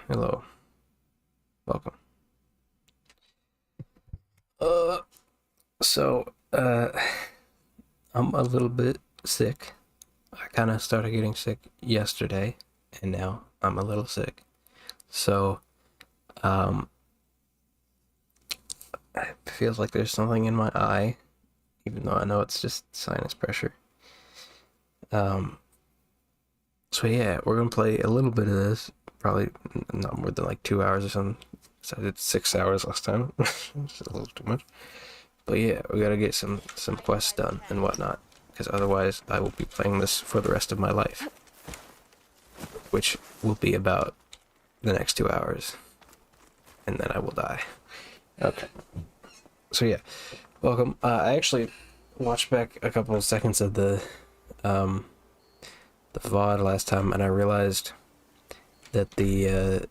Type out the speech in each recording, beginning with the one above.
Hello. Welcome. So, I'm a little bit sick. I kind of started getting sick yesterday, and now I'm a little sick. So, it feels like there's something in my eye, even though I know it's just sinus pressure. So yeah, we're gonna play a little bit of this, probably not more than like 2 hours or something. So I did 6 hours last time, it's a little too much. But yeah, we gotta get some quests done and whatnot, because otherwise I will be playing this for the rest of my life, which will be about the next 2 hours, and then I will die. Okay. So yeah, welcome. I actually watched back a couple of seconds of the VOD last time, and I realized that the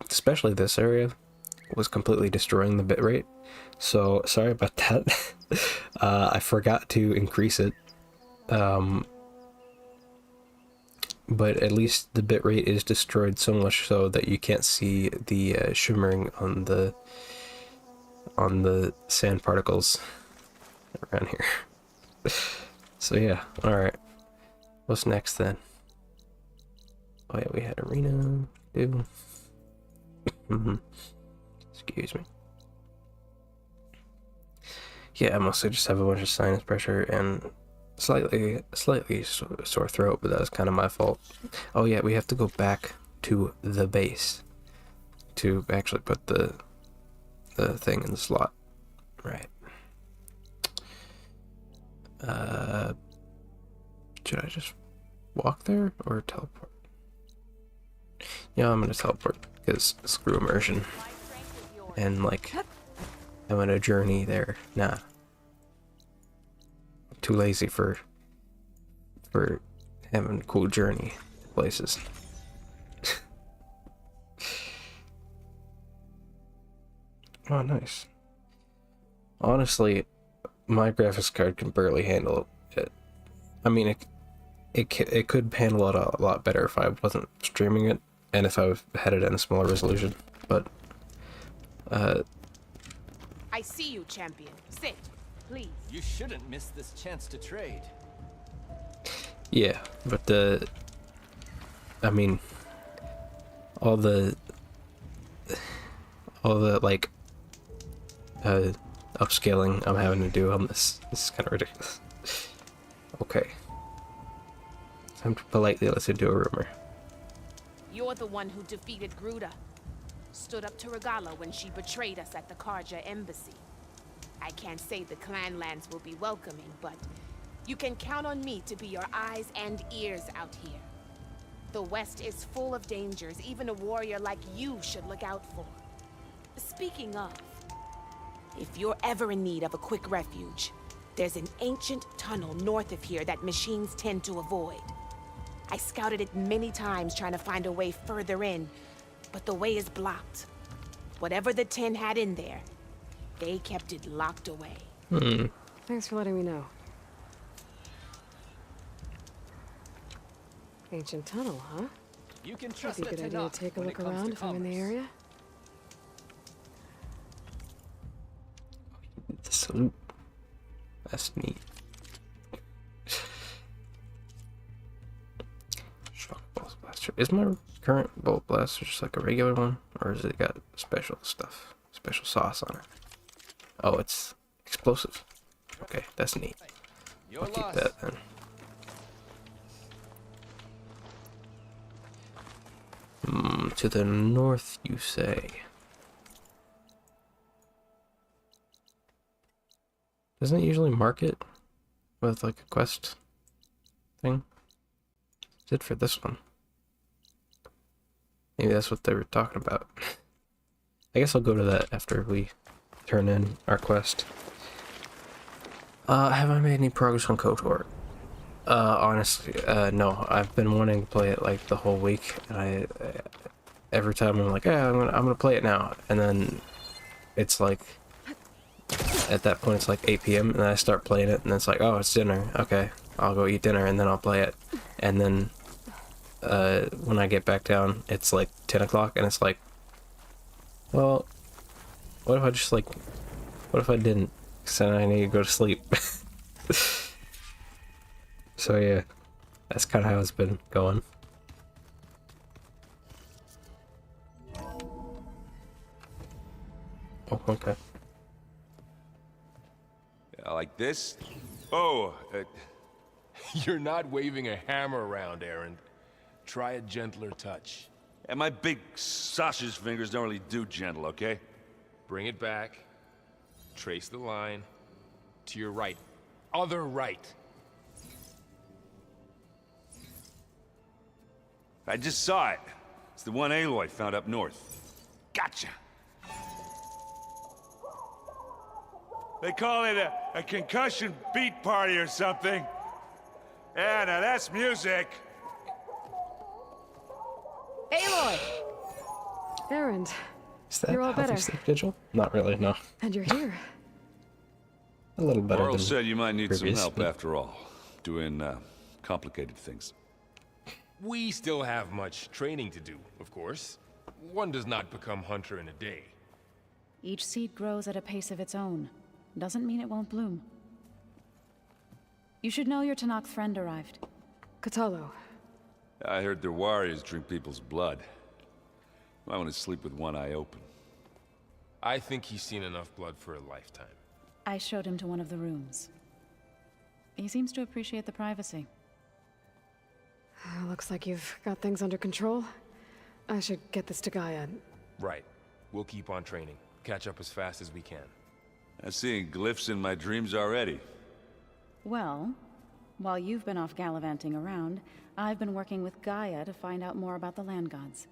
especially this area was completely destroying the bitrate. So sorry about that. I forgot to increase it. But at least the bitrate is destroyed so much so that you can't see the shimmering on the sand particles around here. So yeah, alright. What's next then? Oh yeah, we had arena, do. Excuse me. Yeah, I mostly just have a bunch of sinus pressure and slightly sore throat, but that was kind of my fault. Oh yeah, we have to go back to the base to actually put the thing in the slot. Right. Should I just walk there or teleport? Yeah, I'm gonna teleport because screw immersion. And like, I'm on a journey there. Nah. I'm too lazy for having a cool journey to places. Oh, nice. Honestly, my graphics card can barely handle it. I mean, it could handle it a lot better if I wasn't streaming it and if I had it in a smaller resolution. But I see you, champion. Sit, please. You shouldn't miss this chance to trade. yeah, but I mean, all the like upscaling I'm having to do on this is kind of ridiculous. Okay, time to politely listen to a rumor. You're the one who defeated Gruda. Stood up to Regala when she betrayed us at the Karja embassy. I can't say the clan lands will be welcoming, but you can count on me to be your eyes and ears out here. The West is full of dangers even a warrior like you should look out for. Speaking of, if you're ever in need of a quick refuge, there's an ancient tunnel north of here that machines tend to avoid. I scouted it many times trying to find a way further in, but the way is blocked. Whatever the 10 had in there, they kept it locked away. Thanks for letting me know. Ancient tunnel, huh? You can Might trust be a it good to idea knock to take a when look it comes around to if I'm in the commerce. area. The salute. That's neat. Shock bolt blaster. Is my current bolt blaster just like a regular one, or has it got special stuff, special sauce on it? Oh, it's explosive. Okay, that's neat. Your I'll keep loss. that then. To the north, you say? Doesn't it usually mark it with like a quest thing? It did for this one. Maybe that's what they were talking about. I guess I'll go to that after we turn in our quest. Have I made any progress on KOTOR? Honestly, no. I've been wanting to play it like the whole week, and every time I'm like, yeah, I'm gonna play it now, and then it's like, at that point it's like 8 p.m. and then I start playing it, and then it's like, oh, it's dinner. Okay, I'll go eat dinner, and then I'll play it, and then when I get back down, it's like 10 o'clock, and it's like, well, what if I just like, what if I didn't? Because then I need to go to sleep. So yeah, that's kind of how it's been going. Oh, okay. Like this? Oh, You're not waving a hammer around, Aaron. Try a gentler touch. and my big sausage fingers don't really do gentle, okay? Bring it back. Trace the line. To your right. Other right. I just saw it. It's the one Aloy found up north. Gotcha! They call it a concussion beat party or something. Yeah, now that's music. Aloy! Aaron, Is that You're all healthy better. sleep schedule? Not really, no. and you're here. A little better Laurel than said you might need some previous, help but- after all. Doing, complicated things. We still have much training to do, of course. One does not become hunter in a day. Each seed grows at a pace of its own. Doesn't mean it won't bloom. You should know your Tanakh friend arrived. Katalo. I heard their warriors drink people's blood. I want to sleep with one eye open. I think he's seen enough blood for a lifetime. I showed him to one of the rooms. He seems to appreciate the privacy. Looks like you've got things under control. I should get this to Gaia. Right. We'll keep on training. Catch up as fast as we can. I'm seeing glyphs in my dreams already. Well, while you've been off gallivanting around, I've been working with Gaia to find out more about the land gods.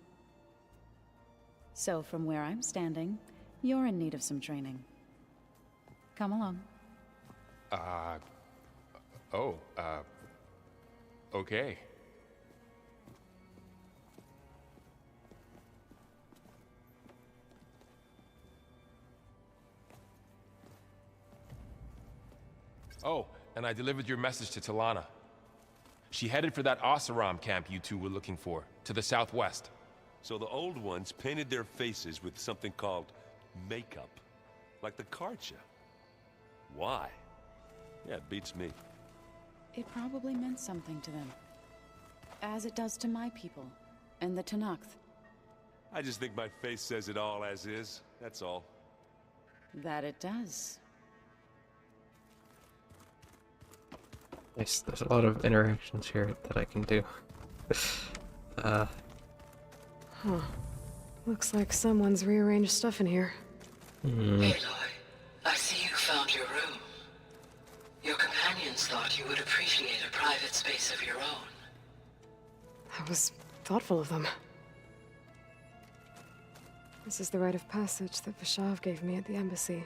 So from where I'm standing, you're in need of some training. Come along. Okay. Oh, and I delivered your message to Talana. She headed for that Oseram camp you two were looking for, to the southwest. So the old ones painted their faces with something called makeup, like the Karcha. Why? Yeah, it beats me. It probably meant something to them. As it does to my people, and the Tanakh. I just think my face says it all as is, that's all. That it does. Nice. There's a lot of interactions here that I can do. Looks like someone's rearranged stuff in here. Aloy, I see you found your room. Your companions thought you would appreciate a private space of your own. That was thoughtful of them. This is the rite of passage that Vishav gave me at the embassy.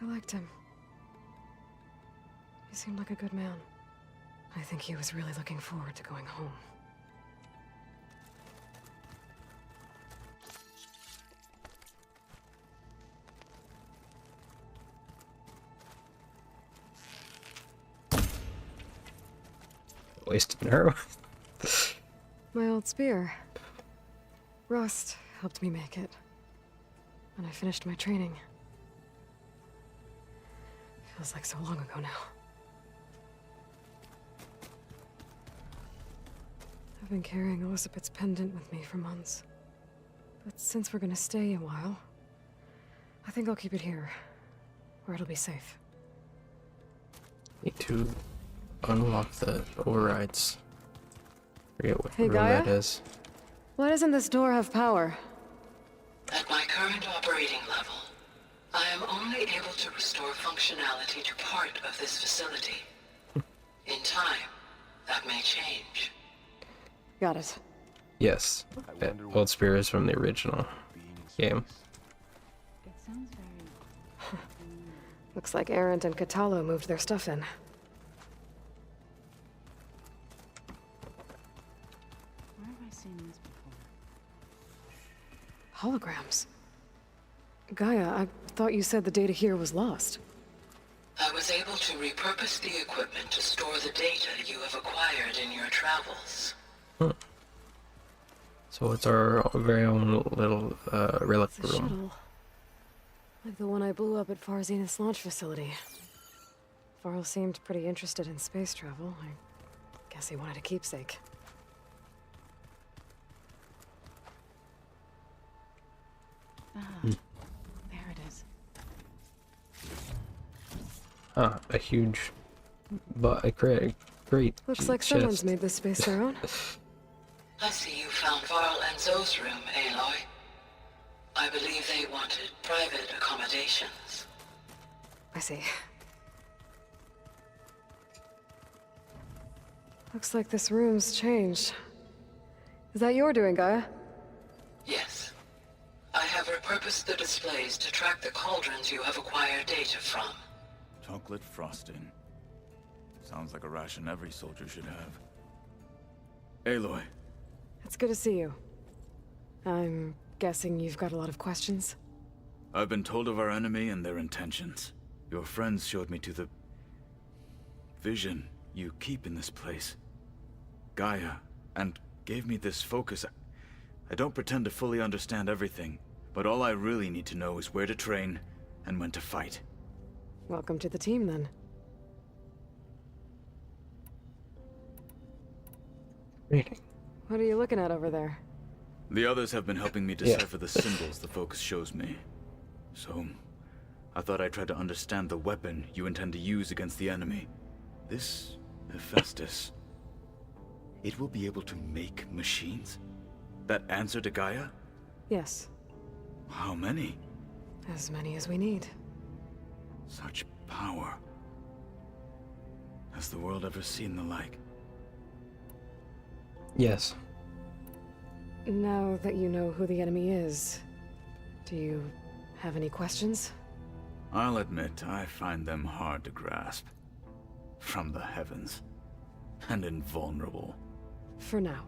I liked him. He seemed like a good man. I think he was really looking forward to going home. Wasted an arrow. My old spear. Rust helped me make it. When I finished my training. Feels like so long ago now. I've been carrying Elizabeth's pendant with me for months. But since we're gonna stay a while, I think I'll keep it here, where it'll be safe. Need to unlock the overrides. Forget what Hey, room Gaia? that is. Why doesn't this door have power? At my current operating level, I am only able to restore functionality to part of this facility. In time, that may change. Got it. Yes. That old spear is from the original game. It sounds very... Looks like Arendt and Katalo moved their stuff in. Where have I seen this before? Holograms. Gaia, I thought you said the data here was lost. I was able to repurpose the equipment to store the data you have acquired in your travels. So it's our very own little relic It's a room. shuttle. Like the one I blew up at Far Zenith's launch facility. Varl seemed pretty interested in space travel. I guess he wanted a keepsake. There it is. Ah, a huge, but a great Looks like chest. someone's made this space their own. I see you found Varl and Zoe's room, Aloy. I believe they wanted private accommodations. I see. Looks like this room's changed. Is that your doing, Gaia? Yes. I have repurposed the displays to track the cauldrons you have acquired data from. Chocolate frosting. Sounds like a ration every soldier should have. Aloy, It's good to see you. I'm guessing you've got a lot of questions? I've been told of our enemy and their intentions. Your friends showed me to the vision you keep in this place, Gaia, and gave me this focus. I don't pretend to fully understand everything, but all I really need to know is where to train and when to fight. Welcome to the team, then. Reading. What are you looking at over there? The others have been helping me decipher the symbols the focus shows me. So, I thought I'd try to understand the weapon you intend to use against the enemy. This Hephaestus, it will be able to make machines? That answer to Gaia? Yes, How many? as many as we need. Such power. Has the world ever seen the like? Yes. Now that you know who the enemy is, do you have any questions? I'll admit, I find them hard to grasp. From the heavens. And invulnerable. For now.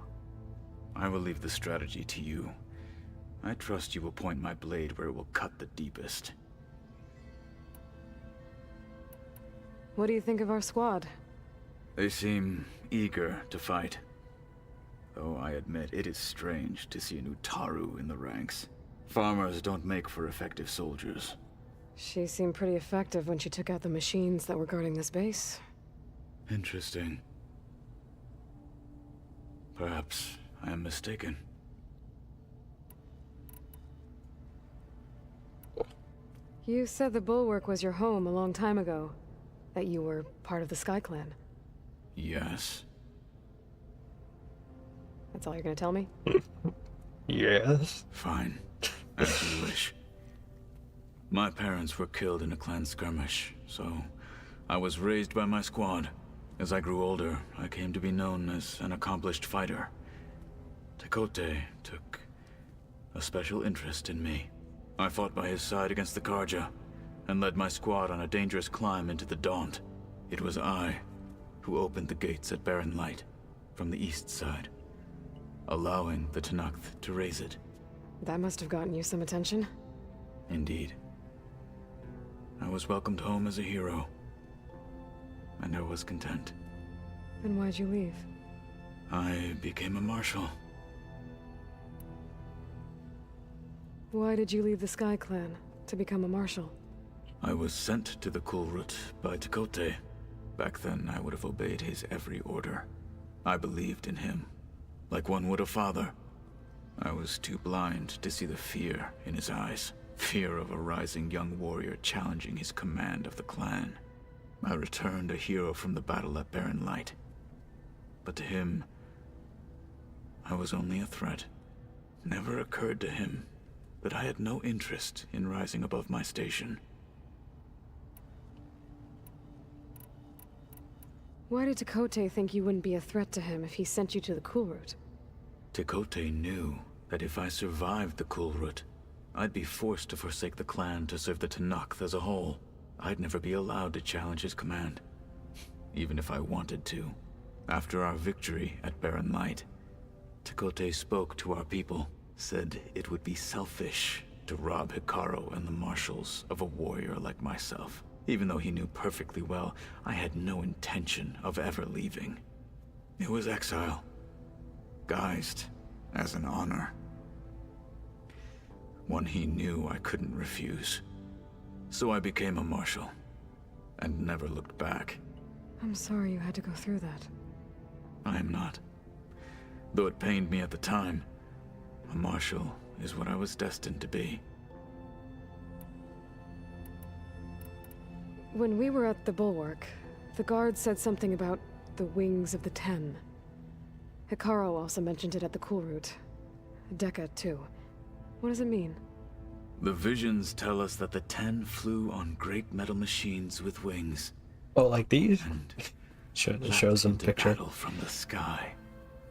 I will leave the strategy to you. I trust you will point my blade where it will cut the deepest. What do you think of our squad? They seem eager to fight. Though I admit it is strange to see an Utaru in the ranks. Farmers don't make for effective soldiers. She seemed pretty effective when she took out the machines that were guarding this base. Interesting. Perhaps I am mistaken. You said the Bulwark was your home a long time ago. That you were part of the Sky Clan. Yes. That's all you're gonna tell me? Yes. Fine. As you wish. My parents were killed in a clan skirmish, so I was raised by my squad. As I grew older, I came to be known as an accomplished fighter. Tekote took a special interest in me. I fought by his side against the Karja, and led my squad on a dangerous climb into the Daunt. It was I who opened the gates at Barren Light from the east side, allowing the Tenakth to raise it. That must have gotten you some attention. Indeed. I was welcomed home as a hero, and I was content. Then why'd you leave? I became a marshal. Why did you leave the Sky Clan to become a marshal? I was sent to the Kulrut by Tekote. Back then, I would have obeyed his every order. I believed in him, like one would a father. I was too blind to see the fear in his eyes. Fear of a rising young warrior challenging his command of the clan. I returned a hero from the battle at Barren Light. But to him, I was only a threat. Never occurred to him that I had no interest in rising above my station. Why did Tekote think you wouldn't be a threat to him if he sent you to the Kulrut? Tekote knew that if I survived the Kulrut, I'd be forced to forsake the clan to serve the Tenakth as a whole. I'd never be allowed to challenge his command, even if I wanted to. After our victory at Barren Light, Tekote spoke to our people, said it would be selfish to rob Hikaru and the marshals of a warrior like myself. even though he knew perfectly well I had no intention of ever leaving. It was exile, guised as an honor. One he knew I couldn't refuse. So I became a marshal, and never looked back. I'm sorry you had to go through that. I am not. Though it pained me at the time, a marshal is what I was destined to be. When we were at the Bulwark, the guard said something about the Wings of the Ten. Hikaru also mentioned it at the Cool Route. Dekka, too. What does it mean? The visions tell us that the Ten flew on great metal machines with wings. Oh, like these? And It shows them into picture. battle from the sky.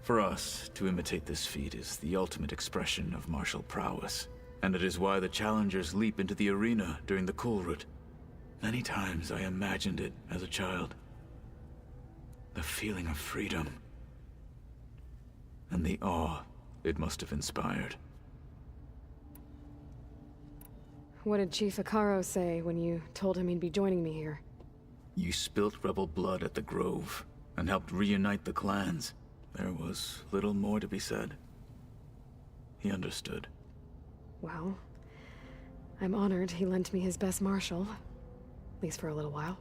For us, to imitate this feat is the ultimate expression of martial prowess. And it is why the challengers leap into the arena during the Cool Route. Many times I imagined it as a child. The feeling of freedom. And the awe it must have inspired. What did Chief Hikaru say when you told him he'd be joining me here? You spilt rebel blood at the Grove, and helped reunite the clans. There was little more to be said. He understood. Well, I'm honored he lent me his best marshal. At least for a little while.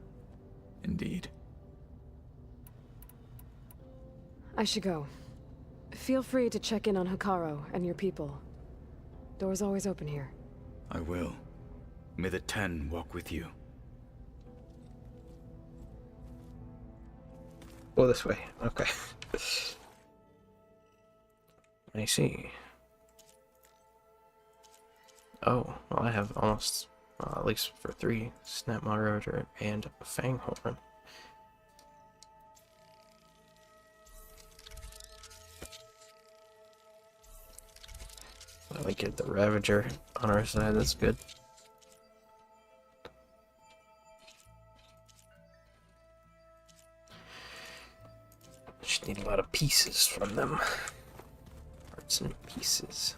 Indeed. I should go. Feel free to check in on Hikaru and your people. Door's always open here. I will. May the Ten walk with you. Go this way. Okay. I see. Oh, well, I have almost, at least for 3, Snap Moderator and Fang Horn. We get the Ravager on our side, that's good. Just need a lot of pieces from them. Parts and pieces.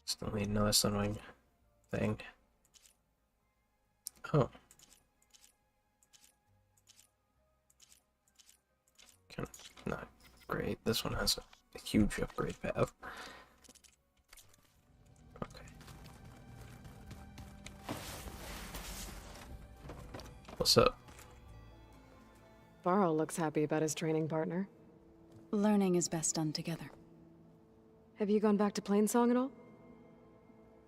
Still need another Sunwing thing. Oh. Kind of not great. This one has a huge upgrade path. Okay. What's up? Varl looks happy about his training partner. Learning is best done together. Have you gone back to Plainsong at all?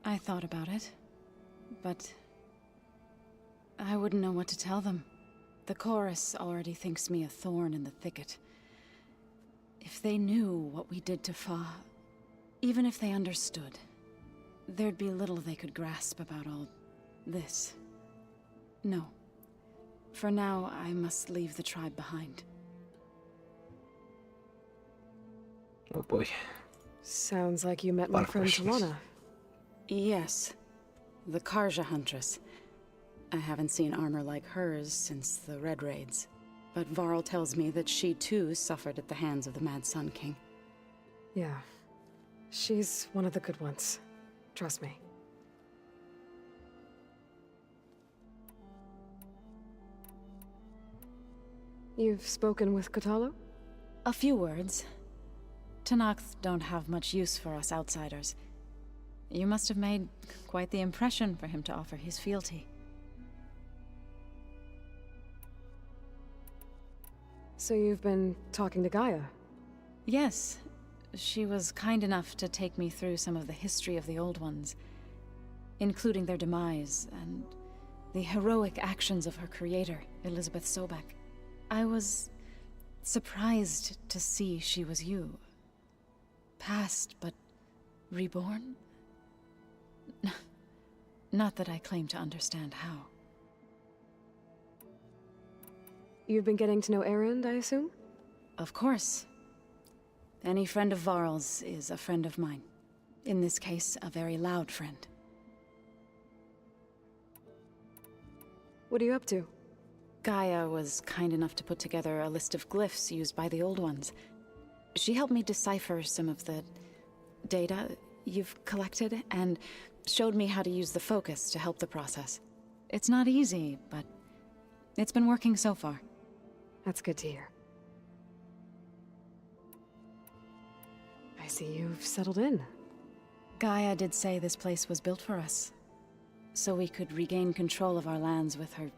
I thought about it, but I wouldn't know what to tell them. The chorus already thinks me a thorn in the thicket. If they knew what we did to Fa, even if they understood, there'd be little they could grasp about all this. No. For now, I must leave the tribe behind. Oh boy. Sounds like you met my friend Talana. Yes. The Karja Huntress. I haven't seen armor like hers since the Red Raids. But Varl tells me that she too suffered at the hands of the Mad Sun King. Yeah. She's one of the good ones. Trust me. You've spoken with Kotallo? A few words. Tenakth don't have much use for us outsiders. You must have made quite the impression for him to offer his fealty. So you've been talking to Gaia? Yes. She was kind enough to take me through some of the history of the Old Ones, including their demise and the heroic actions of her creator, Elizabeth Sobek. I was surprised to see she was you. Past, but reborn? Not that I claim to understand how. You've been getting to know Erend, I assume? Of course. Any friend of Varl's is a friend of mine. In this case, a very loud friend. What are you up to? Gaia was kind enough to put together a list of glyphs used by the Old Ones. She helped me decipher some of the data you've collected, and showed me how to use the focus to help the process. It's not easy, but it's been working so far. That's good to hear. I see you've settled in. Gaia did say this place was built for us, so we could regain control of our lands with her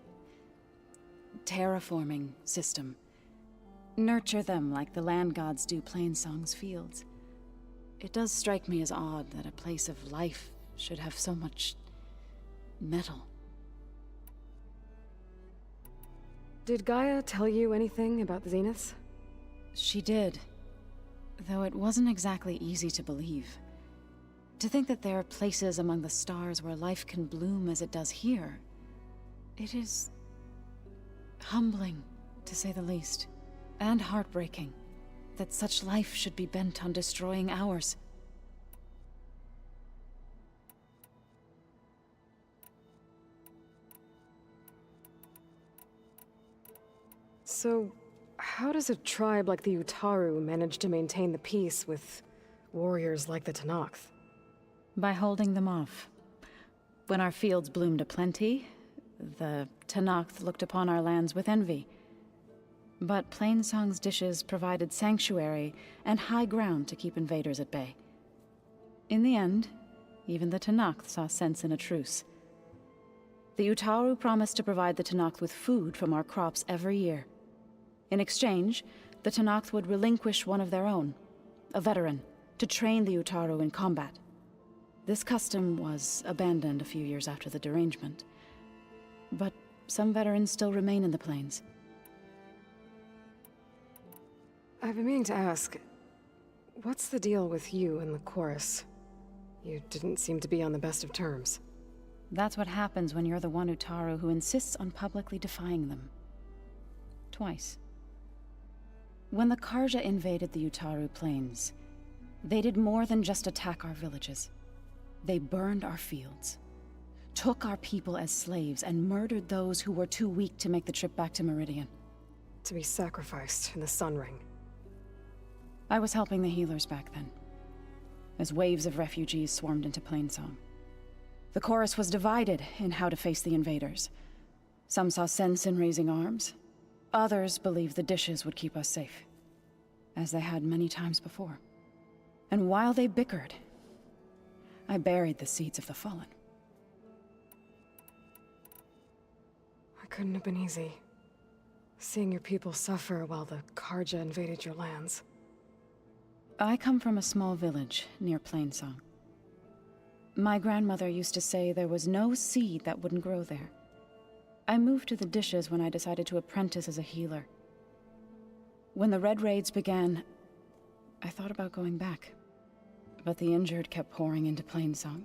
terraforming system. Nurture them like the land gods do Plainsong's fields. It does strike me as odd that a place of life should have so much metal. Did Gaia tell you anything about the Zeniths? She did, though it wasn't exactly easy to believe. To think that there are places among the stars where life can bloom as it does here, it is humbling, to say the least, and heartbreaking that such life should be bent on destroying ours. So, how does a tribe like the Utaru manage to maintain the peace with warriors like the Tenakth? By holding them off. When our fields bloomed aplenty, the Tenakth looked upon our lands with envy. But Plainsong's dishes provided sanctuary and high ground to keep invaders at bay. In the end, even the Tenakth saw sense in a truce. The Utaru promised to provide the Tenakth with food from our crops every year. In exchange, the Tenakth would relinquish one of their own, a veteran, to train the Utaru in combat. This custom was abandoned a few years after the derangement, but some veterans still remain in the plains. I've been meaning to ask, what's the deal with you and the chorus? You didn't seem to be on the best of terms. That's what happens when you're the one Utaru who insists on publicly defying them. Twice. When the Karja invaded the Utaru plains, they did more than just attack our villages. They burned our fields, took our people as slaves, and murdered those who were too weak to make the trip back to Meridian. To be sacrificed in the Sun Ring. I was helping the healers back then, as waves of refugees swarmed into Plainsong. The chorus was divided in how to face the invaders. Some saw sense in raising arms. Others believed the dishes would keep us safe, as they had many times before. And while they bickered, I buried the seeds of the fallen. It couldn't have been easy. Seeing your people suffer while the Karja invaded your lands. I come from a small village near Plainsong. My grandmother used to say there was no seed that wouldn't grow there. I moved to the dishes when I decided to apprentice as a healer. When the Red Raids began, I thought about going back. But the injured kept pouring into Plainsong,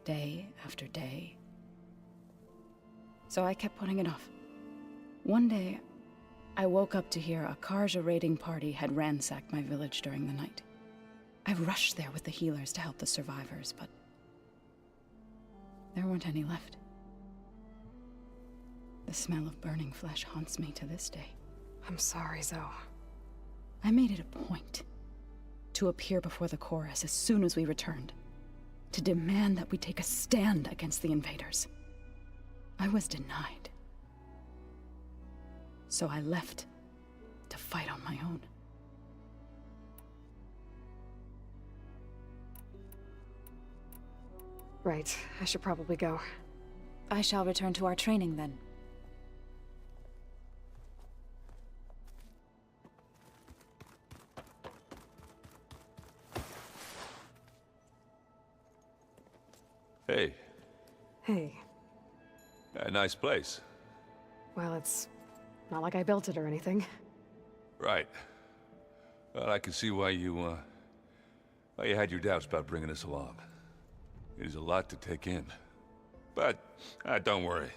day after day. So I kept putting it off. One day, I woke up to hear a Karja raiding party had ransacked my village during the night. I rushed there with the healers to help the survivors, but there weren't any left. The smell of burning flesh haunts me to this day. I'm sorry, Zoe. I made it a point to appear before the chorus as soon as we returned, to demand that we take a stand against the invaders. I was denied. So I left to fight on my own. Right, I should probably go. I shall return to our training then. Hey, Hey, a nice place. well, it's not like I built it or anything. Right. Well, I can see why you had your doubts about bringing us along. It is a lot to take in. But, don't worry.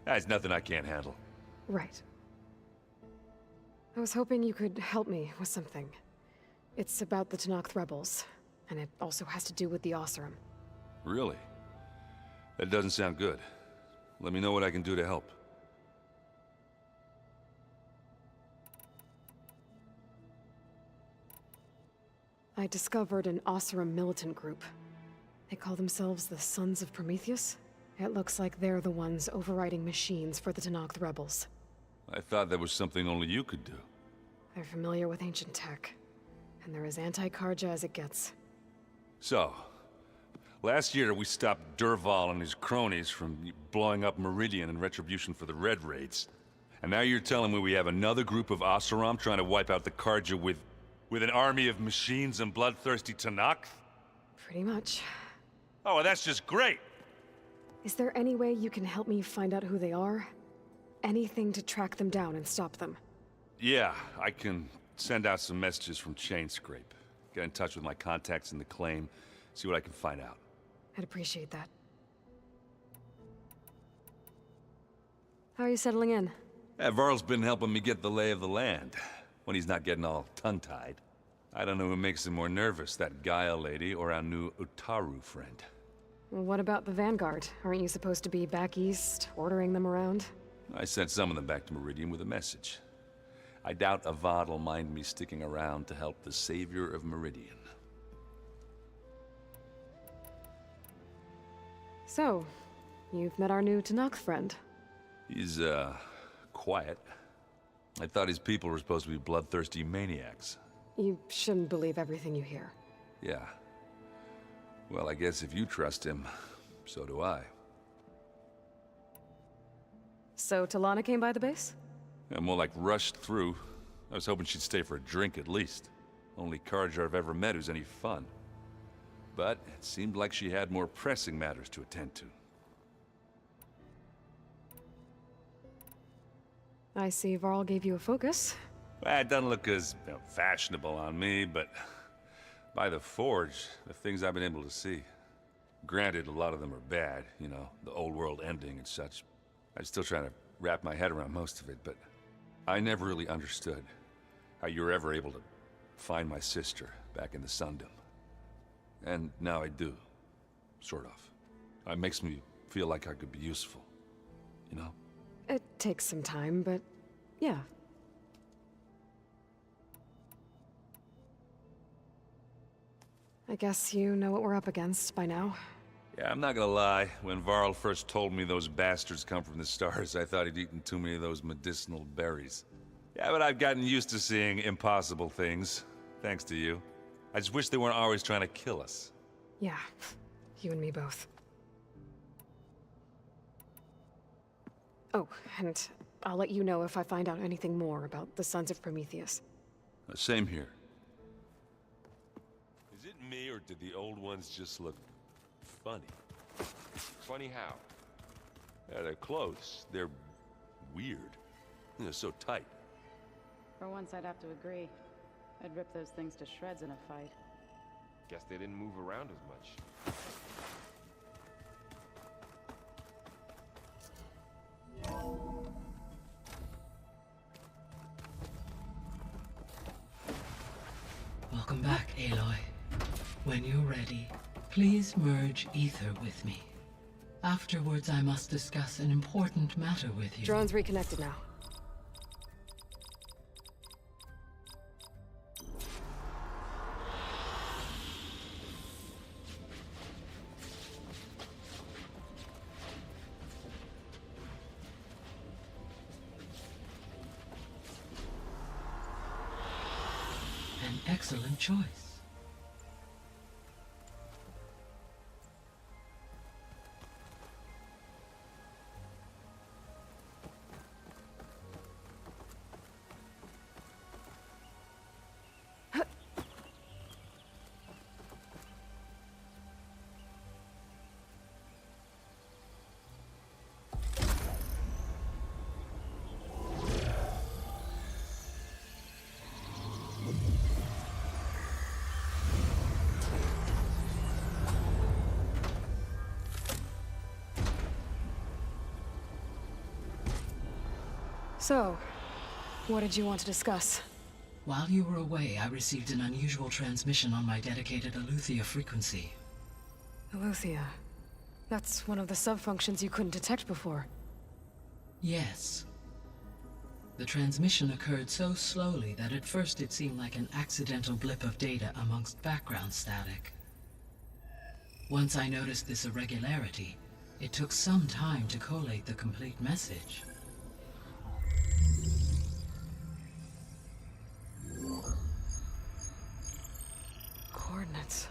That's nothing I can't handle. Right. I was hoping you could help me with something. It's about the Tenakth rebels, and it also has to do with the Oseram. Really? That doesn't sound good. Let me know what I can do to help. I discovered an Oseram militant group. They call themselves the Sons of Prometheus. It looks like they're the ones overriding machines for the Tenakth rebels. I thought that was something only you could do. They're familiar with ancient tech, and they're as anti-Karja as it gets. So, last year we stopped Durval and his cronies from blowing up Meridian in retribution for the Red Raids. And now you're telling me we have another group of Oseram trying to wipe out the Karja with an army of machines and bloodthirsty Tenakth? Pretty much. Oh, well, that's just great! Is there any way you can help me find out who they are? Anything to track them down and stop them. Yeah, I can send out some messages from Chainscrape. Get in touch with my contacts in the claim, see what I can find out. I'd appreciate that. How are you settling in? Yeah, Varl's been helping me get the lay of the land, when he's not getting all tongue-tied. I don't know who makes him more nervous, that Gaia lady or our new Utaru friend. What about the Vanguard? Aren't you supposed to be back east, ordering them around? I sent some of them back to Meridian with a message. I doubt Avad will mind me sticking around to help the savior of Meridian. So, you've met our new Tenakth friend. He's, quiet. I thought his people were supposed to be bloodthirsty maniacs. You shouldn't believe everything you hear. Yeah. Well, I guess if you trust him, so do I. So Talana came by the base? Yeah, more like rushed through. I was hoping she'd stay for a drink at least. Only Karja I've ever met who's any fun. But it seemed like she had more pressing matters to attend to. I see Varl gave you a focus. Well, it doesn't look as fashionable on me, but by the Forge, the things I've been able to see. Granted, a lot of them are bad, you know, the old world ending and such. I'm still trying to wrap my head around most of it, but I never really understood how you were ever able to find my sister back in the Sundom. And now I do, sort of. It makes me feel like I could be useful, you know? It takes some time, but yeah. I guess you know what we're up against by now. Yeah, I'm not gonna lie. When Varl first told me those bastards come from the stars, I thought he'd eaten too many of those medicinal berries. Yeah, but I've gotten used to seeing impossible things, thanks to you. I just wish they weren't always trying to kill us. Yeah, you and me both. Oh, and I'll let you know if I find out anything more about the Sons of Prometheus. Same here. Is it me, or did the old ones just look funny? Funny how? Yeah, they're close. They're weird. They're so tight. For once, I'd have to agree. I'd rip those things to shreds in a fight. Guess they didn't move around as much. Welcome back, Aloy. When you're ready, please merge ether with me. Afterwards, I must discuss an important matter with you. Drone's reconnected now. An excellent choice. So, what did you want to discuss? While you were away, I received an unusual transmission on my dedicated Eleuthia frequency. Eleuthia. That's one of the subfunctions you couldn't detect before. Yes. The transmission occurred so slowly that at first it seemed like an accidental blip of data amongst background static. Once I noticed this irregularity, it took some time to collate the complete message. Coordinates.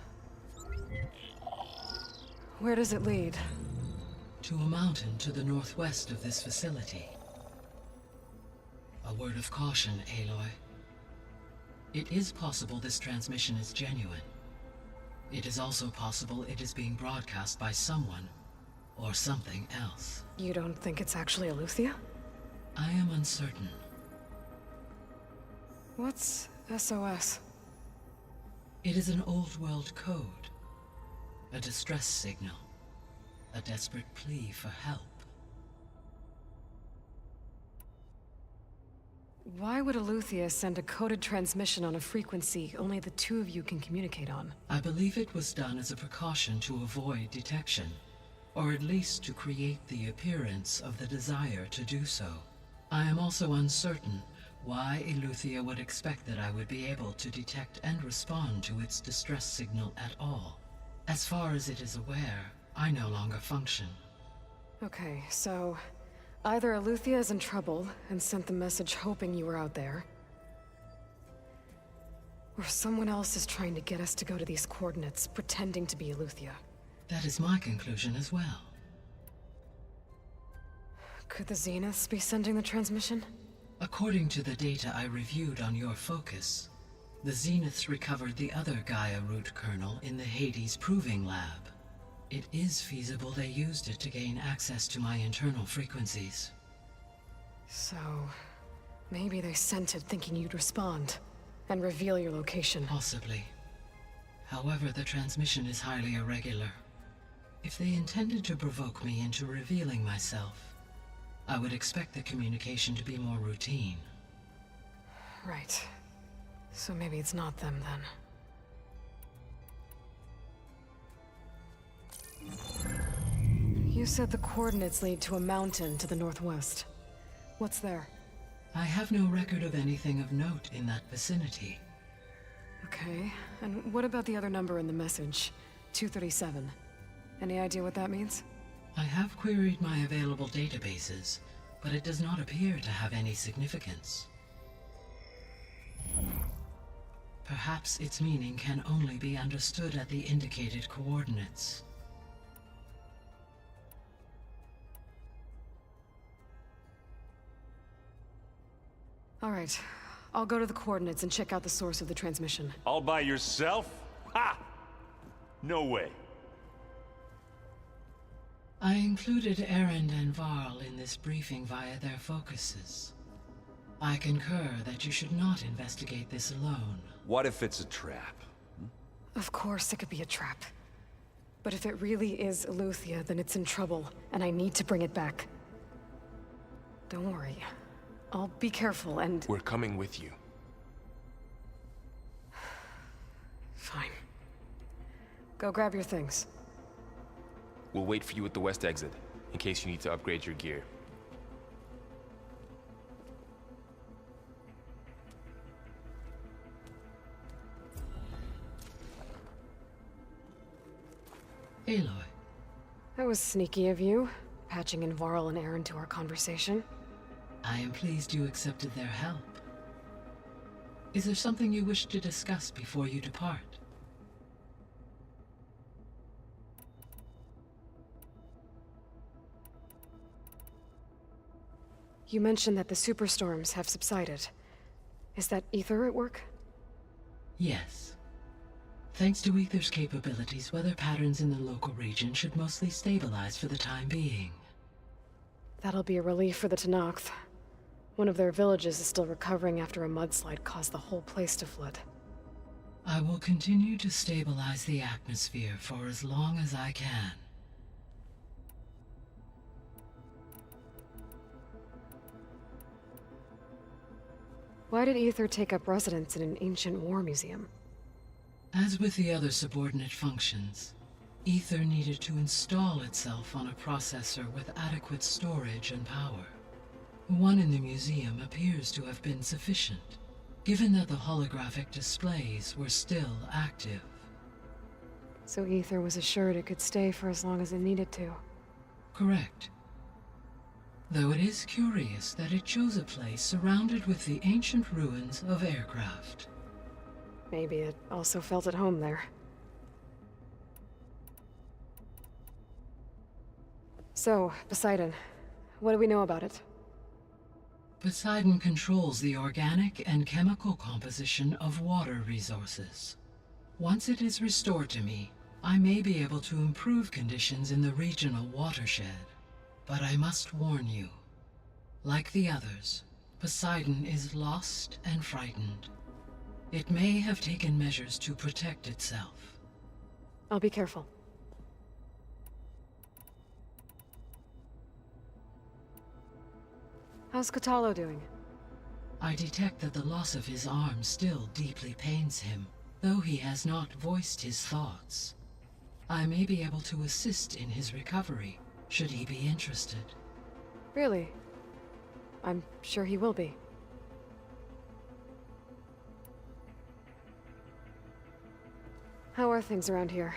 Where does it lead? To a mountain to the northwest of this facility. A word of caution, Aloy. It is possible this transmission is genuine. It is also possible it is being broadcast by someone or something else. You don't think it's actually Eleuthia? I am uncertain. What's SOS? It is an old world code. A distress signal. A desperate plea for help. Why would Eleuthia send a coded transmission on a frequency only the two of you can communicate on? I believe it was done as a precaution to avoid detection, or at least to create the appearance of the desire to do so. I am also uncertain why Eleuthia would expect that I would be able to detect and respond to its distress signal at all. As far as it is aware, I no longer function. Okay, so either Eleuthia is in trouble and sent the message hoping you were out there, or someone else is trying to get us to go to these coordinates, pretending to be Eleuthia. That is my conclusion as well. Could the Zeniths be sending the transmission? According to the data I reviewed on your focus, the Zeniths recovered the other Gaia root kernel in the Hades Proving Lab. It is feasible they used it to gain access to my internal frequencies. So, maybe they sent it thinking you'd respond and reveal your location. Possibly. However, the transmission is highly irregular. If they intended to provoke me into revealing myself, I would expect the communication to be more routine. Right. So maybe it's not them then. You said the coordinates lead to a mountain to the northwest. What's there? I have no record of anything of note in that vicinity. Okay, and what about the other number in the message? 237. Any idea what that means? I have queried my available databases, but it does not appear to have any significance. Perhaps its meaning can only be understood at the indicated coordinates. All right, I'll go to the coordinates and check out the source of the transmission. All by yourself? Ha! No way. I included Erend and Varl in this briefing via their focuses. I concur that you should not investigate this alone. What if it's a trap? Of course it could be a trap. But if it really is Eleuthia, then it's in trouble, and I need to bring it back. Don't worry. I'll be careful and... We're coming with you. Fine. Go grab your things. We'll wait for you at the west exit, in case you need to upgrade your gear. Aloy. That was sneaky of you, patching in Varl and Erend to our conversation. I am pleased you accepted their help. Is there something you wish to discuss before you depart? You mentioned that the superstorms have subsided. Is that Ether at work? Yes. Thanks to Ether's capabilities, weather patterns in the local region should mostly stabilize for the time being. That'll be a relief for the Tenakth. One of their villages is still recovering after a mudslide caused the whole place to flood. I will continue to stabilize the atmosphere for as long as I can. Why did Aether take up residence in an ancient war museum? As with the other subordinate functions, Aether needed to install itself on a processor with adequate storage and power. One in the museum appears to have been sufficient, given that the holographic displays were still active. So Aether was assured it could stay for as long as it needed to. Correct. Though it is curious that it chose a place surrounded with the ancient ruins of aircraft. Maybe it also felt at home there. So, Poseidon, what do we know about it? Poseidon controls the organic and chemical composition of water resources. Once it is restored to me, I may be able to improve conditions in the regional watershed. But I must warn you, like the others, Poseidon is lost and frightened. It may have taken measures to protect itself. I'll be careful. How's Kotallo doing? I detect that the loss of his arm still deeply pains him, though he has not voiced his thoughts. I may be able to assist in his recovery, should he be interested. Really? I'm sure he will be. How are things around here?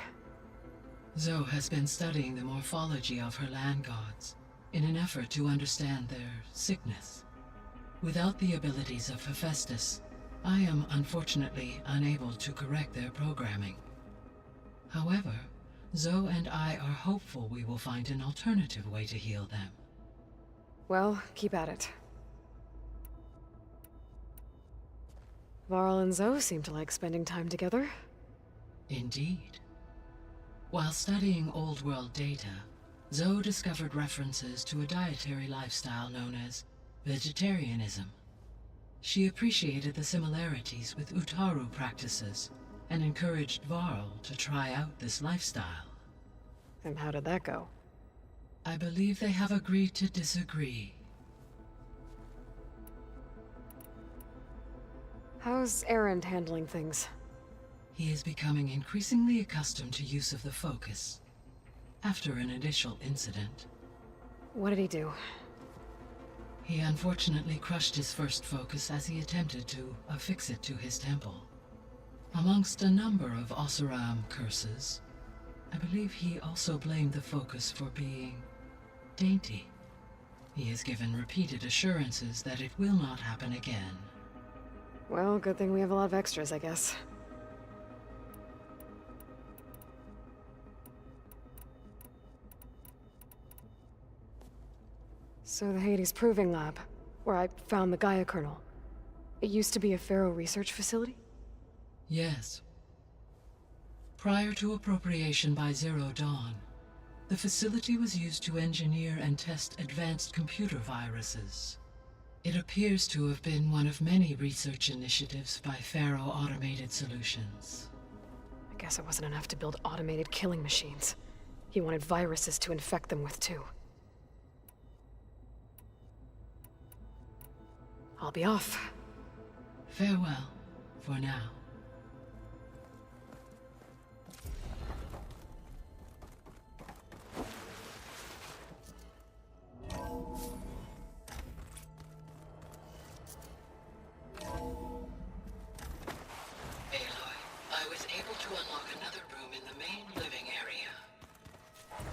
Zoe has been studying the morphology of her land gods, in an effort to understand their sickness. Without the abilities of Hephaestus, I am unfortunately unable to correct their programming. However, Zoe and I are hopeful we will find an alternative way to heal them. Well, keep at it. Varl and Zoe seem to like spending time together. Indeed. While studying Old World data, Zoe discovered references to a dietary lifestyle known as vegetarianism. She appreciated the similarities with Utaru practices and encouraged Varl to try out this lifestyle. And how did that go? I believe they have agreed to disagree. How's Erend handling things? He is becoming increasingly accustomed to use of the focus, after an initial incident. What did he do? He unfortunately crushed his first focus as he attempted to affix it to his temple. Amongst a number of Oseram curses, I believe he also blamed the focus for being dainty. He has given repeated assurances that it will not happen again. Well, good thing we have a lot of extras, I guess. So the Hades Proving Lab, where I found the Gaia kernel. It used to be a Pharaoh research facility? Yes. Prior to appropriation by Zero Dawn, the facility was used to engineer and test advanced computer viruses. It appears to have been one of many research initiatives by Pharaoh Automated Solutions. I guess it wasn't enough to build automated killing machines. He wanted viruses to infect them with, too. I'll be off. Farewell, for now. I was able to unlock another room in the main living area.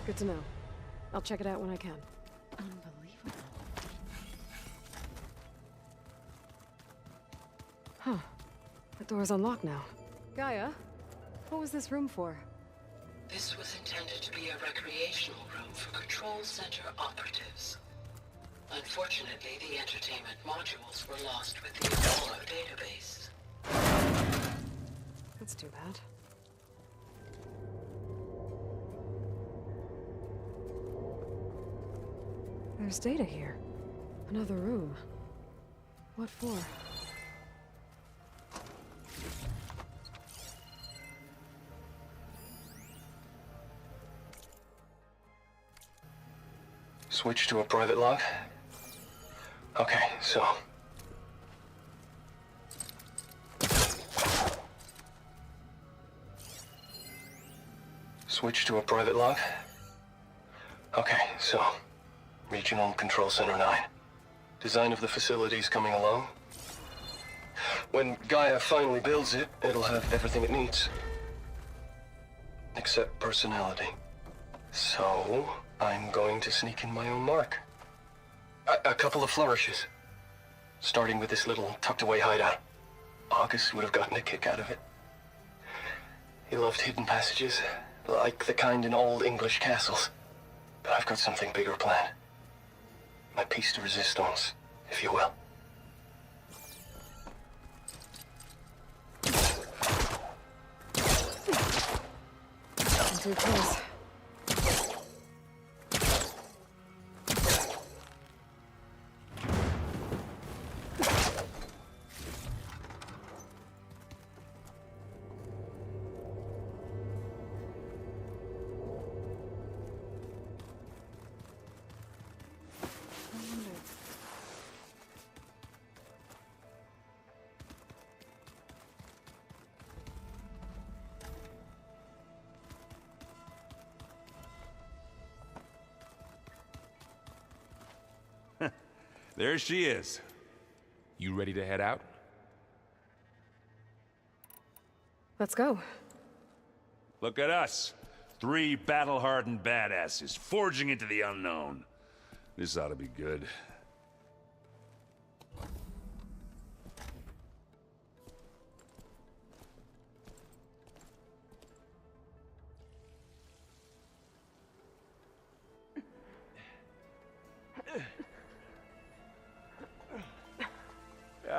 Good to know. I'll check it out when I can. Unbelievable. Huh. The door's unlocked now. Gaia, what was this room for? This was intended to be a recreational room for Control Center operatives. Unfortunately, the entertainment modules were lost with the Apollo database. That's too bad. There's data here. Another room. What for? Switch to a private log? Okay, so... Switch to a private log? Okay, so... Regional Control Center 9. Design of the facility's coming along. When Gaia finally builds it, it'll have everything it needs. Except personality. So, I'm going to sneak in my own mark. A couple of flourishes. Starting with this little tucked-away hideout. August would have gotten a kick out of it. He loved hidden passages, like the kind in old English castles. But I've got something bigger planned. My piece de resistance, if you will. Too close. There she is. You ready to head out? Let's go. Look at us. 3 battle-hardened badasses forging into the unknown. This ought to be good.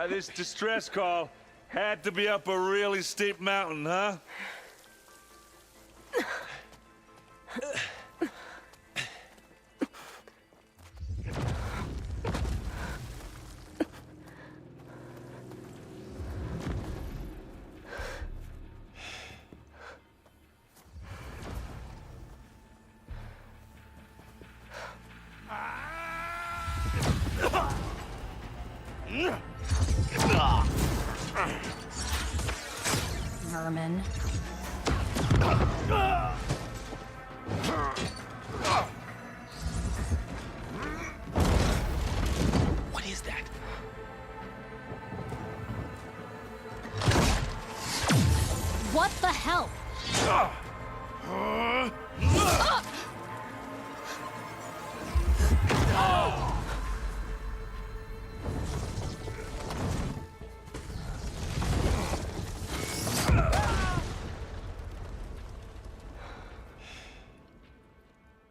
This distress call had to be up a really steep mountain, huh? Vermin. What is that? What the hell?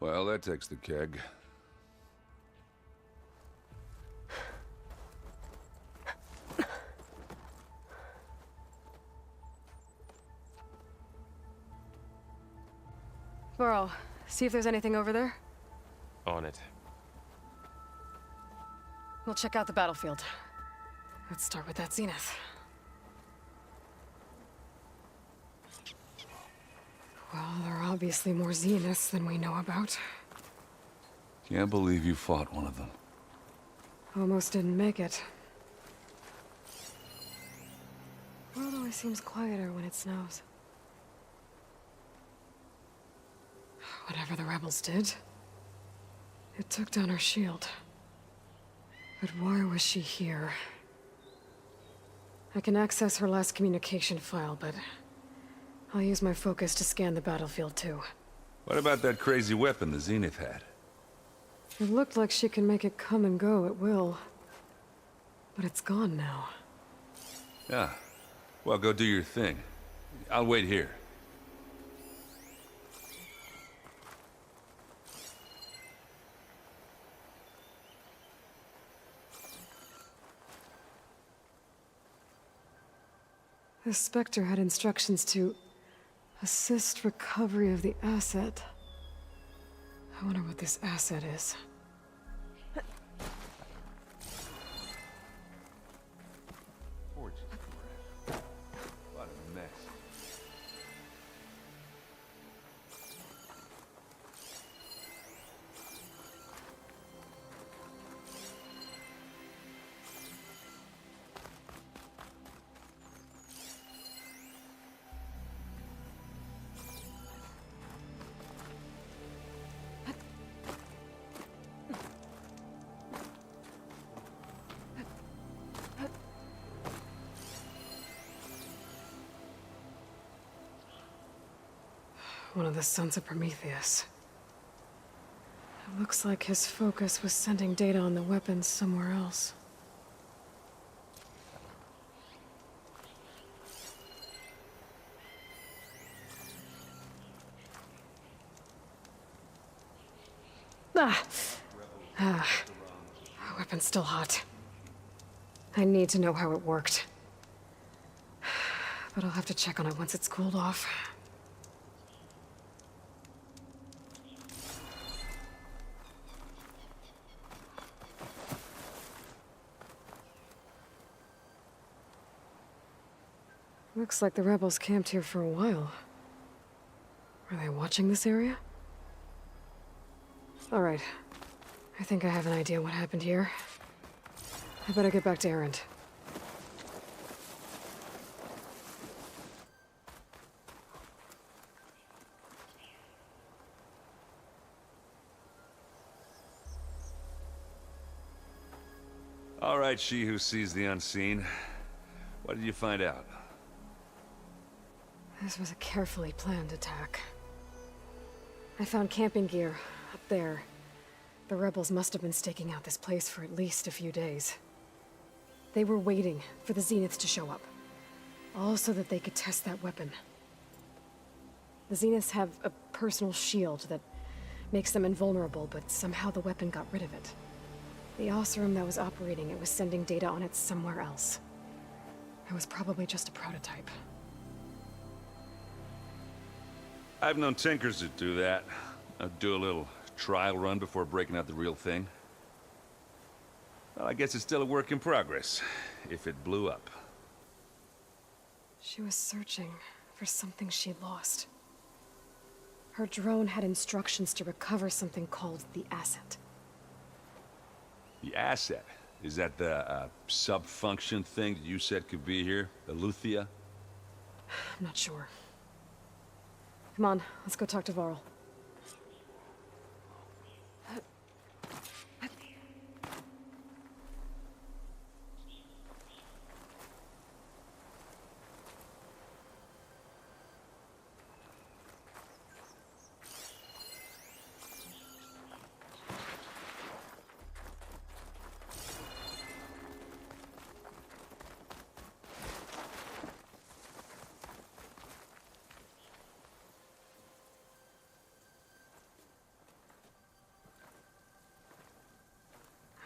Well, that takes the keg. Burrow, see if there's anything over there. On it. We'll check out the battlefield. Let's start with that zenith. Well, there are obviously more zeniths than we know about. Can't believe you fought one of them. Almost didn't make it. World always seems quieter when it snows. Whatever the rebels did, it took down our shield. But why was she here? I can access her last communication file, but I'll use my focus to scan the battlefield too. What about that crazy weapon the Zenith had? It looked like she can make it come and go at will. But it's gone now. Yeah. Well, go do your thing. I'll wait here. The Spectre had instructions to assist recovery of the asset. I wonder what this asset is. What a mess. One of the sons of Prometheus. It looks like his focus was sending data on the weapons somewhere else. Ah, weapon's still hot. I need to know how it worked. But I'll have to check on it once it's cooled off. Looks like the rebels camped here for a while. Are they watching this area? All right. I think I have an idea what happened here. I better get back to Erend. All right, she who sees the unseen. What did you find out? This was a carefully planned attack. I found camping gear up there. The rebels must have been staking out this place for at least a few days. They were waiting for the Zeniths to show up. All so that they could test that weapon. The Zeniths have a personal shield that makes them invulnerable, but somehow the weapon got rid of it. The Oseram that was operating it was sending data on it somewhere else. It was probably just a prototype. I've known tinkers that do that. I'd do a little trial run before breaking out the real thing. Well, I guess it's still a work in progress, if it blew up. She was searching for something she'd lost. Her drone had instructions to recover something called the Asset. The Asset? Is that the sub-function thing that you said could be here? The Luthia? I'm not sure. Come on, let's go talk to Varl.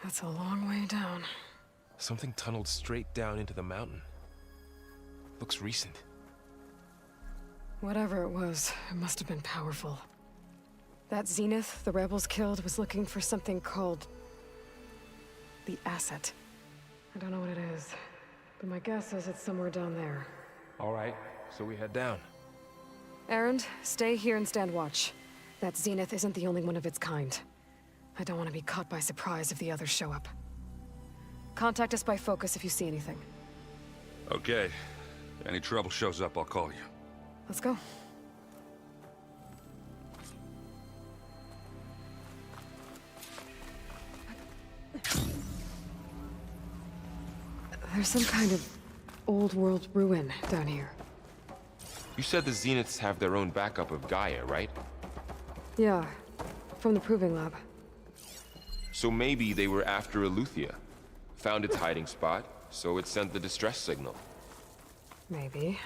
That's a long way down. Something tunneled straight down into the mountain. Looks recent. Whatever it was, it must have been powerful. That Zenith the rebels killed was looking for something called the Asset. I don't know what it is, but my guess is it's somewhere down there. All right, so we head down. Erend, stay here and stand watch. That Zenith isn't the only one of its kind. I don't want to be caught by surprise if the others show up. Contact us by focus if you see anything. Okay. If any trouble shows up, I'll call you. Let's go. There's some kind of old world ruin down here. You said the Zeniths have their own backup of Gaia, right? Yeah, from the Proving Lab. So maybe they were after Eleuthia. Found its hiding spot, so it sent the distress signal. Maybe.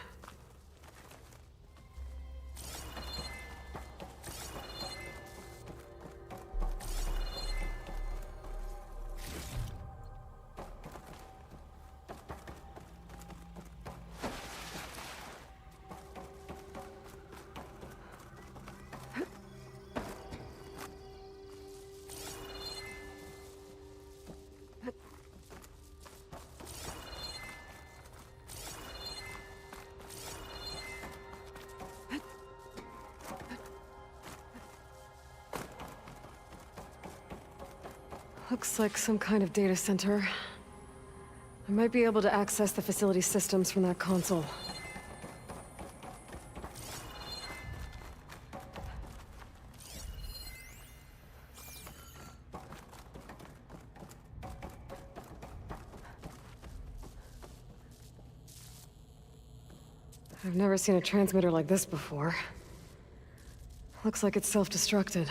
Looks like some kind of data center. I might be able to access the facility systems from that console. I've never seen a transmitter like this before. Looks like it's self-destructed.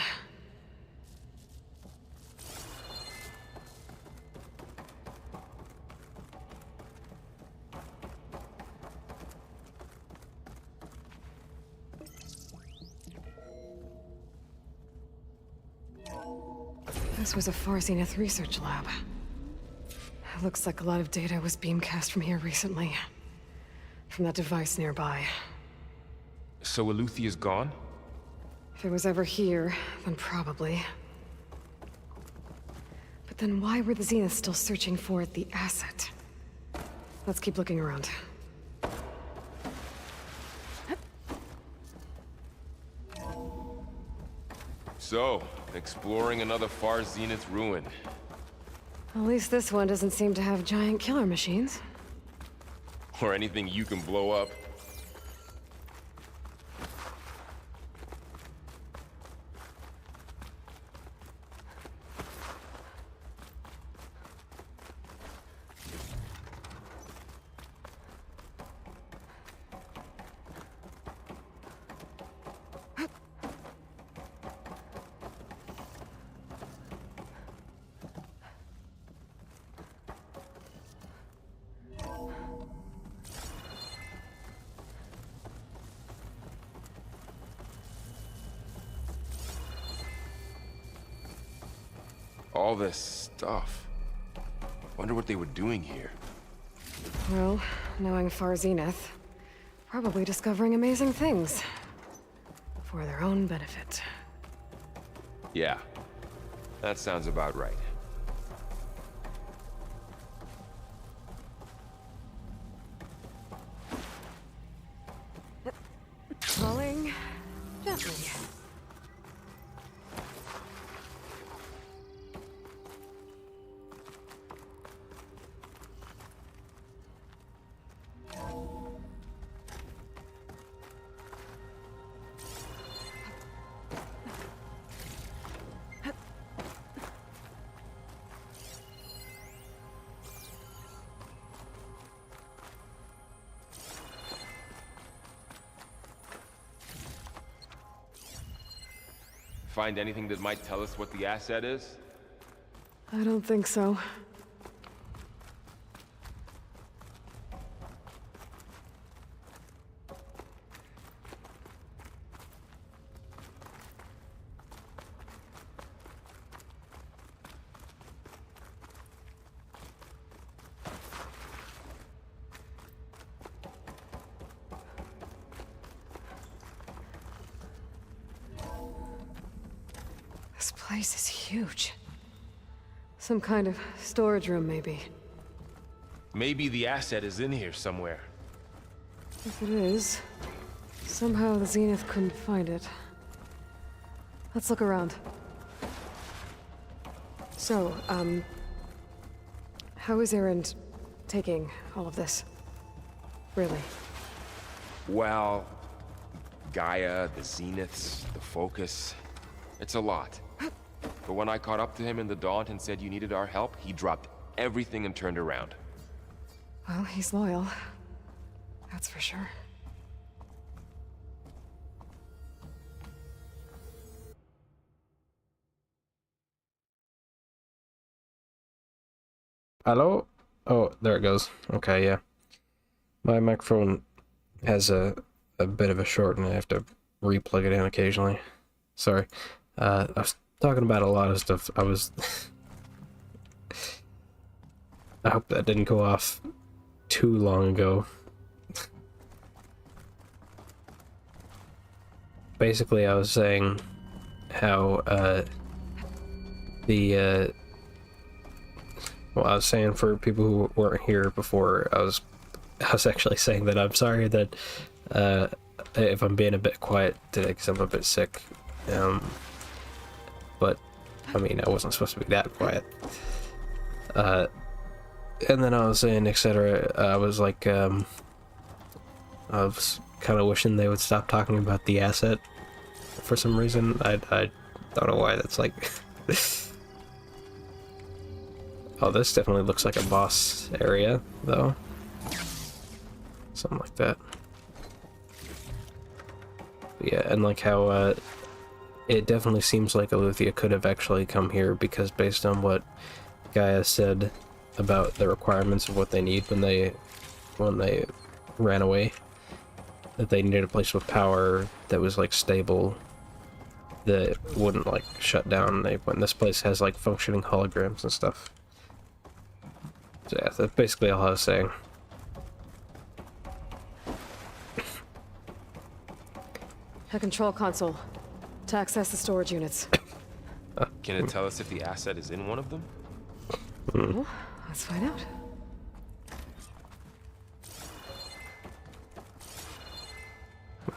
This was a Far Zenith research lab. Looks like a lot of data was beamcast from here recently. From that device nearby. So Eluthia's gone? If it was ever here, then probably. But then why were the Zeniths still searching for the asset? Let's keep looking around. So, exploring another Far Zenith ruin. At least this one doesn't seem to have giant killer machines. Or anything you can blow up. All this stuff. Wonder what they were doing here. Well, knowing Far Zenith, probably discovering amazing things. For their own benefit. Yeah, that sounds about right. Falling gently. Find anything that might tell us what the asset is? I don't think so. This place is huge. Some kind of storage room, maybe. Maybe the asset is in here somewhere. If it is, somehow the Zenith couldn't find it. Let's look around. So, how is Erend taking all of this? Really? Well, Gaia, the Zeniths, the Focus. It's a lot. But when I caught up to him in the Daunt and said you needed our help, he dropped everything and turned around. Well, he's loyal. That's for sure. Hello? Oh, there it goes. Okay, yeah. My microphone has a bit of a short and I have to re-plug it in occasionally. Sorry. I was talking about a lot of stuff. I hope that didn't go off too long ago. Basically, I was saying how, well, I was saying for people who weren't here before, I was actually saying that I'm sorry that, if I'm being a bit quiet today, because I'm a bit sick. But, I mean, I wasn't supposed to be that quiet. And then I was saying, etc. I was like, I was kind of wishing they would stop talking about the asset for some reason. I don't know why that's like... Oh, this definitely looks like a boss area, though. Something like that. Yeah, and like how, it definitely seems like Aletheia could have actually come here, because based on what Gaia said about the requirements of what they need when they ran away, that they needed a place with power that was like stable, that wouldn't like shut down. When this place has like functioning holograms and stuff. So yeah, that's basically all I was saying. A control console to access the storage units. Can it tell us if the asset is in one of them? Well, let's find out.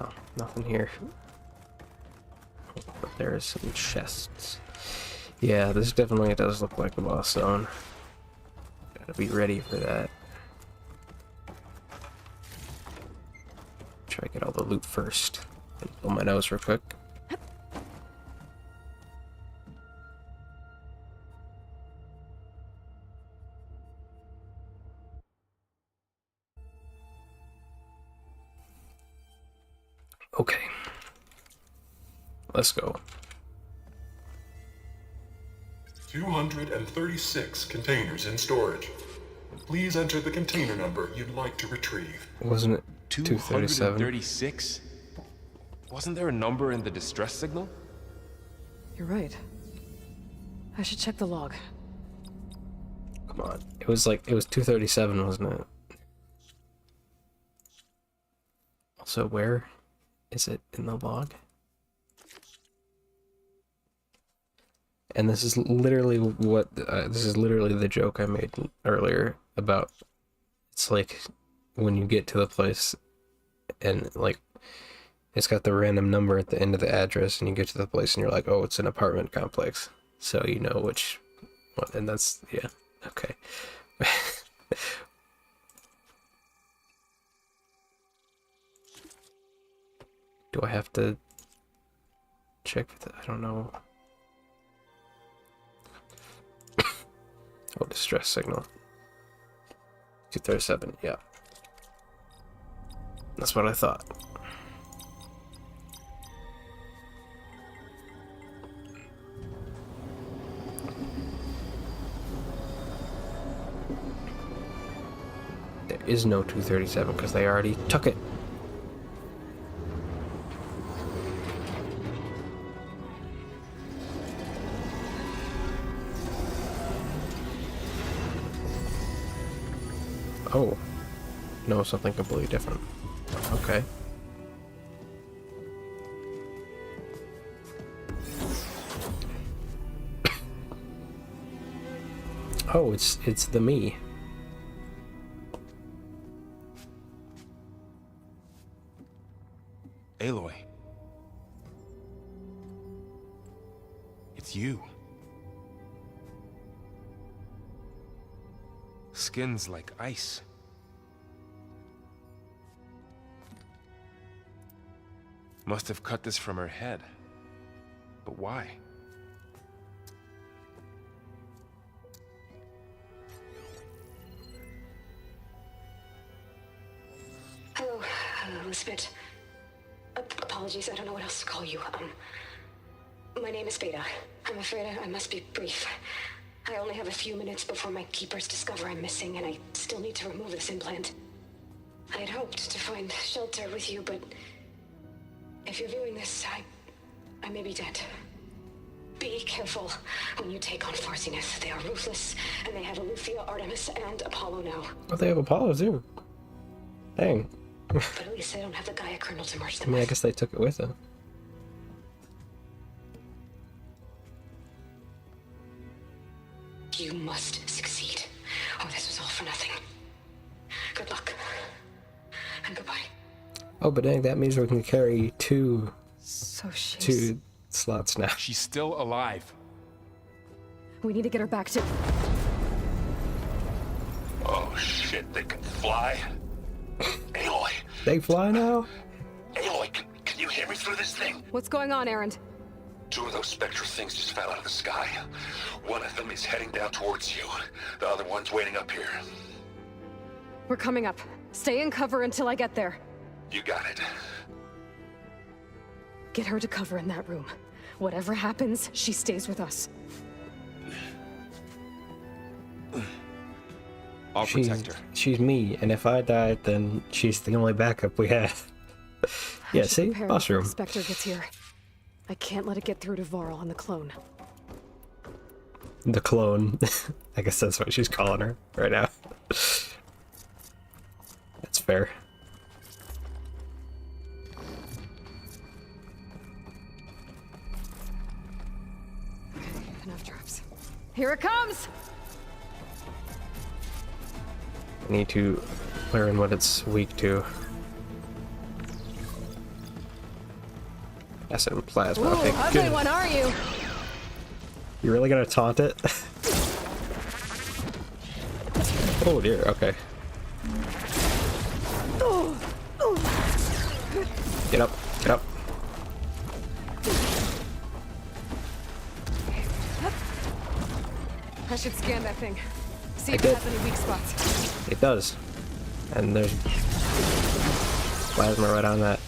Well, nothing here. But there's some chests. Yeah, this definitely does look like the boss zone. Gotta be ready for that. Try to get all the loot first. And blow my nose real quick. Okay. Let's go. 236 containers in storage. Please enter the container number you'd like to retrieve. Wasn't it 237? 236? Wasn't there a number in the distress signal? You're right. I should check the log. Come on. It was 237, wasn't it? Also, where is it in the log? And this is literally what, this is literally the joke I made earlier about, it's like when you get to the place and like, it's got the random number at the end of the address and you get to the place and you're like, oh, it's an apartment complex. So you know which one, and that's, yeah, okay. Do I have to check for that? I don't know. Oh, distress signal. 237, yeah. That's what I thought. There is no 237 because they already took it. Oh, no, something completely different. Okay. Oh, it's the me. Aloy. It's you. Skin's like ice. Must have cut this from her head. But why? Hello, Elizabeth. Apologies, I don't know what else to call you. My name is Beta. I'm afraid I must be brief. I only have a few minutes before my keepers discover I'm missing, and I still need to remove this implant. I had hoped to find shelter with you, but if you're viewing this, I may be dead. Be careful when you take on Far Zenith. They are ruthless, and they have Aletheia, Artemis, and Apollo now. Oh, they have Apollo too. Dang. But at least they don't have the Gaia kernel to merge them I mean, I with. guess they took it with them. You must succeed, or this was all for nothing. Good luck, and goodbye. Oh, but dang, that means we can carry two slots now. She's still alive. We need to get her back to... Oh shit, they can fly? Aloy. They fly now? Aloy, can you hear me through this thing? What's going on, Erend? Two of those spectral things just fell out of the sky. One of them is heading down towards you. The other one's waiting up here. We're coming up. Stay in cover until I get there. You got it. Get her to cover in that room. Whatever happens, she stays with us. I'll protect her. She's me, and if I die, then she's the only backup we have. Yeah, see? Mushroom. The Spectre gets here. I can't let it get through to Varl and the clone. The clone. I guess that's what she's calling her right now. That's fair. Enough traps. Here it comes! I need to learn what it's weak to. Acid and plasma. Ooh, Okay, ugly good. one, are you? You really gonna taunt it? Oh dear, okay. Get up, get up. I should scan that thing. See I if it did. has any weak spots. It does. And there's plasma right on that.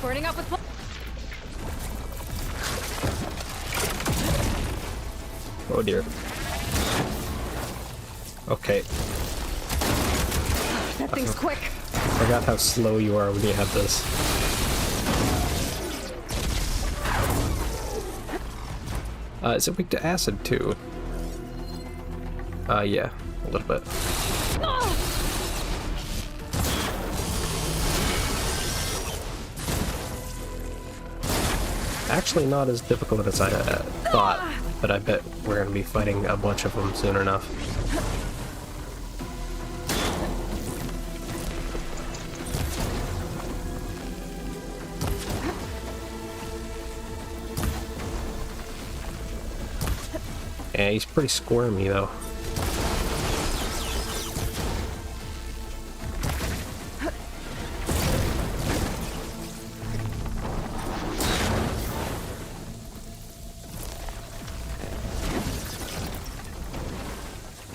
Burning up with Oh dear. Okay. That thing's quick. Forgot how slow you are when you have this. Is it weak to acid too? Yeah, a little bit. Actually not as difficult as I thought, but I bet we're gonna be fighting a bunch of them soon enough. Yeah, he's pretty squirmy though.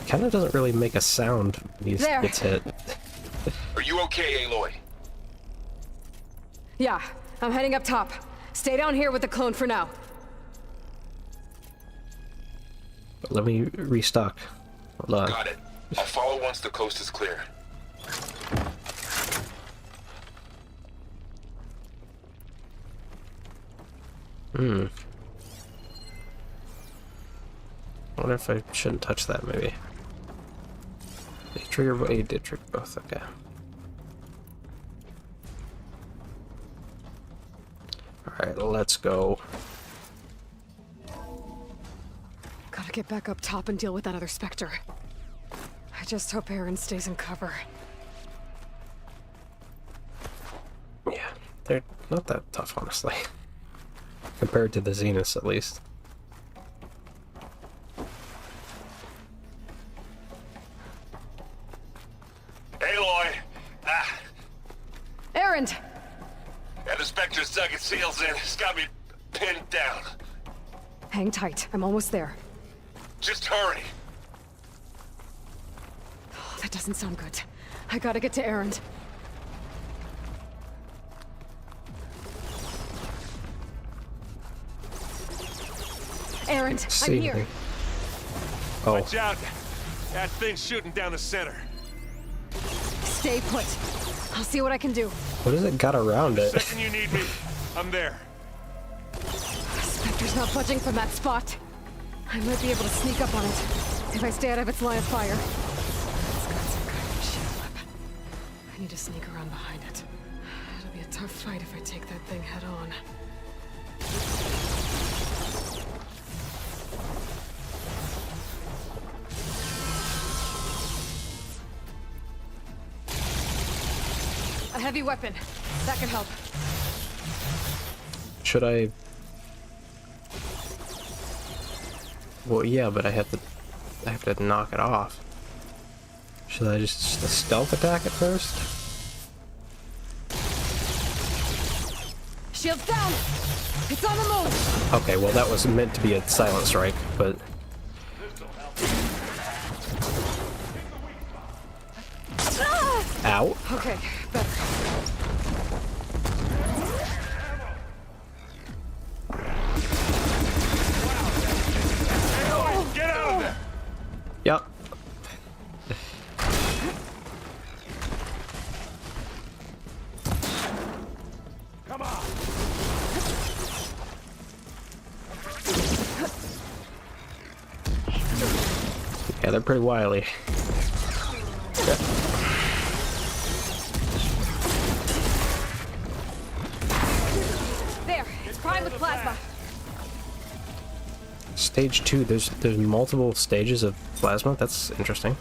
Kinda doesn't really make a sound when he gets hit. Are you okay, Aloy? Yeah, I'm heading up top. Stay down here with the clone for now. But let me restock. Hold on. Got it. I'll follow once the coast is clear. I wonder if I shouldn't touch that, maybe. Did he trigger both? He did trigger both, okay. Alright, let's go. Gotta get back up top and deal with that other Spectre. I just hope Aaron stays in cover. Yeah, they're not that tough, honestly. Compared to the Zeniths, at least. Aloy! Aaron! Yeah, the Spectre's dug its heels in. It's got me pinned down. Hang tight, I'm almost there. Just hurry. Oh, that doesn't sound good. I gotta get to Aaron. Aaron, I'm here. Oh. Watch out! That thing's shooting down the center. Stay put. I'll see what I can do. What has it got around it? Second you need me, I'm there. Spectre's not budging from that spot. I might be able to sneak up on it if I stay out of its line of fire. It's got some kind of shield weapon. I need to sneak around behind it. It'll be a tough fight if I take that thing head on. A heavy weapon. That can help. Should I... Well, yeah, but I have to knock it off. Should I just stealth attack it first? Shield's down! It's on the move! Okay, well that was meant to be a silent strike, but... Ah! Ow. Okay, better. Yup. Come on. Yeah, they're pretty wily. There, it's primed with plasma. Stage 2, there's multiple stages of plasma. That's interesting.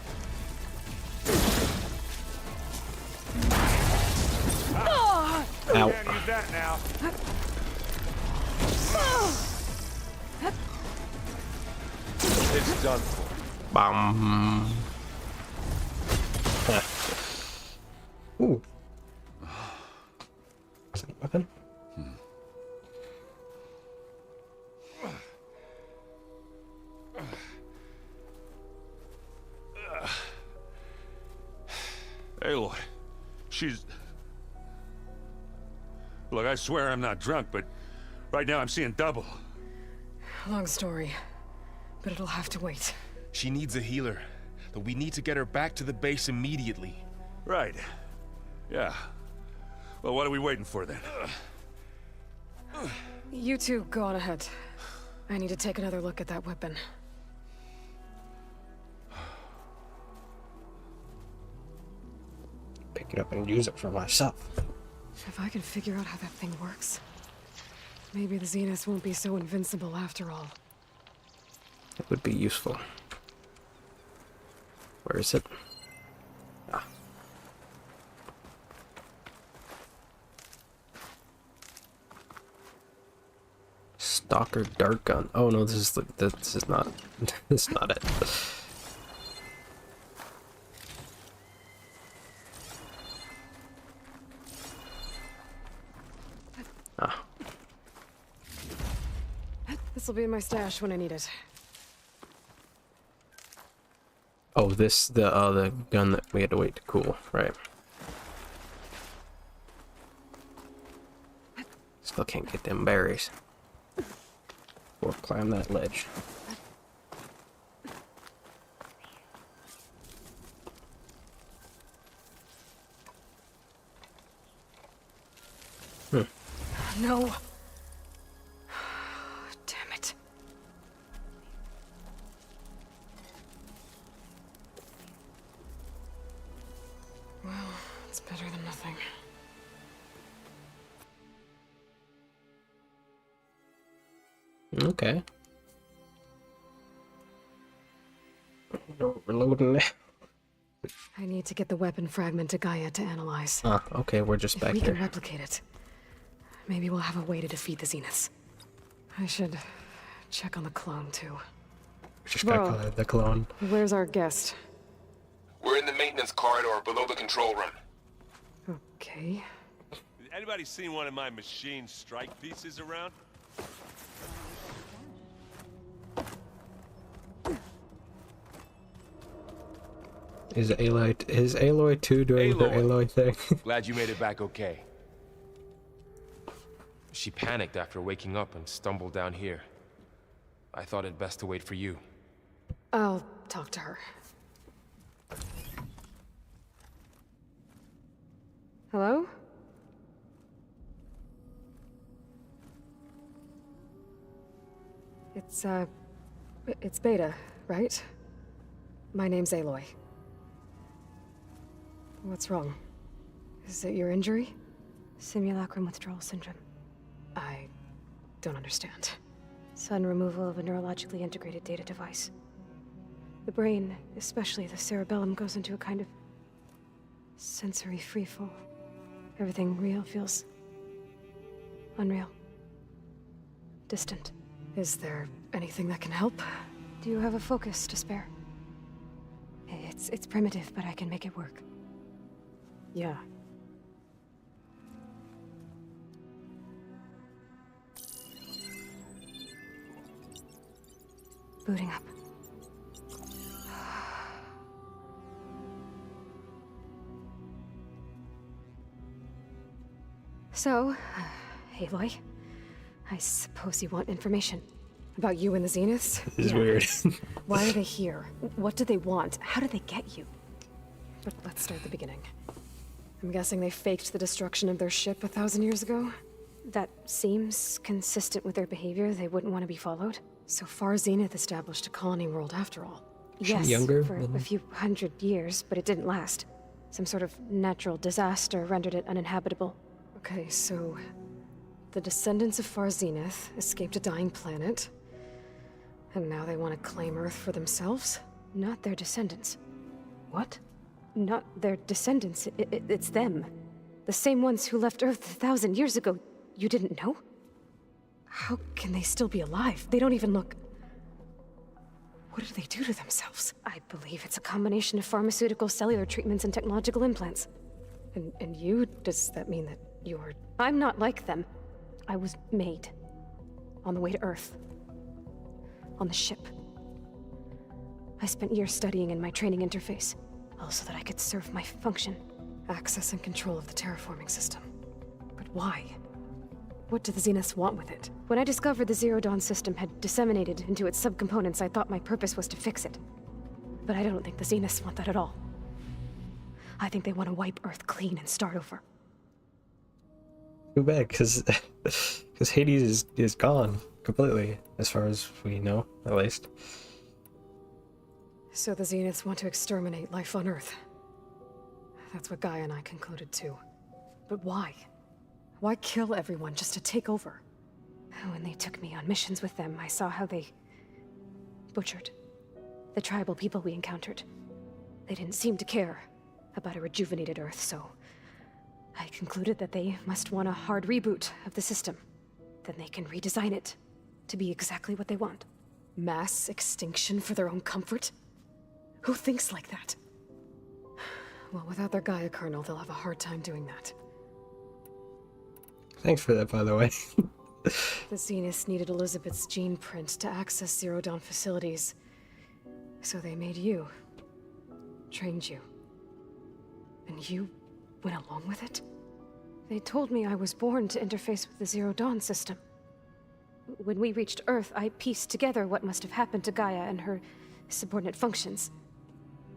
Ow. Can't use that now. It's done for. Bum. Ooh. Is that a weapon? Aloy, she's... Look, I swear I'm not drunk, but right now I'm seeing double. Long story, but it'll have to wait. She needs a healer, but we need to get her back to the base immediately. Right. Yeah. Well, what are we waiting for then? You two go on ahead. I need to take another look at that weapon. Pick it up and use it for myself. If I can figure out how that thing works, maybe the Zeniths won't be so invincible after all. It would be useful. Where is it? Ah. Stalker dart gun. Oh no, this is not this is not it. Ah. This'll be in my stash when I need it. Oh, the gun that we had to wait to cool, right? Still can't get them berries. Or climb that ledge. No. Damn it. Well, it's better than nothing. Okay. Reloading now. I need to get the weapon fragment to Gaia to analyze. Ah, okay, we're just back If we here. can replicate it, maybe we'll have a way to defeat the Zeniths. I should check on the clone, too. Just gotta the clone. Where's our guest? We're in the maintenance corridor below the control room. Okay. Anybody seen one of my machine strike pieces around? Is Aloy 2 doing her Aloy thing? Glad you made it back okay. She panicked after waking up and stumbled down here. I thought it best to wait for you. I'll talk to her. Hello? It's Beta, right? My name's Aloy. What's wrong? Is it your injury? Simulacrum withdrawal syndrome. I don't understand. Sudden removal of a neurologically integrated data device. The brain, especially the cerebellum, goes into a kind of sensory freefall. Everything real feels unreal. Distant. Is there anything that can help? Do you have a focus to spare? It's primitive, but I can make it work. Yeah. Booting up. So, Aloy, I suppose you want information. About you and the Zeniths? This is weird. Why are they here? What do they want? How did they get you? But let's start at the beginning. I'm guessing they faked the destruction of their ship 1,000 years ago? That seems consistent with their behavior. They wouldn't want to be followed. So far, Zenith established a colony world after all. Yes, younger for a few hundred years, but it didn't last. Some sort of natural disaster rendered it uninhabitable. Okay, so the descendants of Far Zenith escaped a dying planet, and now they want to claim Earth for themselves? Not their descendants. What? Not their descendants. It's them. The same ones who left Earth 1,000 years ago. You didn't know? How can they still be alive? They don't even look... What did they do to themselves? I believe it's a combination of pharmaceutical, cellular treatments, and technological implants. And you? Does that mean that you're... I'm not like them. I was made. On the way to Earth. On the ship. I spent years studying in my training interface, all so that I could serve my function. Access and control of the terraforming system. But why? What do the Zeniths want with it? When I discovered the Zero Dawn system had disseminated into its subcomponents, I thought my purpose was to fix it. But I don't think the Zeniths want that at all. I think they want to wipe Earth clean and start over. Too bad, because Hades is gone completely, as far as we know, at least. So the Zeniths want to exterminate life on Earth. That's what Gaia and I concluded too. But why? Why kill everyone just to take over? When they took me on missions with them, I saw how they butchered the tribal people we encountered. They didn't seem to care about a rejuvenated Earth, so I concluded that they must want a hard reboot of the system. Then they can redesign it to be exactly what they want. Mass extinction for their own comfort? Who thinks like that? Well, without their Gaia kernel, they'll have a hard time doing that. Thanks for that, by the way. The Zeniths needed Elizabeth's gene print to access Zero Dawn facilities. So they made you. Trained you. And you went along with it? They told me I was born to interface with the Zero Dawn system. When we reached Earth, I pieced together what must have happened to Gaia and her subordinate functions.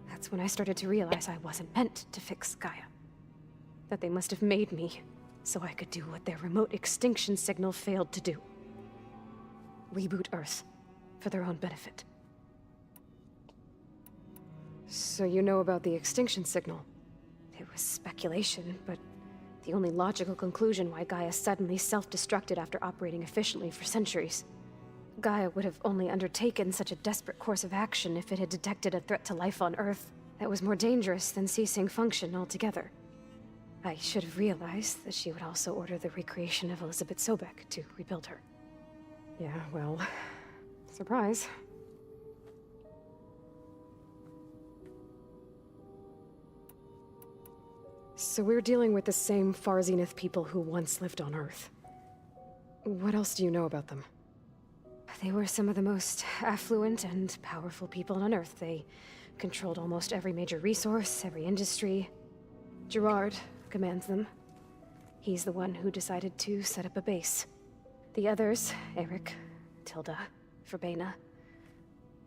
That's when I started to realize I wasn't meant to fix Gaia. That they must have made me so I could do what their remote extinction signal failed to do. Reboot Earth for their own benefit. So you know about the extinction signal? It was speculation, but the only logical conclusion why Gaia suddenly self-destructed after operating efficiently for centuries. Gaia would have only undertaken such a desperate course of action if it had detected a threat to life on Earth that was more dangerous than ceasing function altogether. I should have realized that she would also order the recreation of Elizabeth Sobek to rebuild her. Yeah, well, surprise. So we're dealing with the same Far Zenith people who once lived on Earth. What else do you know about them? They were some of the most affluent and powerful people on Earth. They controlled almost every major resource, every industry. Gerard commands them. He's the one who decided to set up a base. The others, Eric, Tilda, Verbena,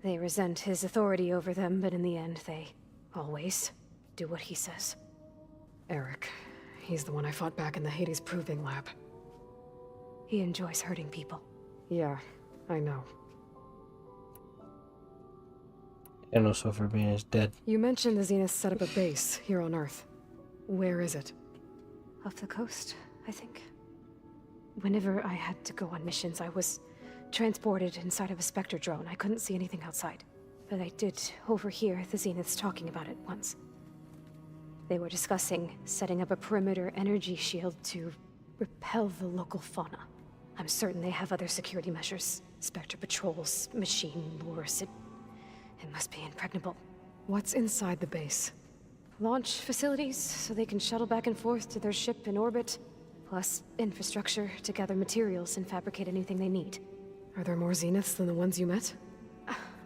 they resent his authority over them, but in the end, they always do what he says. Eric. He's the one I fought back in the Hades Proving Lab. He enjoys hurting people. Yeah, I know. And also Verbena is dead. You mentioned the Zenith set up a base here on Earth. Where is it? Off the coast, I think. Whenever I had to go on missions, I was transported inside of a Spectre drone. I couldn't see anything outside. But I did overhear the Zeniths talking about it once. They were discussing setting up a perimeter energy shield to repel the local fauna. I'm certain they have other security measures. Spectre patrols, machine lures. It must be impregnable. What's inside the base? Launch facilities, so they can shuttle back and forth to their ship in orbit. Plus infrastructure to gather materials and fabricate anything they need. Are there more Zeniths than the ones you met?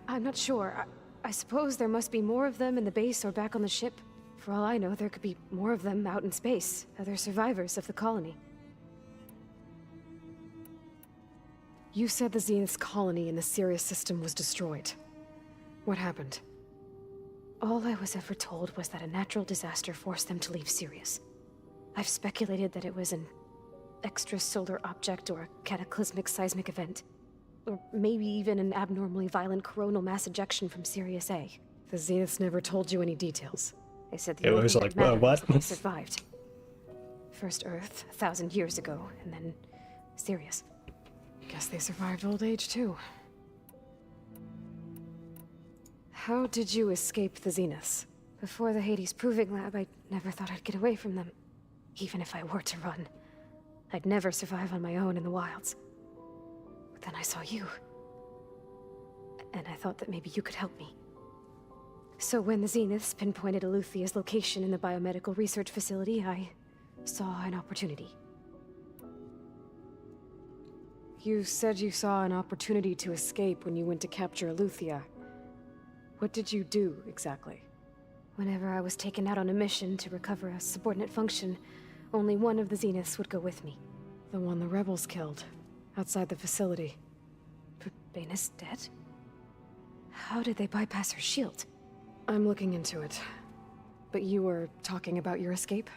I'm not sure. I suppose there must be more of them in the base or back on the ship. For all I know, there could be more of them out in space, other survivors of the colony. You said the Zenith's colony in the Sirius system was destroyed. What happened? All I was ever told was that a natural disaster forced them to leave Sirius. I've speculated that it was an extrasolar object or a cataclysmic seismic event. Or maybe even an abnormally violent coronal mass ejection from Sirius A. The Zeniths never told you any details. They said the It only was thing like, that mattered was what? that they survived. First Earth, 1,000 years ago, and then Sirius. Guess they survived old age, too. How did you escape the Zeniths? Before the Hades Proving Lab, I never thought I'd get away from them. Even if I were to run. I'd never survive on my own in the wilds. But then I saw you. And I thought that maybe you could help me. So when the Zeniths pinpointed Eluthia's location in the biomedical research facility, I saw an opportunity. You said you saw an opportunity to escape when you went to capture Eluthia. What did you do, exactly? Whenever I was taken out on a mission to recover a subordinate function, only one of the Zeniths would go with me. The one the rebels killed, outside the facility. But Baina's dead? How did they bypass her shield? I'm looking into it. But you were talking about your escape?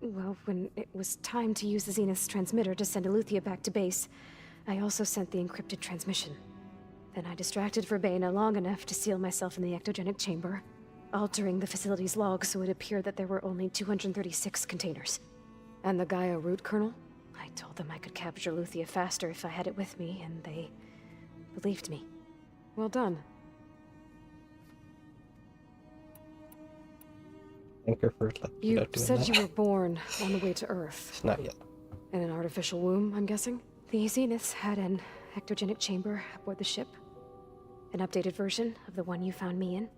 Well, when it was time to use the Zenith's transmitter to send Eluthia back to base, I also sent the encrypted transmission. Then I distracted Verbaina long enough to seal myself in the ectogenic chamber, altering the facility's log so it appeared that there were only 236 containers. And the Gaia root kernel? I told them I could capture Eluthia faster if I had it with me, and they believed me. Well done. Thank her for like, You doing said that. you were born on the way to Earth. Not yet. In an artificial womb, I'm guessing? The Zeniths had an ectogenic chamber aboard the ship. An updated version of the one you found me in.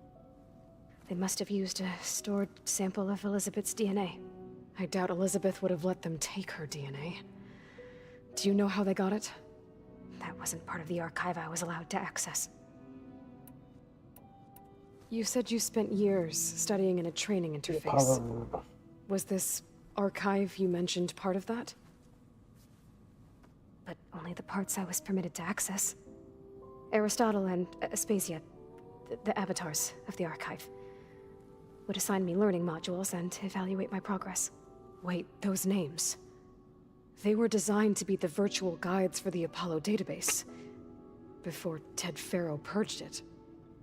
They must have used a stored sample of Elizabeth's DNA. I doubt Elizabeth would have let them take her DNA. Do you know how they got it? That wasn't part of the archive I was allowed to access. You said you spent years studying in a training interface. Was this archive you mentioned part of that? But only the parts I was permitted to access. Aristotle and Aspasia, the avatars of the archive, would assign me learning modules and evaluate my progress. Wait, those names. They were designed to be the virtual guides for the Apollo database. Before Ted Faro purged it.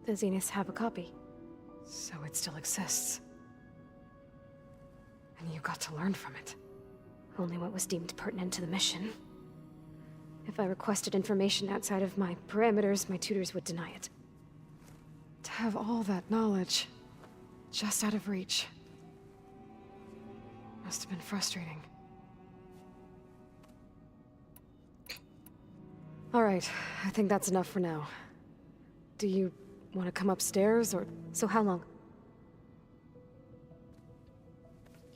The Zeniths have a copy. So it still exists. And you got to learn from it. Only what was deemed pertinent to the mission. If I requested information outside of my parameters, my tutors would deny it. To have all that knowledge, just out of reach. Must have been frustrating. All right, I think that's enough for now. Do you want to come upstairs, or... So how long?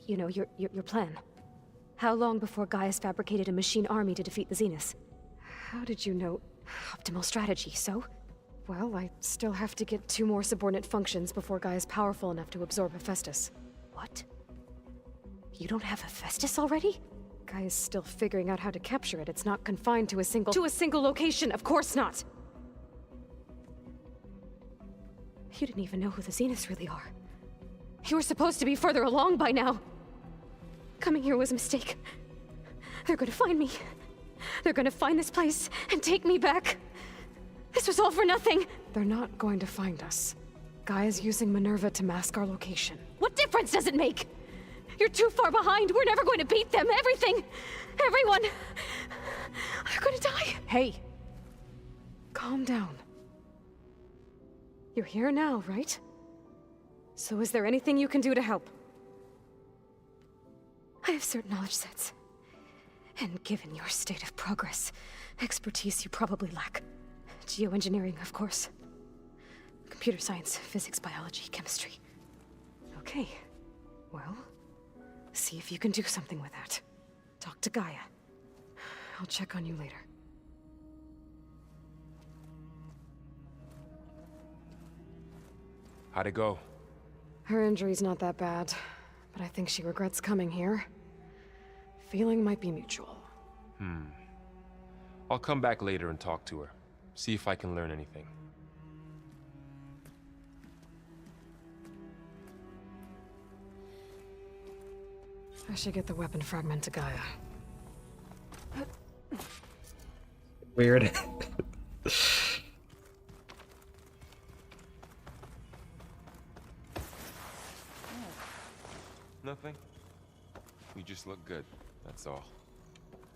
You know, your plan. How long before Gaia's fabricated a machine army to defeat the Zeniths? How did you know? Optimal strategy, so? Well, I still have to get 2 more subordinate functions before Gaia's powerful enough to absorb Hephaestus. What? You don't have Hephaestus already? Gaia's still figuring out how to capture it. It's not confined to a single... To a single location, of course not! You didn't even know who the Zeniths really are. You were supposed to be further along by now! Coming here was a mistake. They're gonna find me. They're gonna find this place and take me back. This was all for nothing. They're not going to find us. Gaia's using Minerva to mask our location. What difference does it make? You're too far behind. We're never going to beat them. Everything. Everyone. They're gonna die. Hey. Calm down. You're here now, right? So is there anything you can do to help? I have certain knowledge sets. And given your state of progress, expertise you probably lack. Geoengineering, of course. Computer science, physics, biology, chemistry. Okay. Well, see if you can do something with that. Talk to Gaia. I'll check on you later. How'd it go? Her injury's not that bad, but I think she regrets coming here. Feeling might be mutual. I'll come back later and talk to her. See if I can learn anything. I should get the weapon fragment to Gaia. Weird. Nothing. You just look good, that's all.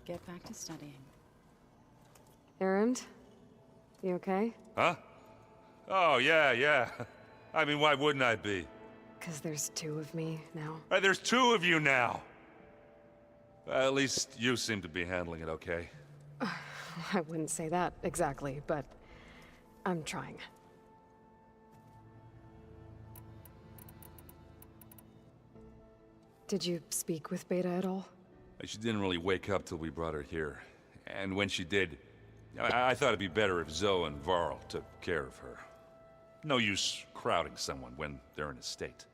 Get back to studying. Erend? You okay? Huh? Oh, yeah. I mean, why wouldn't I be? Because there's two of me now. There's two of you now! At least you seem to be handling it okay. I wouldn't say that exactly, but I'm trying. Did you speak with Beta at all? She didn't really wake up till we brought her here. And when she did, I thought it'd be better if Zoe and Varl took care of her. No use crowding someone when they're in a state.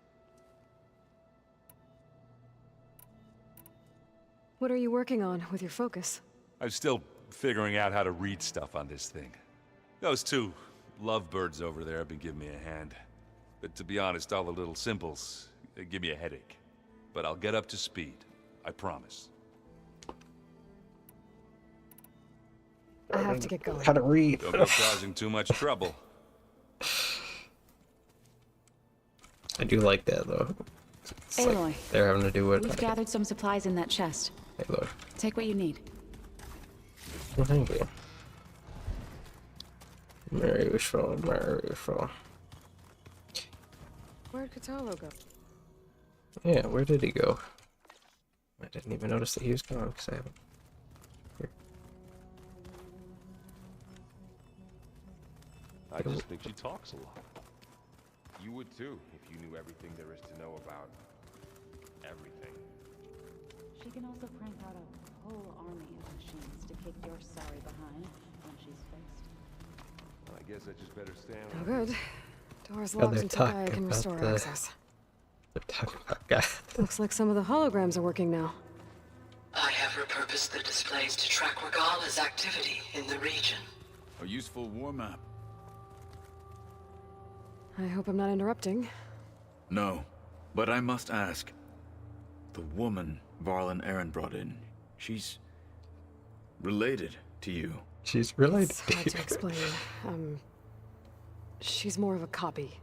What are you working on with your focus? I'm still figuring out how to read stuff on this thing. Those two lovebirds over there have been giving me a hand. But to be honest, all the little symbols give me a headache. But I'll get up to speed. I promise. I have to get going. How to read. Don't go causing too much trouble. I do like that though. It's Aloy, like they're having to do it. We've gathered some supplies in that chest. Aloy. Take what you need. Well, thank you. Mary Wishful, Mary Wishful. Where'd Catalo go? Yeah, where did he go? I didn't even notice that he was gone because I haven't. Here. I just think she talks a lot. You would too, if you knew everything there is to know about everything. She can also crank out a whole army of machines to kick your sorry behind when she's fixed. Well, I guess I just better stand. Oh, good. Door's Oh, locked they're until Gaia talking can about restore the- access. They're talking about guy. Looks like some of the holograms are working now. I have repurposed the displays to track Regala's activity in the region. A useful war map. I hope I'm not interrupting. No, but I must ask. The woman Varl and Erend brought in, she's related to you. She's related It's to hard you. to explain. She's more of a copy.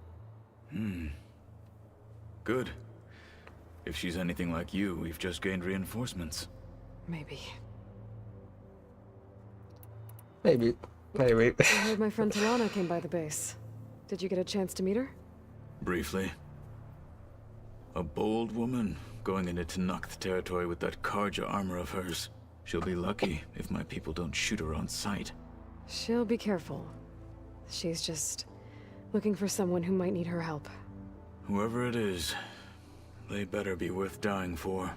Good. If she's anything like you, we've just gained reinforcements. Maybe. Maybe. Maybe. I heard my friend Talana came by the base. Did you get a chance to meet her? Briefly. A bold woman going into Tenakth territory with that Karja armor of hers. She'll be lucky if my people don't shoot her on sight. She'll be careful. She's just looking for someone who might need her help. Whoever it is, they better be worth dying for.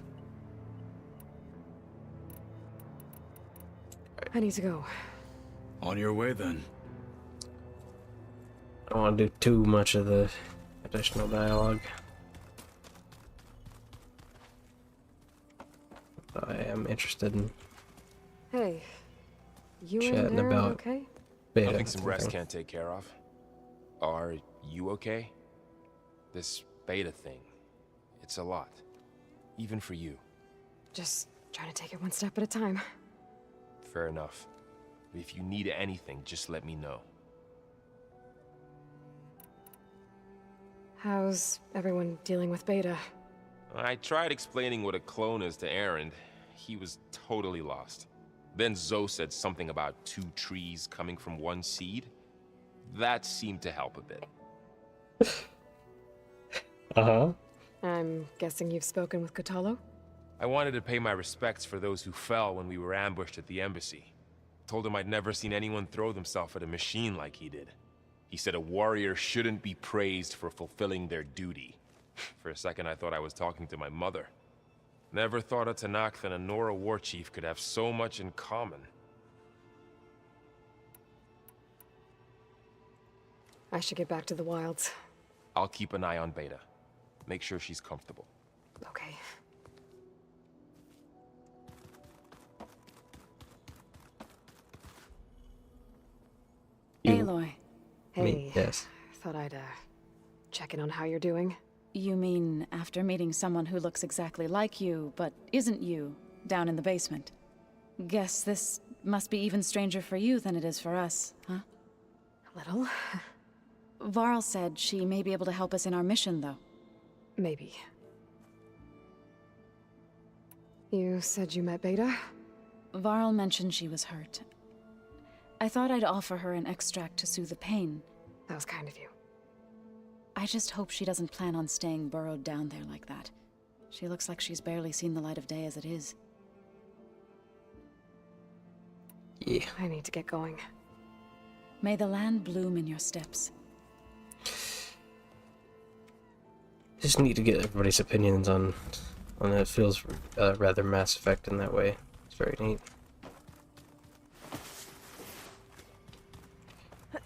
I need to go. On your way, then. I don't want to do too much of the additional dialogue. I am interested in Hey, you chatting and Aaron about okay? Beta. Nothing some rest can't take care of. Are you okay? This beta thing, it's a lot. Even for you. Just trying to take it one step at a time. Fair enough. If you need anything, just let me know. How's everyone dealing with Beta? I tried explaining what a clone is to Erend. He was totally lost. Then Zoe said something about two trees coming from one seed. That seemed to help a bit. Uh-huh. I'm guessing you've spoken with Catalo? I wanted to pay my respects for those who fell when we were ambushed at the embassy. Told him I'd never seen anyone throw themselves at a machine like he did. He said a warrior shouldn't be praised for fulfilling their duty. For a second I thought I was talking to my mother. Never thought a Tenakth and a Nora war chief could have so much in common. I should get back to the wilds. I'll keep an eye on Beta. Make sure she's comfortable. Okay. Hey. Yes. Thought I'd, check in on how you're doing. You mean after meeting someone who looks exactly like you, but isn't you, down in the basement? Guess this must be even stranger for you than it is for us, huh? A little. Varl said she may be able to help us in our mission, though. Maybe. You said you met Beta? Varl mentioned she was hurt. I thought I'd offer her an extract to soothe the pain. That was kind of you. I just hope she doesn't plan on staying burrowed down there like that. She looks like she's barely seen the light of day as it is. Yeah. I need to get going. May the land bloom in your steps. Just need to get everybody's opinions on it. It feels rather Mass Effect in that way. It's very neat. I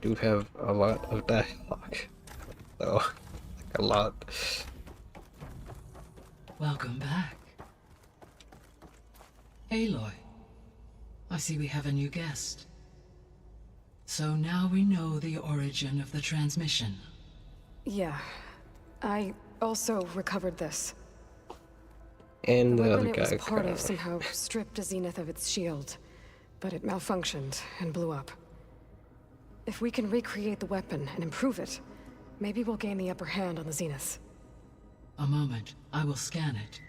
do have a lot of dialogue, though. Like a lot. Welcome back. Aloy, I see we have a new guest. So now we know the origin of the transmission. Yeah. I also recovered this. And the weapon other it guy was part kinda- of somehow stripped a Zenith of its shield, but it malfunctioned and blew up. If we can recreate the weapon and improve it, maybe we'll gain the upper hand on the Zeniths. A moment, I will scan it.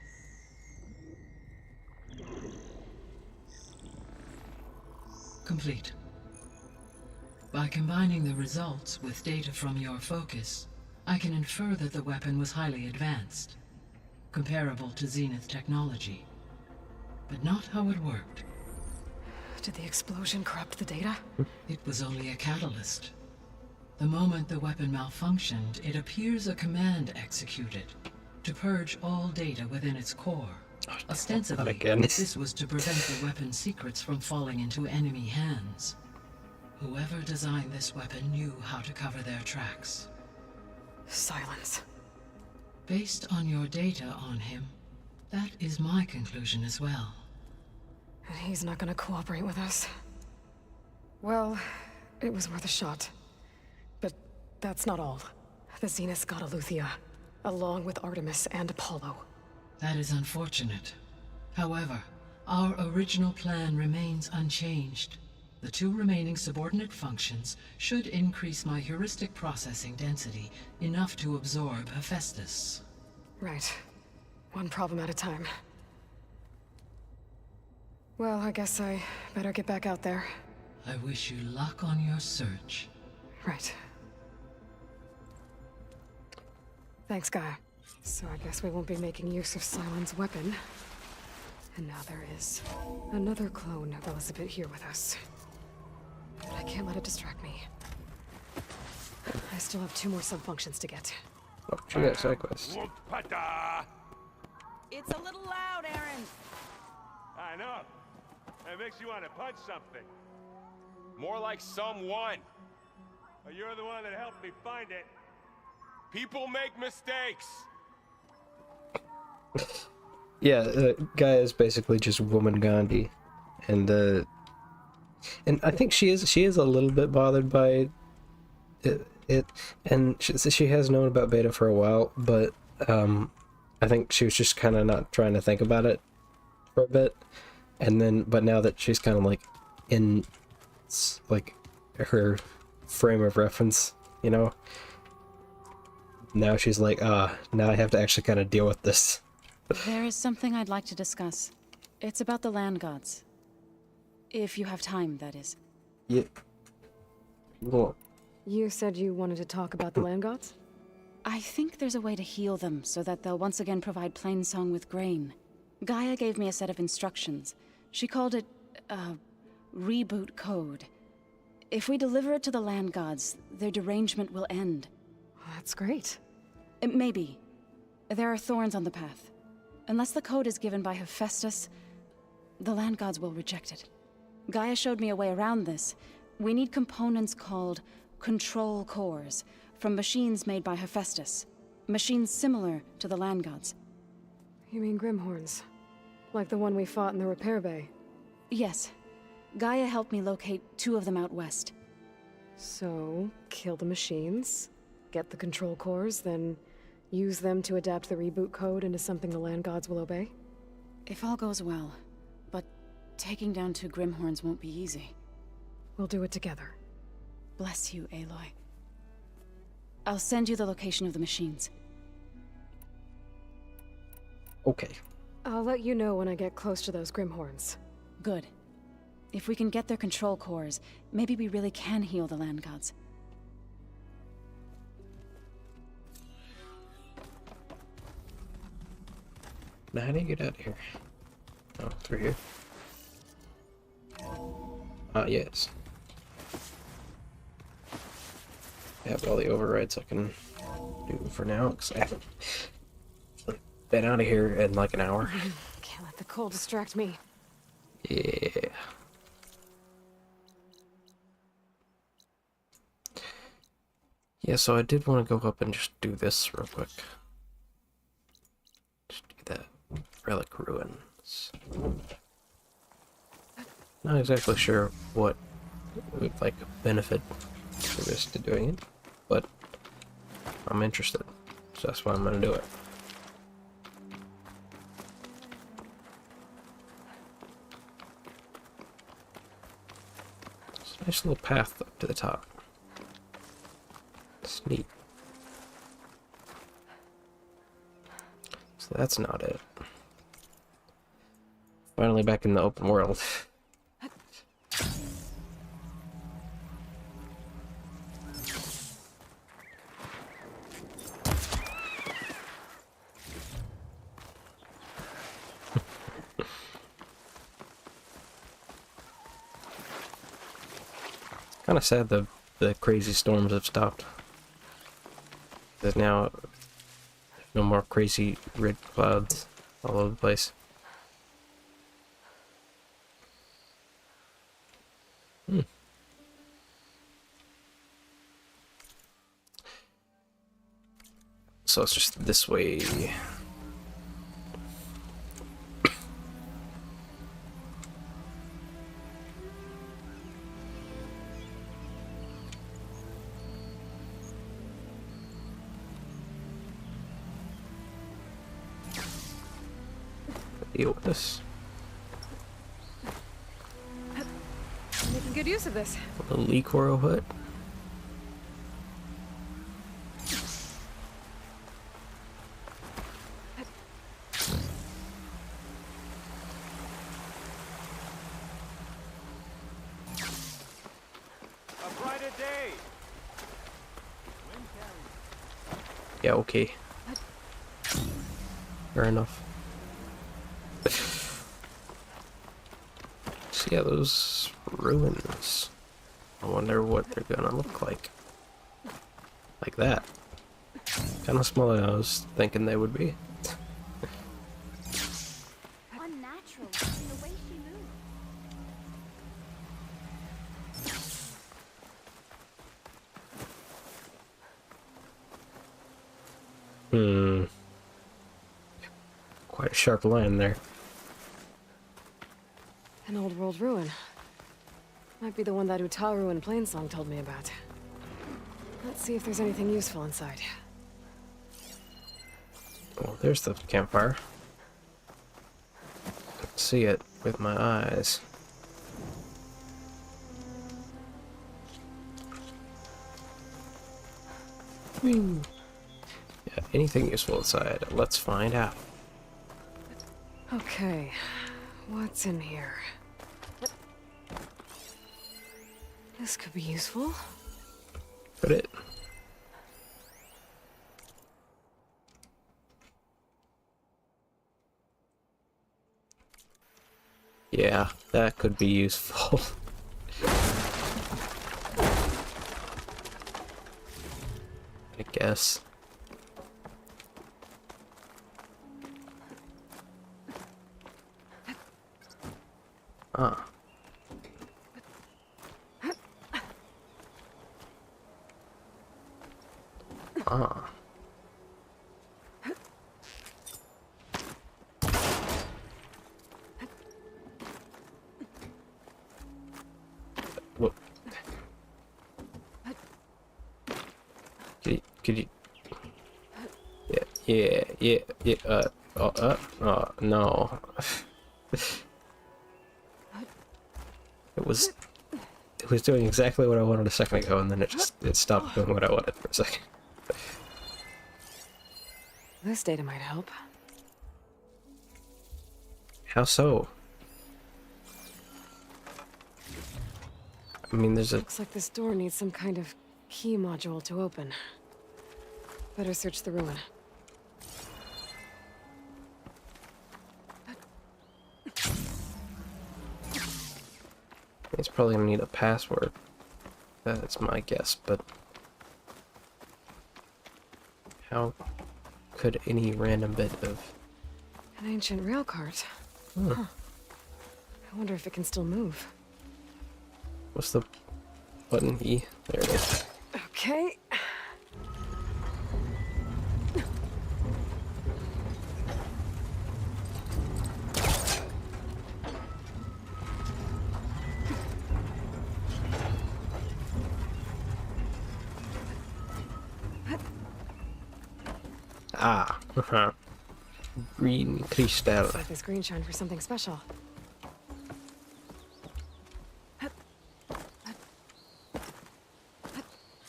Complete. By combining the results with data from your focus, I can infer that the weapon was highly advanced, comparable to Zenith technology, but not how it worked. Did the explosion corrupt the data? It was only a catalyst. The moment the weapon malfunctioned, it appears a command executed to purge all data within its core. Ostensibly, not again. this was to prevent the weapon's secrets from falling into enemy hands. Whoever designed this weapon knew how to cover their tracks. Silence. Based on your data on him, that is my conclusion as well. And he's not gonna cooperate with us. Well, it was worth a shot. But that's not all. The Zeniths got Eleuthia, along with Artemis and Apollo. That is unfortunate. However, our original plan remains unchanged. The two remaining subordinate functions should increase my heuristic processing density enough to absorb Hephaestus. Right. One problem at a time. Well, I guess I better get back out there. I wish you luck on your search. Right. Thanks, Gaia. So I guess we won't be making use of Sylens' weapon. And now there is another clone of Elizabeth here with us. But I can't let it distract me. I still have 2 more sub-functions to get. Oh, she got side quests. It's a little loud, Aaron. I know. It makes you want to punch something. More like someone. Well, you're the one that helped me find it. People make mistakes. Yeah, Gaia is basically just woman Gandhi, and I think she is a little bit bothered by it, and she has known about Beta for a while, but I think she was just kind of not trying to think about it for a bit, but now that she's kind of like in like her frame of reference, you know, now she's like, now I have to actually kind of deal with this. There is something I'd like to discuss. It's about the land gods. If you have time, that is. Yeah. Well, You said you wanted to talk about the land gods? I think there's a way to heal them so that they'll once again provide Plainsong with grain. Gaia gave me a set of instructions. She called it, reboot code. If we deliver it to the land gods, their derangement will end. That's great. Maybe. There are thorns on the path. Unless the code is given by Hephaestus, the land gods will reject it. Gaia showed me a way around this. We need components called control cores from machines made by Hephaestus. Machines similar to the land gods. You mean Grimhorns? Like the one we fought in the repair bay? Yes. Gaia helped me locate 2 of them out west. So, kill the machines, get the control cores, then use them to adapt the reboot code into something the land gods will obey? If all goes well. But taking down 2 Grimhorns won't be easy. We'll do it together. Bless you, Aloy. I'll send you the location of the machines. Okay. I'll let you know when I get close to those Grimhorns. Good. If we can get their control cores, maybe we really can heal the land gods. Now how do you get out of here? Oh, through here. Ah, yes. I have all the overrides I can do for now, because I haven't been out of here in like an hour. Can't let the cold distract me. Yeah. Yeah, so I did want to go up and just do this real quick. Just do that. Relic Ruins. Not exactly sure what would like benefit for this to doing it, but I'm interested. So that's why I'm gonna do it. It's a nice little path up to the top. It's neat. So that's not it. Finally back in the open world. Kind of sad the crazy storms have stopped. There's now no more crazy red clouds all over the place. So it's just this way. Deal with this. Making good use of this. A Licoro hut. A brighter day. Yeah, okay. Fair enough. So yeah, those ruins. I wonder what they're gonna look like. Like that. Kind of smaller than I was thinking they would be. Unnatural, the way she moves. Quite a sharp line there. An old world ruin. Might be the one that Utaru and Plainsong told me about. Let's see if there's anything useful inside. Oh, there's the campfire. I can see it with my eyes. Whee. Yeah, anything useful inside. Let's find out. Okay, what's in here? This could be useful. Could it? Yeah, that could be useful. I guess. Ah. Ah. Whoop. Could you? Yeah. Oh, no. It was doing exactly what I wanted a second ago, and then it stopped doing what I wanted for a second. This data might help. How so? I mean, there's a... Looks like this door needs some kind of key module to open. Better search the ruin. It's probably gonna need a password. That's my guess, but... How could any random bit of... An ancient rail cart. Huh. I wonder if it can still move. What's the button? E? There it is. Okay. Ah. Green crystal. Looks like this green shine for something special.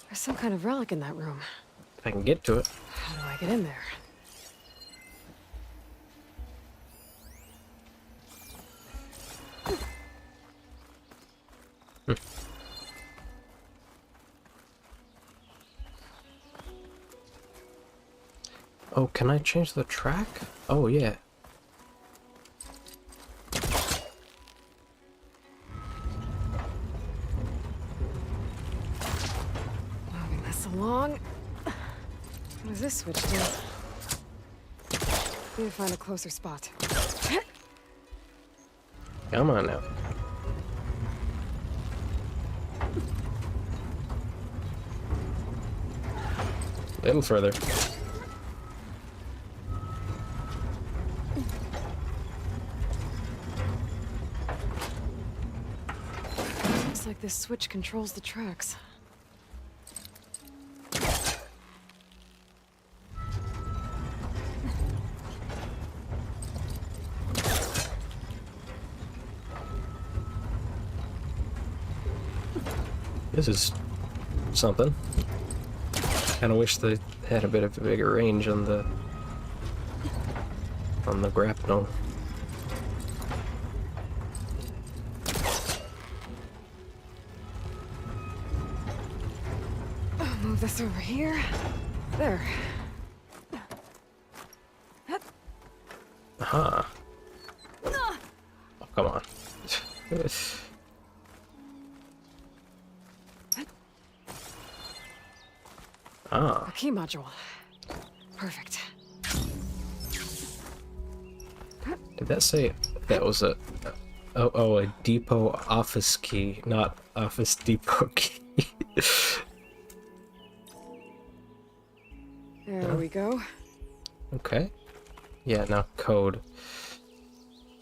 There's some kind of relic in that room. If I can get to it. How do I get in there? Oh, can I change the track? Oh, yeah. Moving this along. What does this switch do? Need to find a closer spot. Come on now. A little further. Looks like this switch controls the tracks. This is something. Kinda wish they had a bit of a bigger range on the grapnel. Move this over here. There. Aha. Oh, come on. Ah. A key module. Perfect. Did that say that was a depot office key, not office depot key? There we go. Okay. Yeah, now code.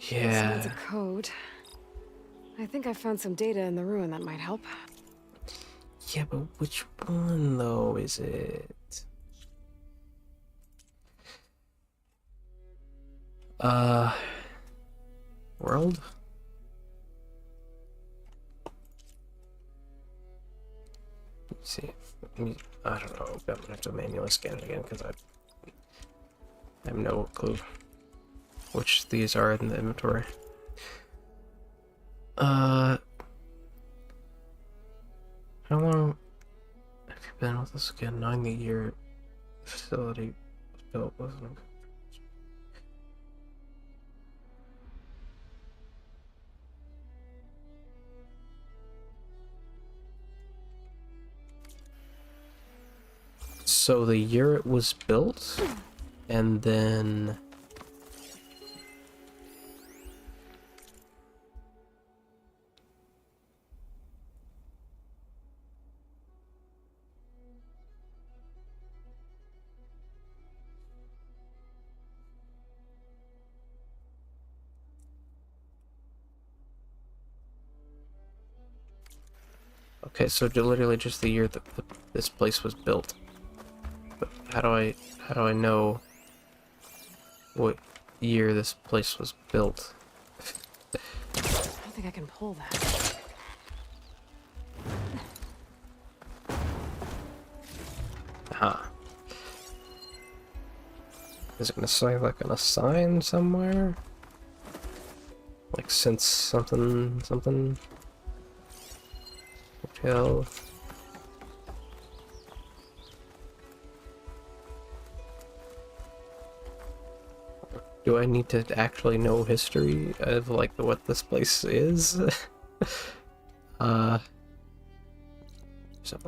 Yeah. So it's a code. I think I found some data in the ruin that might help. Yeah, but which one though is it? World? Let's see. I don't know. I'm gonna have to manually scan it again because I have no clue which these are in the inventory. How long have you been with us again? Knowing the year the facility was built, wasn't it? So the year it was built, and then... Okay, so literally just the year that this place was built. how do I know what year this place was built? I don't think I can pull that. Aha. Is it gonna say like on a sign somewhere? Like since something hotel. Do I need to actually know history of like what this place is? There's an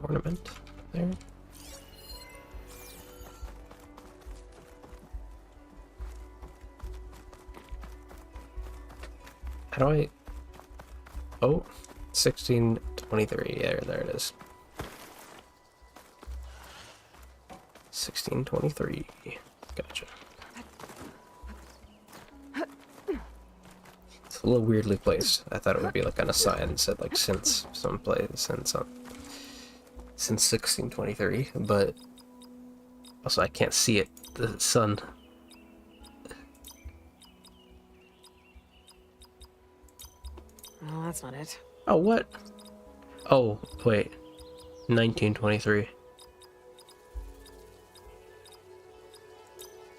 ornament there. How do I... Oh, 1623. There it is. 1623. Gotcha. It's a little weirdly placed. I thought it would be like on a sign that said like since someplace and some since 1623, but also I can't see it. The sun. Oh, that's not it. Oh, what? Oh, wait. 1923.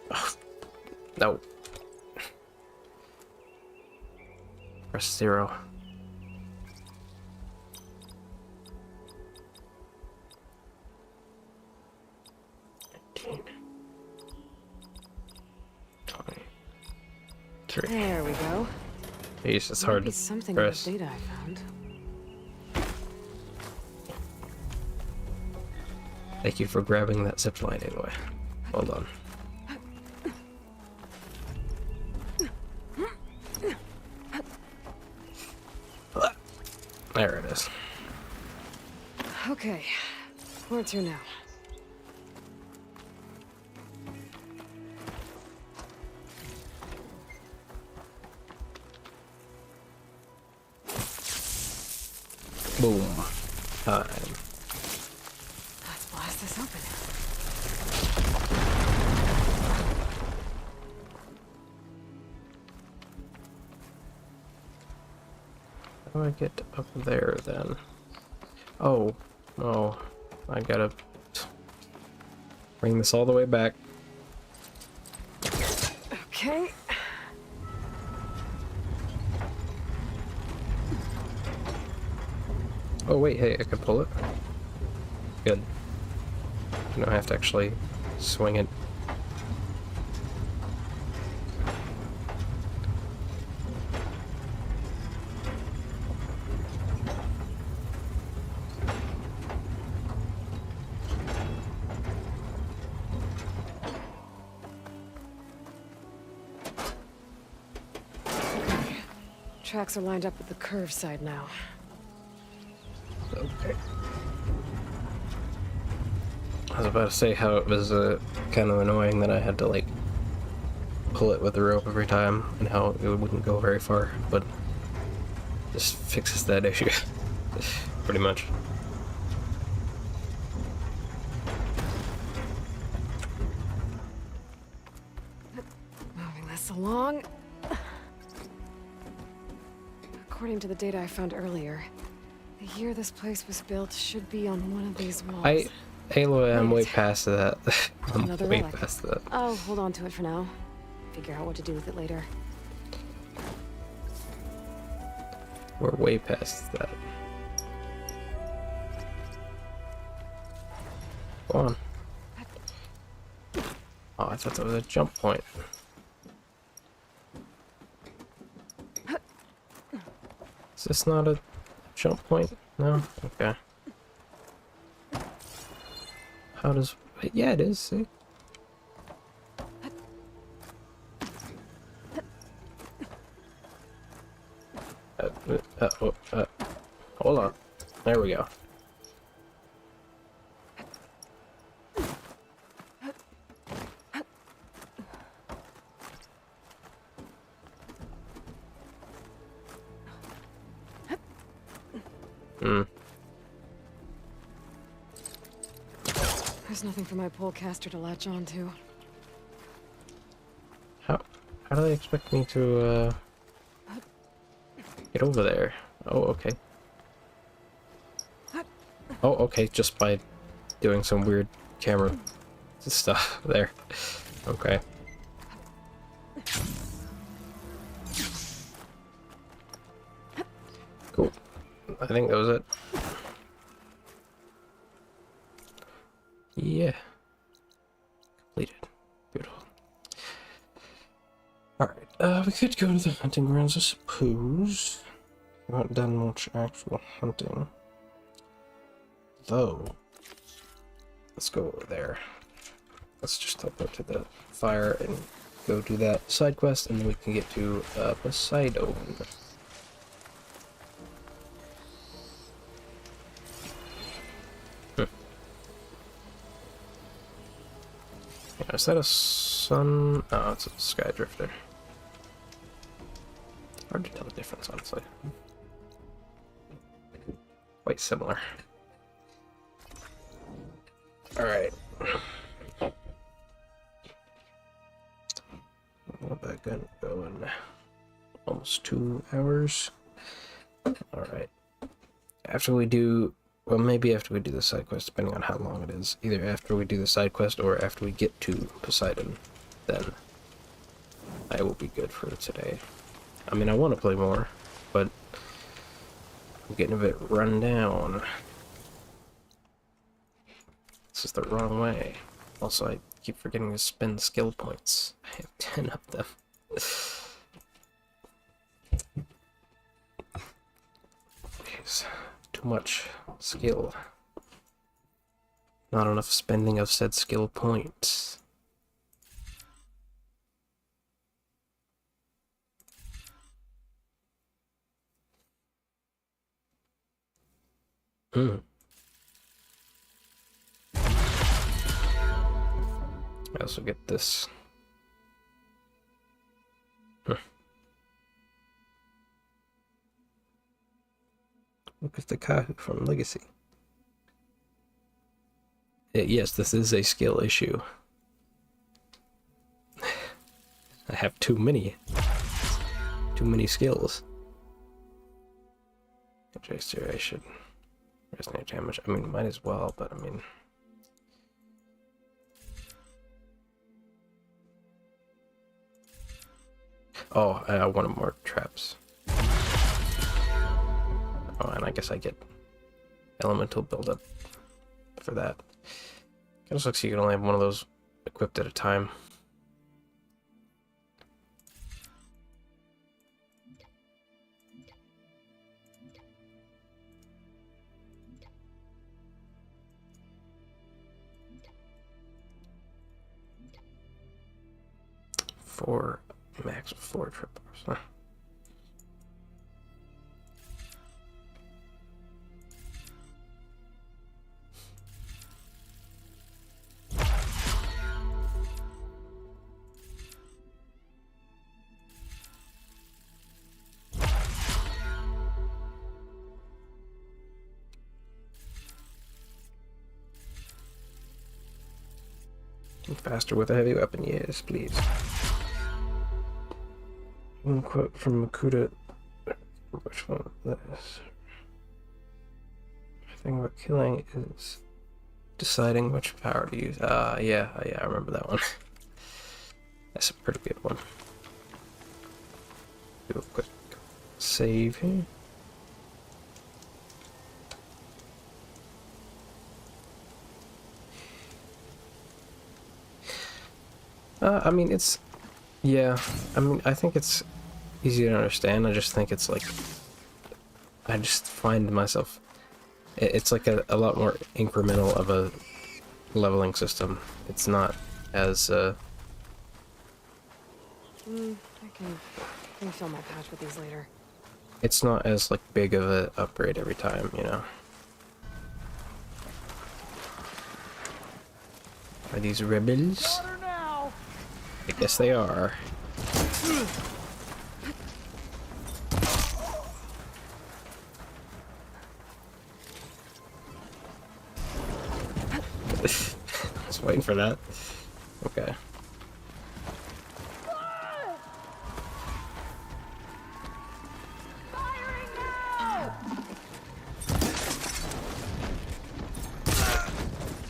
Oh, no. Press 0. There we go. Jeez, it's hard to something press. in the data I found. Thank you for grabbing that zip line anyway. Hold on. There it is. Okay, where to now? Boom. Time. Let's blast this open. How do I get up there then? Oh, I gotta bring this all the way back. Okay. Oh wait, hey, I can pull it. Good. You don't have to actually swing it. Tracks are lined up with the curve side now. Okay. I was about to say how it was kind of annoying that I had to like pull it with the rope every time and how it wouldn't go very far, but this fixes that issue pretty much. Moving this along. According to the data I found earlier, the year this place was built should be on one of these walls. Aloy, I'm way past that. I'm Another way relic. past that. I'll hold on to it for now. Figure out what to do with it later. We're way past that. Go on. Oh, I thought that was a jump point. Is this not a jump point? No? Okay. How does... Yeah, it is, see? Hold on. There we go. There's nothing for my polecaster to latch onto. How do they expect me to get over there? Oh, okay. Oh, okay, just by doing some weird camera stuff there. Okay. Cool. I think that was it. Yeah. Completed. Beautiful. Alright, we could go to the hunting grounds, I suppose. We haven't done much actual hunting. Though, let's go over there. Let's just teleport to the fire and go do that side quest, and then we can get to Poseidon. Yeah, is that a sun? Oh, it's a sky drifter. Hard to tell the difference, honestly. Quite similar. Alright. Back in going almost 2 hours. Alright. After we do, well, maybe after we do the side quest, depending on how long it is. Either after we do the side quest or after we get to Poseidon, then I will be good for today. I mean, I want to play more, but I'm getting a bit run down. This is the wrong way. Also, I keep forgetting to spend skill points. I have 10 of them. Jeez, too much skill. Not enough spending of said skill points. I also get this. Look at the Kahu from Legacy. Yes, this is a skill issue. I have too many skills. I should resonate damage. I mean, might as well, but I mean. Oh, I wanted more traps. Oh, and I guess I get elemental buildup for that. Kind of looks like you can only have one of those equipped at a time. Max 4 trippers, huh? Faster with a heavy weapon, yes, please. One quote from Makuta. Which one is this? The thing about killing is deciding which power to use. Yeah, I remember that one. That's a pretty good one. Do a quick save here. I mean, it's... Yeah, I mean, I think it's easy to understand. I just think it's like... I just find myself... It's like a lot more incremental of a leveling system. It's not as... I can refill my patch with these later. It's not as, like, big of an upgrade every time, you know? Are these rebels? I guess they are. Just waiting for that. Okay.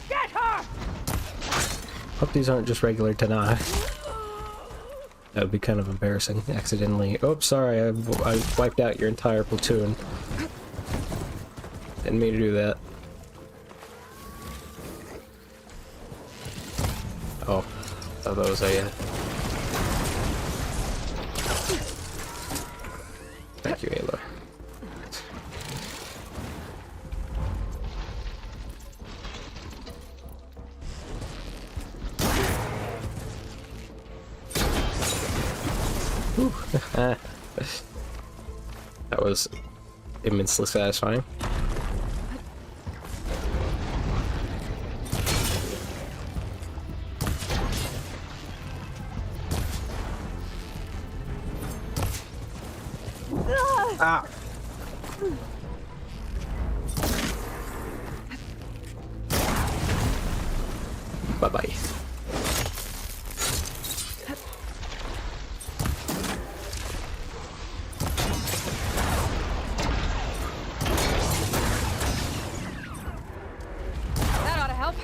Get her! Hope these aren't just regular Tanai. That would be kind of embarrassing. Accidentally. Oh, sorry, I wiped out your entire platoon. Didn't mean to do that. Oh, thought that was a. Thank you, Aloy. That was immensely satisfying. Ah. Bye-bye. That ought to help.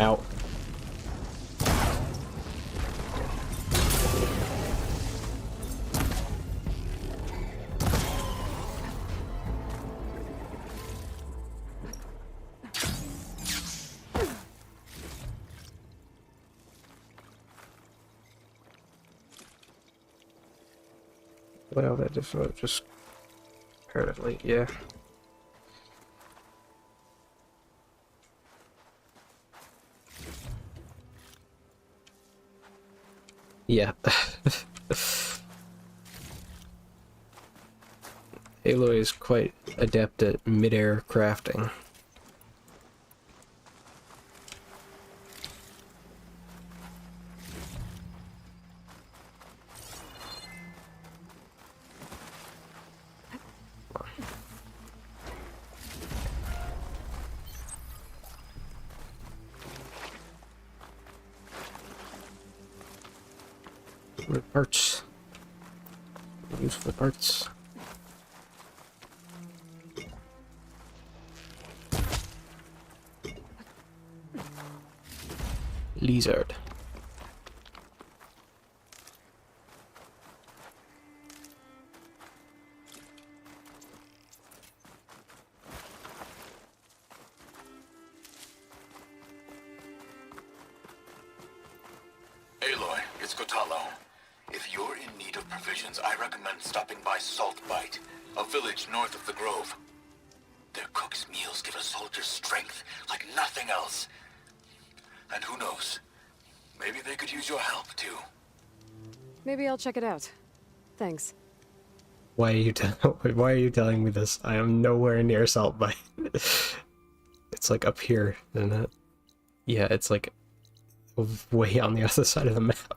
Ow. Well, that just comparatively, yeah. Yeah. Aloy is quite adept at mid-air crafting. Parts. Useful parts. Lizard. Aloy, it's Kotalo. If you're in need of provisions, I recommend stopping by Saltbite, a village north of the Grove. Their cook's meals give a soldier strength like nothing else. And who knows, maybe they could use your help too. Maybe I'll check it out. Thanks. Why are you telling me this? I am nowhere near Saltbite. It's like up here, isn't it? Yeah, it's like way on the other side of the map.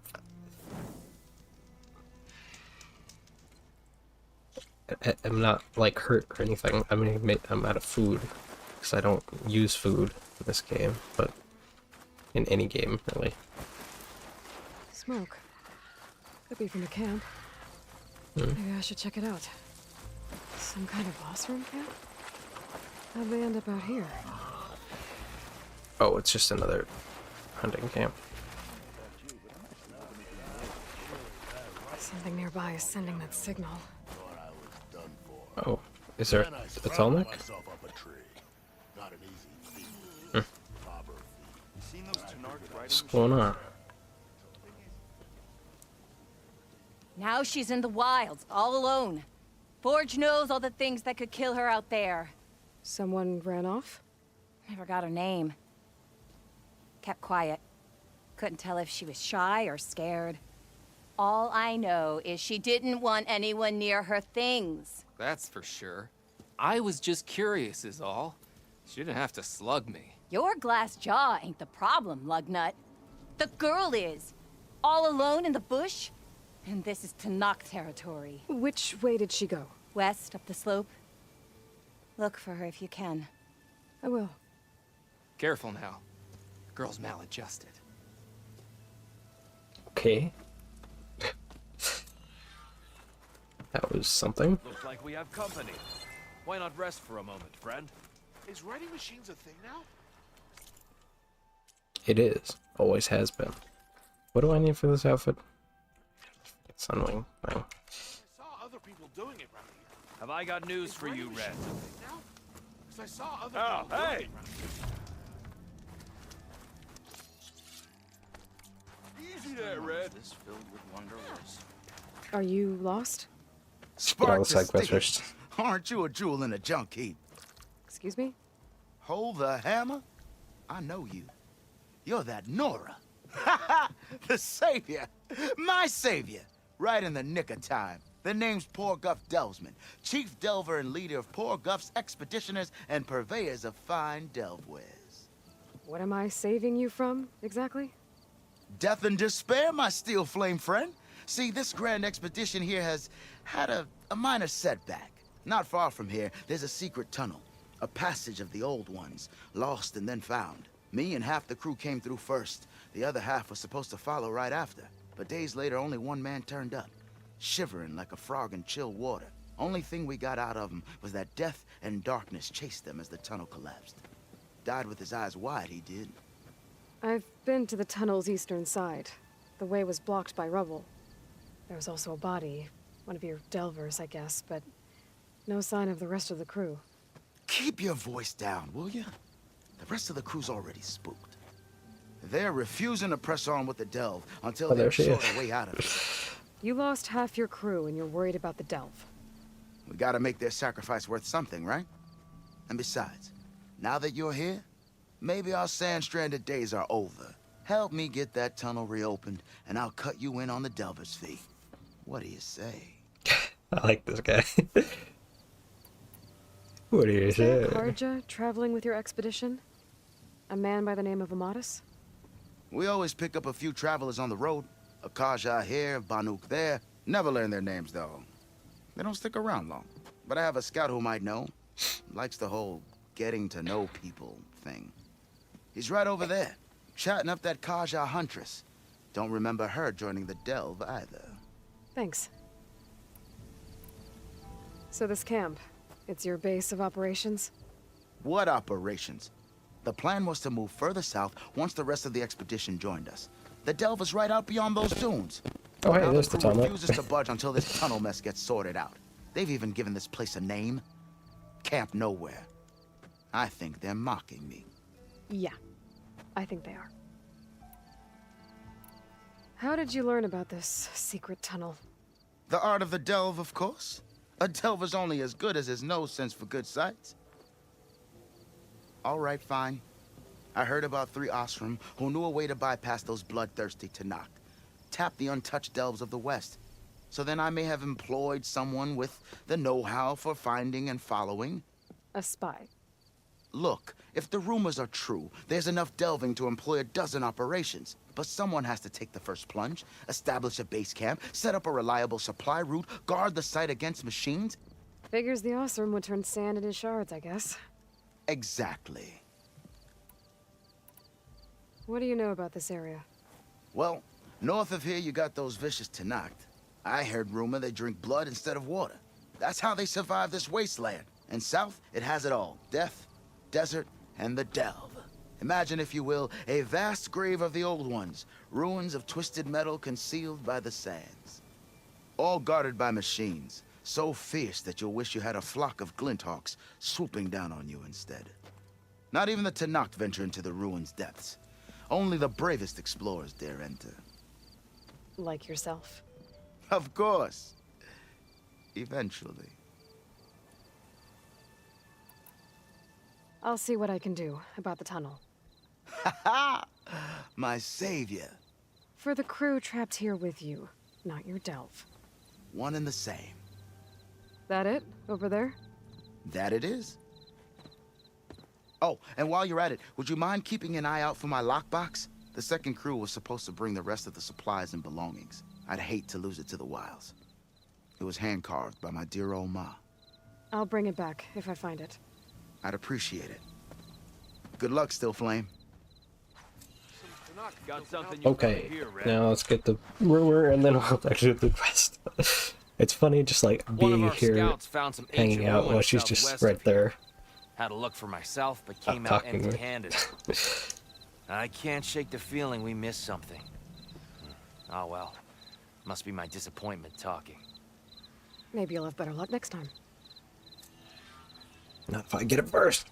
I'm not like hurt or anything. I mean, I'm out of food because I don't use food in this game, but in any game really. Smoke. Could be from a camp. Maybe I should check it out. Some kind of boss room camp? How'd they end up out here? Oh, it's just another hunting camp. Something nearby is sending that signal. Oh, is there a Tolnik? What's going on? Now she's in the wilds, all alone. Forge knows all the things that could kill her out there. Someone ran off? Never got her name. Kept quiet. Couldn't tell if she was shy or scared. All I know is she didn't want anyone near her things. That's for sure. I was just curious is all. She didn't have to slug me. Your glass jaw ain't the problem, Lugnut. The girl is. All alone in the bush. And this is Tanakh territory. Which way did she go? West, up the slope. Look for her if you can. I will. Careful now. Girl's maladjusted. Okay. That was something. Looks like we have company. Why not rest for a moment, friend? Is writing machines a thing now? It is. Always has been. What do I need for this outfit? Sunwing thing. I saw other people doing it around here. Have I got news for you, Red? Now? Because I saw other Oh, people doing hey! it around here. Easy there, Red. This filled with wonderlust. Are you lost? Get all the Spark side the quests stick. first. Aren't you a jewel in a junk heap? Excuse me? Hold the hammer? I know you. You're that Nora. The savior. My savior. Right in the nick of time. The name's Poor Guff Delvesman, chief delver and leader of Poor Guff's expeditioners and purveyors of fine delve wares. What am I saving you from, exactly? Death and despair, my steel flame friend. See, this grand expedition here has had a minor setback. Not far from here, there's a secret tunnel. A passage of the old ones, lost and then found. Me and half the crew came through first. The other half was supposed to follow right after. But days later, only one man turned up, shivering like a frog in chill water. Only thing we got out of him was that death and darkness chased them as the tunnel collapsed. Died with his eyes wide, he did. I've been to the tunnel's eastern side. The way was blocked by rubble. There was also a body, one of your delvers, I guess, but no sign of the rest of the crew. Keep your voice down, will you? The rest of the crew's already spooked. They're refusing to press on with the delve until they're sure a way out of it. You lost half your crew and you're worried about the delve. We gotta make their sacrifice worth something, right? And besides, now that you're here, maybe our sand-stranded days are over. Help me get that tunnel reopened, and I'll cut you in on the delver's fee. What do you say? I like this guy. What do you Is there a say? Karja traveling with your expedition? A man by the name of Amatus? We always pick up a few travelers on the road. A Kaja here, Banuk there. Never learn their names, though. They don't stick around long. But I have a scout who might know. Likes the whole getting to know people thing. He's right over there, chatting up that Kaja huntress. Don't remember her joining the delve either. Thanks. So this camp, it's your base of operations? What operations? The plan was to move further south once the rest of the expedition joined us. The delve is right out beyond those dunes. Oh, hey, Now there's the the crew tunnel. refuses to budge until this tunnel mess gets sorted out. They've even given this place a name. Camp Nowhere. I think they're mocking me. Yeah, I think they are. How did you learn about this secret tunnel? The art of the delve, of course. A delver's only as good as his nose sense for good sights. All right, fine. I heard about 3 Osram who knew a way to bypass those bloodthirsty Tanakh. Tap the untouched delves of the West. So then I may have employed someone with the know-how for finding and following. A spy. Look, if the rumors are true, there's enough delving to employ a dozen operations. But someone has to take the first plunge, establish a base camp, set up a reliable supply route, guard the site against machines. Figures the Osram would turn sand into shards, I guess. Exactly. What do you know about this area? Well, north of here you got those vicious Tanakh. I heard rumor they drink blood instead of water. That's how they survive this wasteland. And south, it has it all. Death, desert, and the delve. Imagine, if you will, a vast grave of the old ones. Ruins of twisted metal concealed by the sands. All guarded by machines. So fierce that you'll wish you had a flock of glinthawks swooping down on you instead. Not even the Tanakh venture into the ruins' depths. Only the bravest explorers dare enter. Like yourself. Of course. Eventually. I'll see what I can do about the tunnel. My savior. For the crew trapped here with you, not your delve. One and the same. That it? Over there? That it is. Oh, and while you're at it, would you mind keeping an eye out for my lockbox? The second crew was supposed to bring the rest of the supplies and belongings. I'd hate to lose it to the wilds. It was hand-carved by my dear old ma. I'll bring it back if I find it. I'd appreciate it. Good luck, Still Flame. Got something you Okay, here, Red. now let's get the rumor and then we'll actually do the quest. It's funny just like One of being our here, scouts found some hanging ancient out while ruins she's just southwest right of here. there. Had a look for myself, but Not came out talking to me. empty-handed. I can't shake the feeling we missed something. Oh well. Must be my disappointment talking. Maybe you'll have better luck next time. Not if I get it first.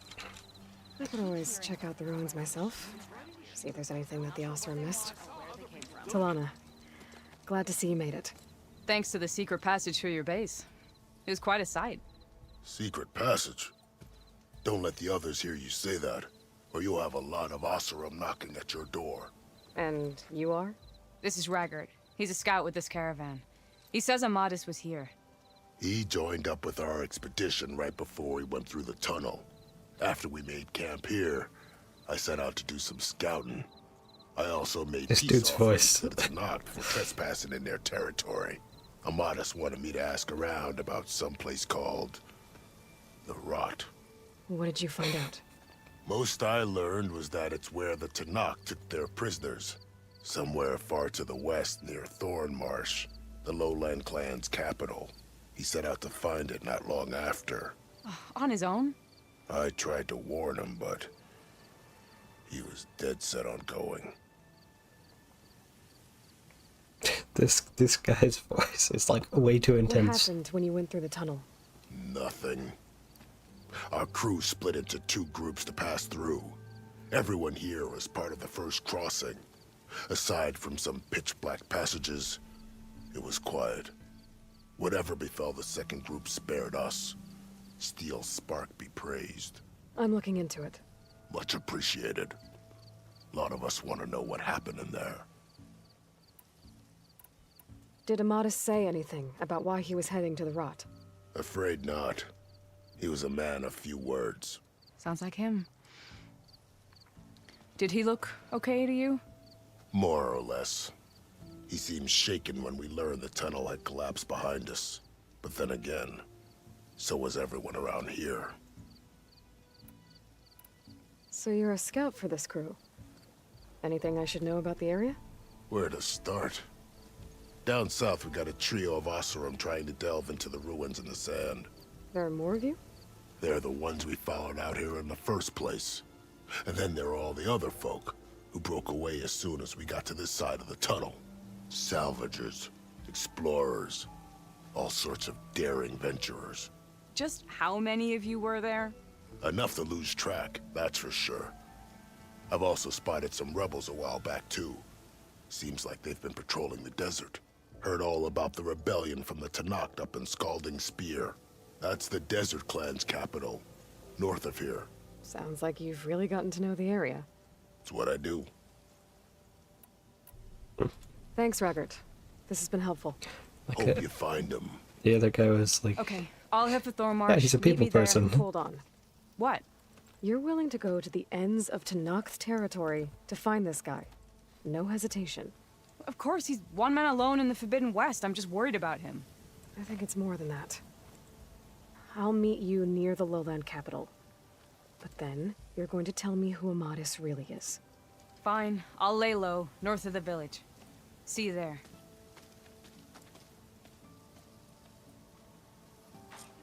I could always check out the ruins myself. See if there's anything that the Oseram missed. Talana, glad to see you made it. Thanks to the secret passage through your base. It was quite a sight. Secret passage? Don't let the others hear you say that, or you'll have a lot of Oseram knocking at your door. And you are? This is Raggard. He's a scout with this caravan. He says Amadis was here. He joined up with our expedition right before we went through the tunnel. After we made camp here, I set out to do some scouting. I also made This peace dude's offerings voice. to the Tanakh for trespassing in their territory. Amadis wanted me to ask around about some place called the Rot. What did you find out? Most I learned was that it's where the Tanakh took their prisoners. Somewhere far to the west near Thornmarsh, the Lowland clan's capital. He set out to find it not long after. On his own? I tried to warn him, but he was dead set on going. This guy's voice is like way too What intense. happened when you went through the tunnel? Nothing. Our crew split into two groups to pass through. Everyone here was part of the first crossing. Aside from some pitch-black passages, it was quiet. Whatever befell the second group spared us. Steel Spark be praised. I'm looking into it. Much appreciated. A lot of us want to know what happened in there. Did Amadis say anything about why he was heading to the Rot? Afraid not. He was a man of few words. Sounds like him. Did he look okay to you? More or less. He seemed shaken when we learned the tunnel had collapsed behind us. But then again, so was everyone around here. So you're a scout for this crew. Anything I should know about the area? Where to start? Down south, we got a trio of Oseram trying to delve into the ruins in the sand. There are more of you? They're the ones we followed out here in the first place. And then there are all the other folk who broke away as soon as we got to this side of the tunnel. Salvagers, explorers, all sorts of daring venturers. Just how many of you were there? Enough to lose track, that's for sure. I've also spotted some rebels a while back too. Seems like they've been patrolling the desert. Heard all about the rebellion from the Tanakh up in Scalding Spear. That's the Desert Clan's capital, north of here. Sounds like you've really gotten to know the area. It's what I do. Thanks, Raggard. This has been helpful. Hope you find him. The other guy was like, Okay, I'll head for Thornmarsh. yeah, he's a Meet people me there. person. Hold on. What? You're willing to go to the ends of Tanakh's territory to find this guy. No hesitation. Of course, he's one man alone in the Forbidden West. I'm just worried about him. I think it's more than that. I'll meet you near the lowland capital. But then, you're going to tell me who Amadis really is. Fine, I'll lay low, north of the village. See you there.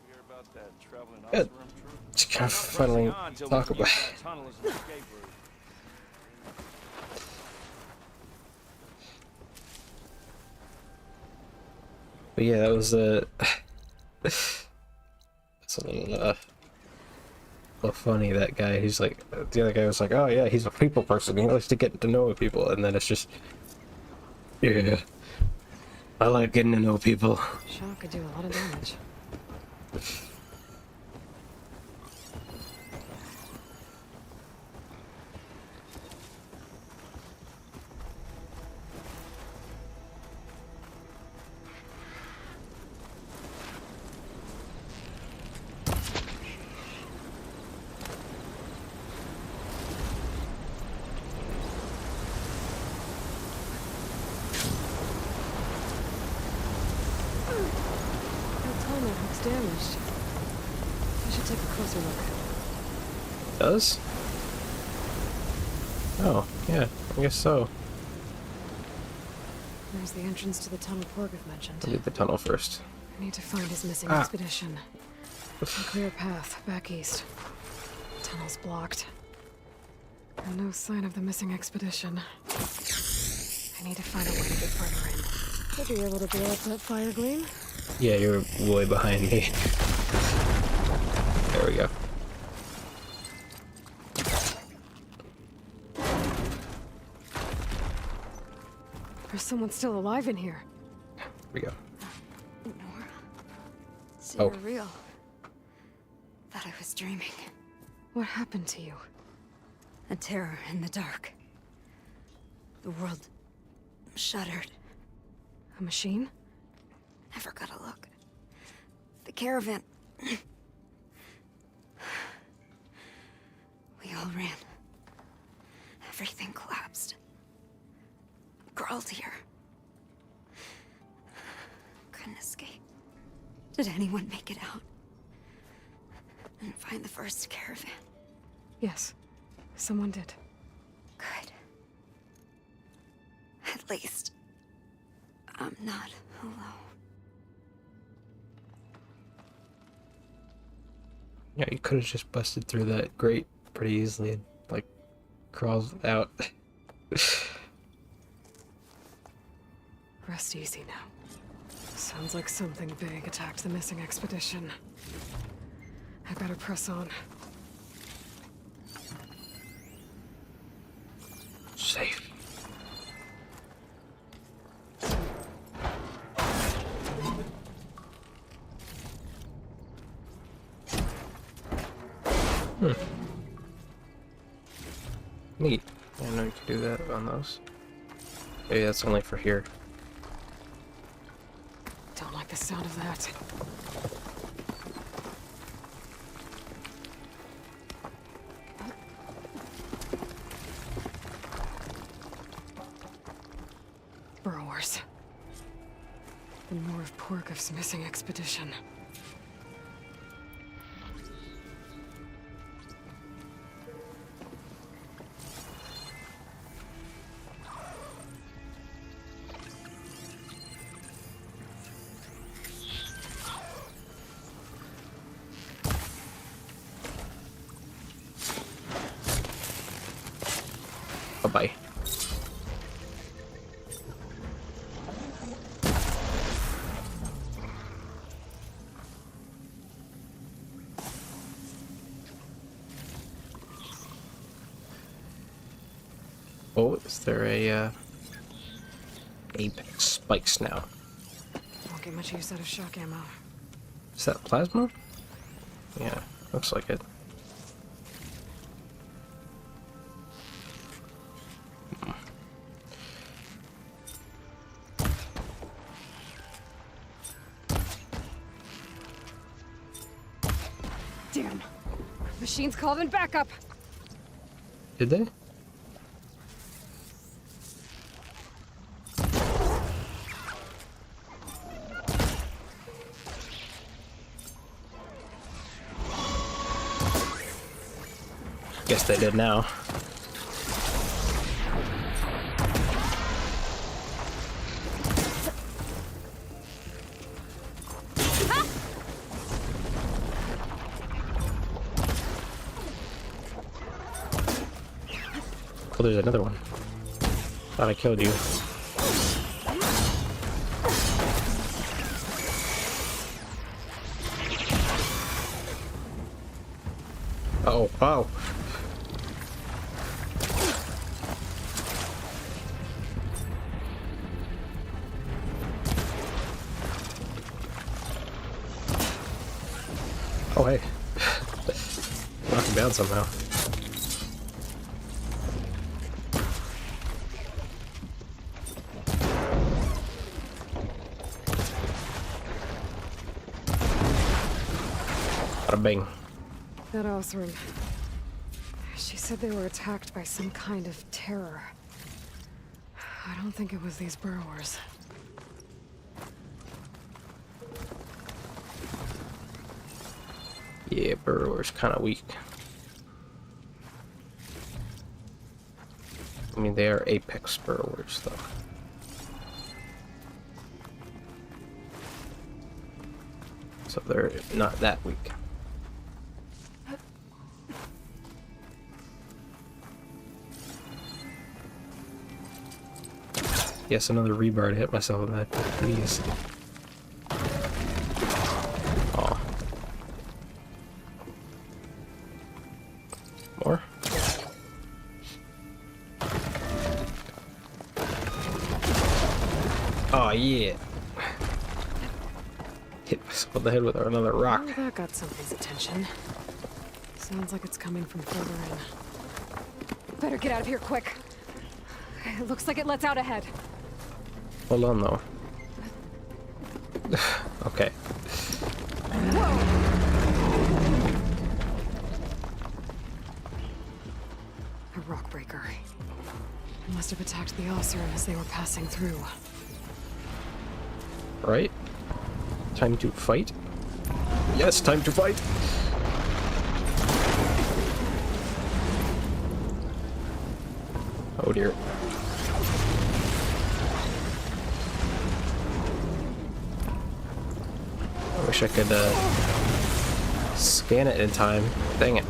Hear about that traveling Good. Oseram troop? Just kind of finally Until we talk can about use that tunnel as an escape route. But yeah, that was it's a little funny, that guy. He's like, the other guy was like, oh yeah, he's a people person. He likes to get to know people, and then it's just, yeah, I like getting to know people. Shot could do a lot of damage. That tunnel looks damaged. take a closer look. Does? Oh, yeah, I guess so. There's the entrance to the tunnel Porgov mentioned. I'll do the tunnel first. I need to find his missing expedition. A clear path back east. Tunnel's blocked. And no sign of the missing expedition. I need to find a way to get further in. Should be able to blow up that fire gleam. Yeah, you're way behind me. There we go. There's someone still alive in here. Here we go. Nora. Is Oh. it real? Thought I was dreaming. What happened to you? A terror in the dark. The world shuddered. A machine? Never got a look. The caravan. We all ran. Everything collapsed. Crawled here. Couldn't escape. Did anyone make it out? And find the first caravan? Yes, someone did. Good. At least, I'm not alone. Yeah, you could have just busted through that grate pretty easily and, like, crawled out. Rest easy now. Sounds like something big attacked the missing expedition. I better press on. Safe. Neat. I didn't know you could do that on those. Maybe that's only for here. Don't like the sound of that. Burrowers. And more of Porgov's missing expedition. Bye-bye. Oh, is there a apex spikes now? Won't get much use out of shock ammo. Is that plasma? Yeah, looks like it. Damn. Machines called in backup. Did they? Guess they did now. Oh, there's another one. Thought I killed you. Oh, wow. Oh, hey. Knocked him down somehow. Bada bing. That Osram. She said they were attacked by some kind of terror. I don't think it was these burrowers. Yeah, Burrower's kind of weak. I mean, they are apex burrowers, though. So they're not that weak. Yes, another rebar to hit myself with that, please. Aw. More? Oh yeah. Hit myself on the head with another rock. Oh, that got something's attention. Sounds like it's coming from further in. Better get out of here quick. It looks like it lets out ahead. Hold on though. Okay. A rock breaker. It must have attacked the Osir as they were passing through. Right? Time to fight? Yes, time to fight! Oh dear. I wish I could scan it in time. Dang it.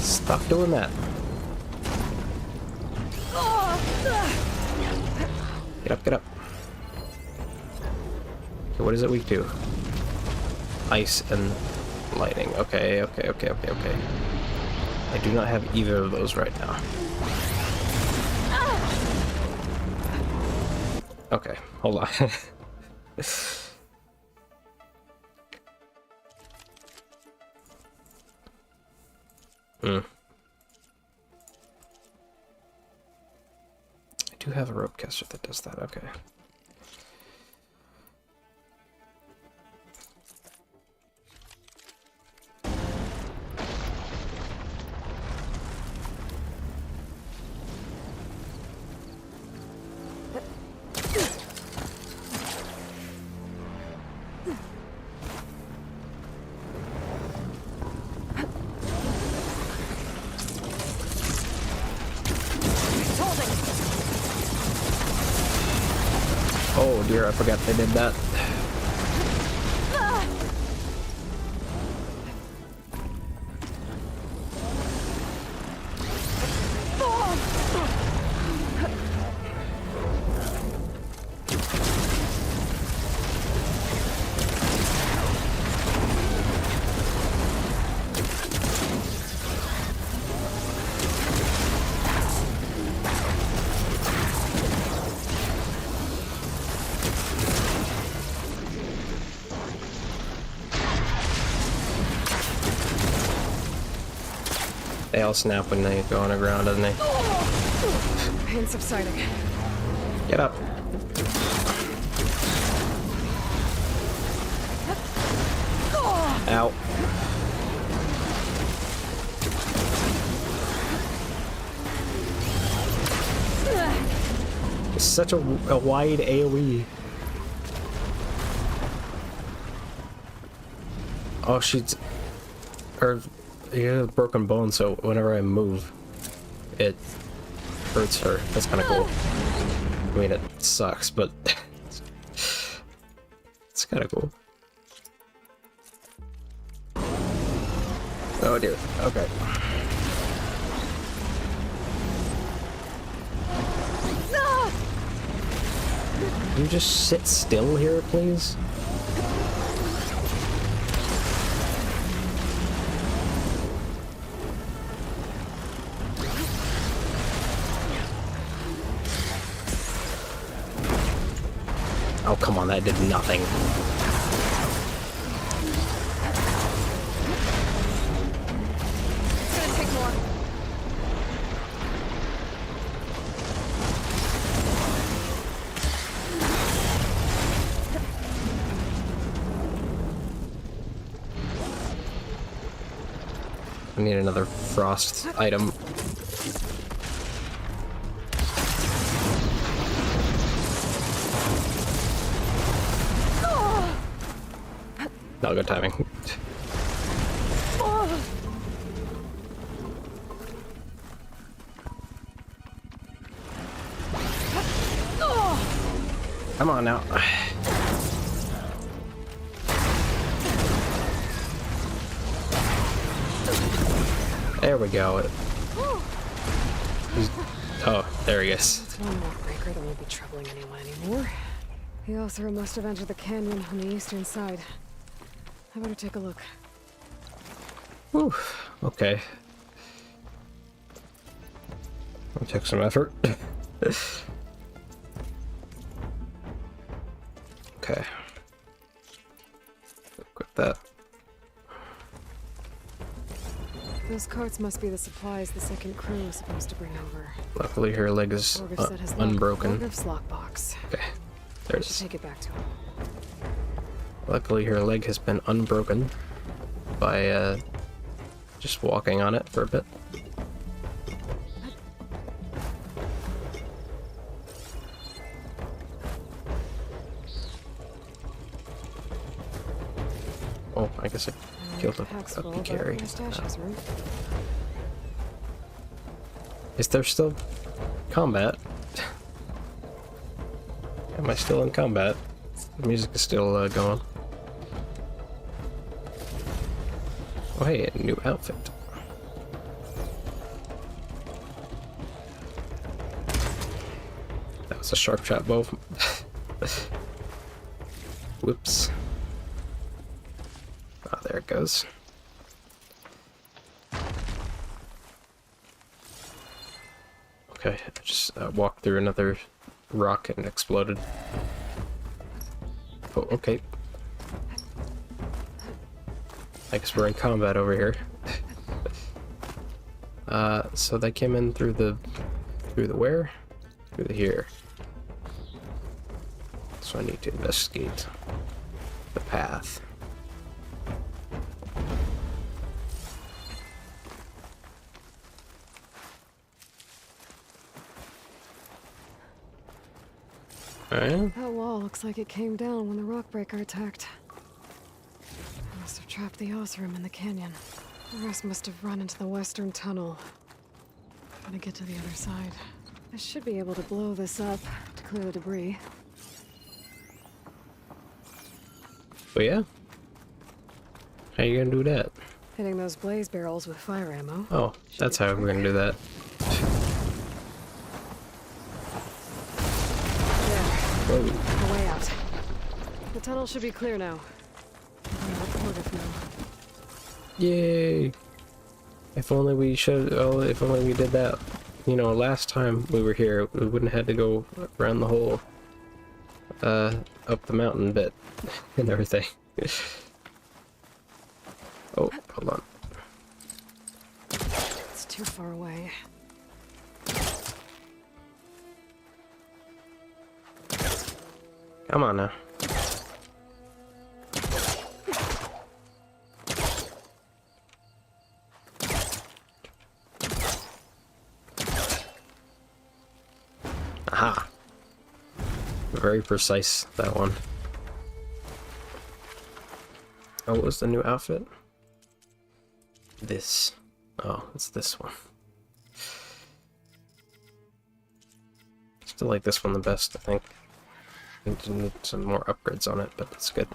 Stop doing that. Get up, get up. Okay, what is it weak to? Ice and lightning. Okay, okay, okay, okay, okay. I do not have either of those right now. Okay, hold on. I do have a rope caster that does that, okay. Oh dear, I forgot they did that. They all snap when they go on the ground, doesn't they? Pain subsiding. Get up. Ow. It's such a wide AoE. Oh, she's... Or... You have broken bone, so whenever I move, it hurts her. That's kind of cool. I mean, it sucks, but it's kind of cool. Oh dear. Okay. Can you just sit still here, please? Oh, come on, that did nothing. It's gonna take more. I need another frost item. Not good timing. Come on now. There we go. Oh, there he is. It's one more breaker that won't be troubling anyone anymore. The Othra must have entered the canyon on the eastern side. I better take a look. Whew. Okay. I'll take some effort. Okay. Equip that. Those carts must be the supplies the second crew is supposed to bring over. Luckily, her leg is unbroken. Lockbox. Okay, there it Should is. take it back to him. Luckily, her leg has been unbroken by just walking on it for a bit. Oh, I guess I killed a carry. Is there still combat? Am I still in combat? The music is still going. Oh hey, a new outfit. That was a sharp shot bow. Whoops. Ah, there it goes. Okay, I just walked through another rock and exploded. Oh, okay. I guess we're in combat over here. So they came in through the where? Through the here. So I need to investigate the path. Alright. That wall looks like it came down when the rockbreaker attacked. I must have trapped the Osram in the canyon. The rest must have run into the western tunnel. Gotta get to the other side. I should be able to blow this up to clear the debris. But yeah. How you gonna do that? Hitting those blaze barrels with fire ammo. Oh, that's how we're gonna do that. There. The way out. The tunnel should be clear now. Yay! If only we should. Oh, if only we did that. You know, last time we were here, we wouldn't have had to go around the whole, up the mountain bit and everything. Oh, hold on. It's too far away. Come on now. Aha! Very precise, that one. Oh, what was the new outfit? This. Oh, it's this one. Still like this one the best, I think. Need some more upgrades on it, but it's good.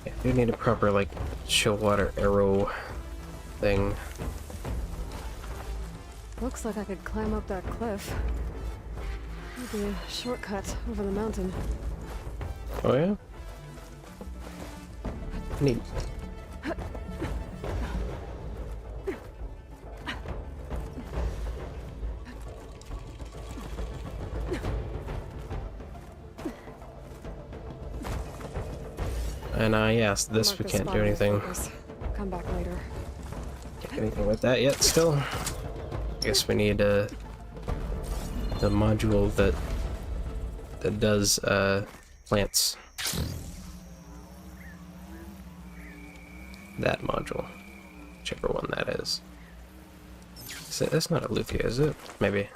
Yeah, I do need a proper, like, chill water arrow thing. Looks like I could climb up that cliff. Maybe a shortcut over the mountain. Oh yeah? Neat. And yes, this we can't do anything. Come back later. Can't do anything with that yet still. I guess we need the module that does plants. that module. Whichever one that is. That's not Aletheia, is it? Maybe.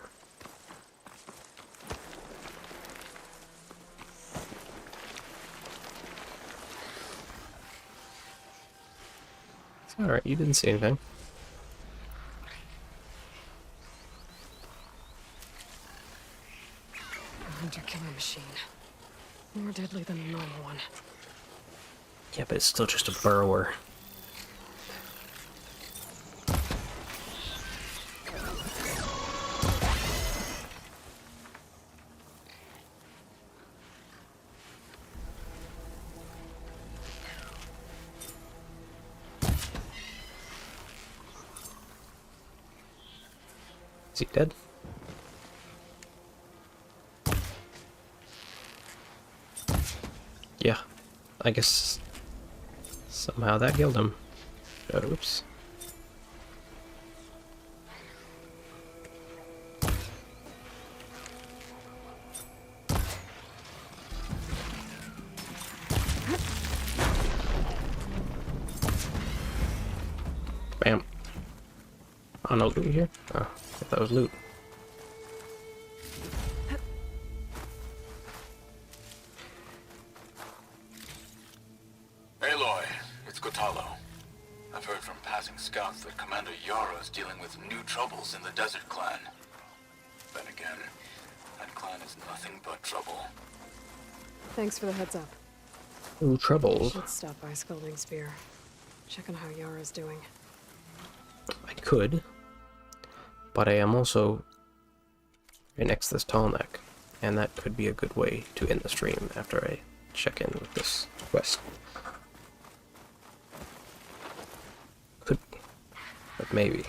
It's alright, you didn't see anything. A hunter killer machine. More deadly than a normal one. Yeah, but it's still just a burrower. Is he dead? Yeah, I guess somehow that killed him. Oops. Bam. Oh, no loot here? Oh, I thought that was loot. Aloy, it's Gotalo. I've heard from passing scouts that Commander Yara is dealing with new troubles in the Desert Clan. Then again, that clan is nothing but trouble. Thanks for the heads up. Ooh, trouble. Should stop by Scalding Spear. Check on how Yara's doing. I could, but I am also right next to this tall neck, and that could be a good way to end the stream after I check in with this quest. Could, but maybe.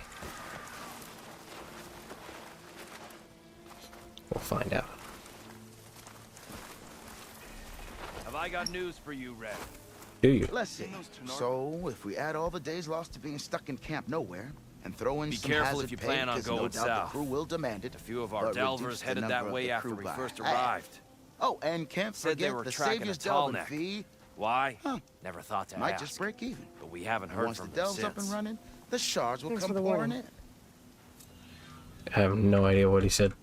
We'll find out. Have I got news for you, Red? Do you? Let's see. So, if we add all the days lost to being stuck in camp nowhere, and throw in Be some careful hazard if you pay, plan on 'cause going no doubt south. the crew will demand it. A few of our but delvers reduce the headed that number of way the after crew we by first half. arrived. Oh, and can't Said they forget were the tracking a Savior's tall delving neck. fee. Why? Huh. Never thought to Might ask. just break even. But we haven't And heard once from the them delve's up since. and running, the shards will Thanks come for the pouring warning. in. I have no idea what he said.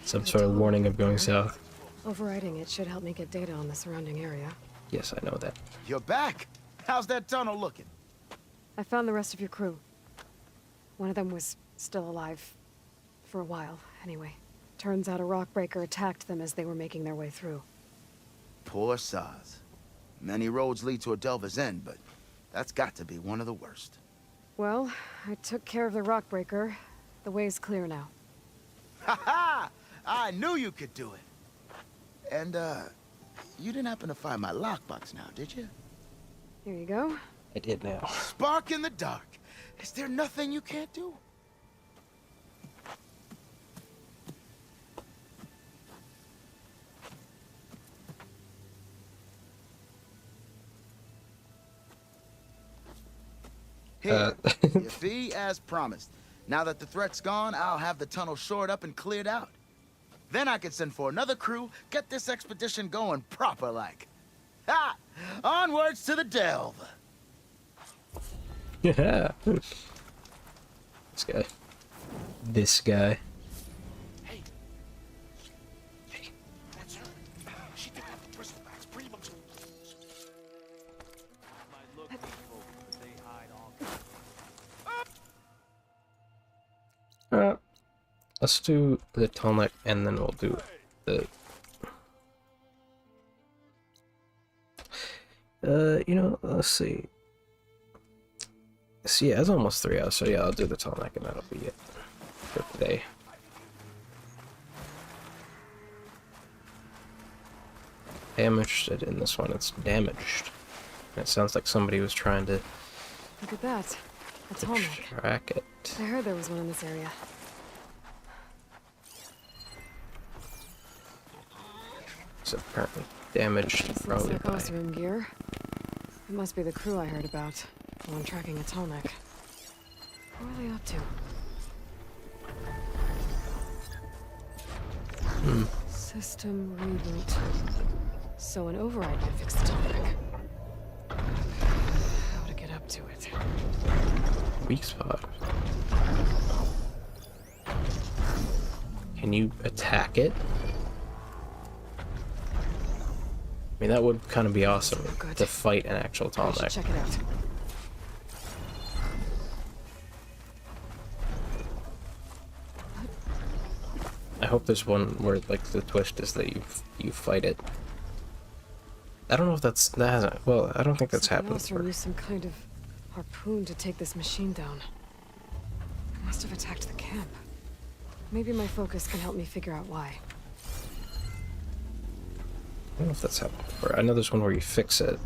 Some sort of warning of going south. Overriding it should help me get data on the surrounding area. Yes, I know that. You're back. How's that tunnel looking? I found the rest of your crew. One of them was still alive. For a while, anyway. Turns out a rockbreaker attacked them as they were making their way through. Poor Saz. Many roads lead to a delver's end, but that's got to be one of the worst. Well, I took care of the rockbreaker. The way's clear now. Ha ha! I knew you could do it. And, you didn't happen to find my lockbox now, did you? Here you go. I did now. Spark in the dark. Is there nothing you can't do? Here, your fee as promised. Now that the threat's gone, I'll have the tunnel shored up and cleared out. Then I can send for another crew, get this expedition going proper like. Ha! Onwards to the delve. Yeah. This guy. This guy. Hey. Hey, that's her. She did have the bristlebacks pretty much. Let's do the tall neck and then we'll do the you know, let's see. See, yeah, it's almost 3 hours, so yeah, I'll do the tall neck and that'll be it for today. I am interested in this one. It's damaged. And it sounds like somebody was trying to Look at that. A tall neck. track it. I heard there was one in this area. It's apparently damaged, This looks probably like by... Osram gear. It must be the crew I heard about. The one tracking a tall neck. What are they up to? System reboot. So an override might fix the tall neck. How to get to it. Weak spot. Can you attack it? I mean, that would kind of be awesome to fight an actual tall neck. Check it out. I hope there's one where like the twist is that you fight it. I don't know if that hasn't. Well, I don't think that's happened before. Used some kind of harpoon to take this machine down. It must have attacked the camp. Maybe my focus can help me figure out why. I don't know if that's happened before. I know there's one where you fix it.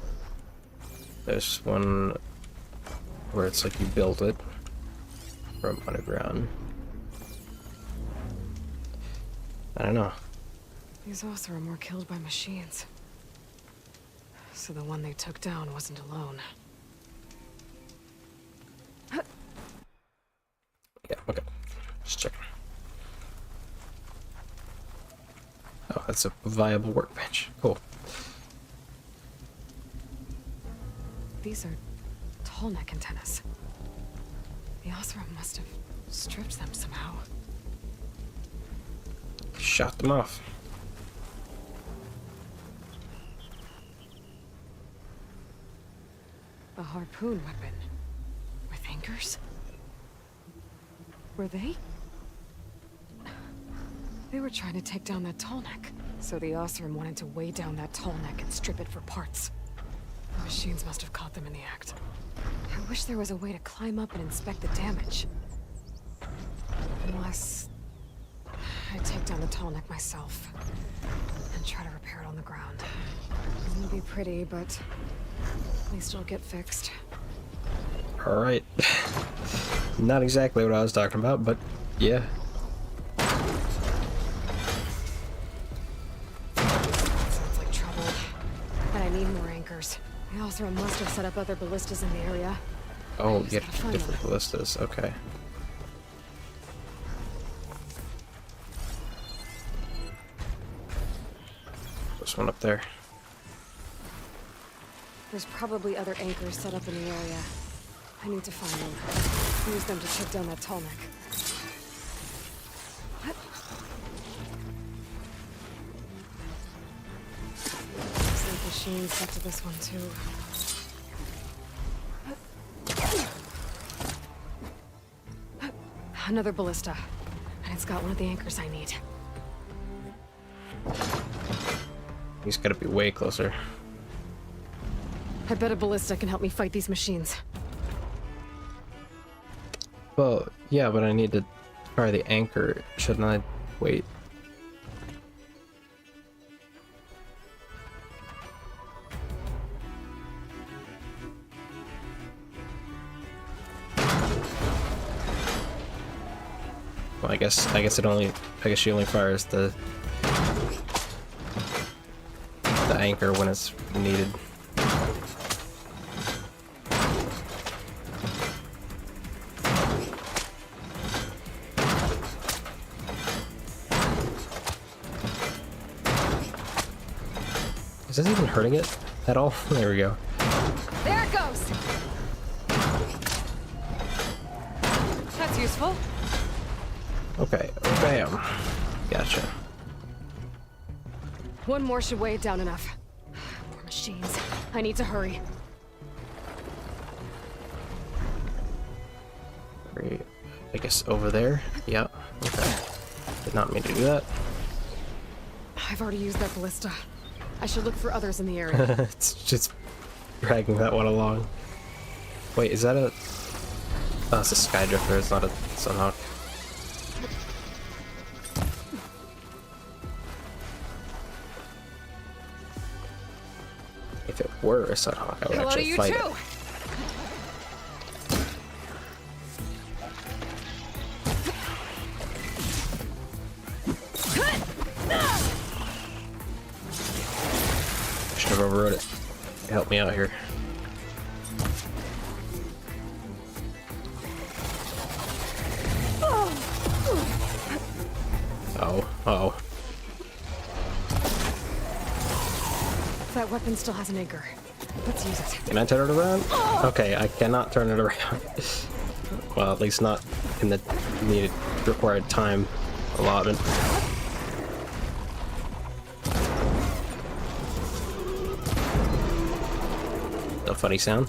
There's one where it's like you build it from underground. I don't know. These Oseram were killed by machines. So the one they took down wasn't alone. Yeah, okay. Just checking. Oh, that's a viable workbench. Cool. These are tall neck antennas. The Oseram must have stripped them somehow. Shot them off. A harpoon weapon. With anchors? Were they? They were trying to take down that tall neck. So the Oseram wanted to weigh down that tall neck and strip it for parts. The machines must have caught them in the act. I wish there was a way to climb up and inspect the damage. Unless I take down the tall neck myself and try to repair it on the ground. It won't be pretty, but at least it'll get fixed. Alright. Not exactly what I was talking about, but yeah. Sounds like trouble. And I need more anchors. The Oseram must have set up other ballistas in the area. Oh, get different ballistas. Okay. There's one up there. There's probably other anchors set up in the area. I need to find them. Use them to take down that tall neck. What? Looks like machines set to this one too. Another ballista. And it's got one of the anchors I need. He's gotta be way closer. I bet a ballista can help me fight these machines. Well, yeah, but I need to fire the anchor. Shouldn't I wait? Well, I guess she only fires the anchor when it's needed. Is this even hurting it at all? There we go. There it goes! That's useful. Okay, bam. Gotcha. One more should weigh it down enough. More machines. I need to hurry. I guess over there? Yep. Okay. Did not mean to do that. I've already used that ballista. I should look for others in the area. It's just dragging that one along. Wait, is that a... Oh, it's a Skydrifter, it's not a Sunhawk. If it were a Sunhawk, I would actually fight it. I should have overrode it. Help me out here. Oh. That weapon still has an anchor. Let's use it. Can I turn it around? Okay, I cannot turn it around. Well, at least not in the needed required time allotment. A funny sound.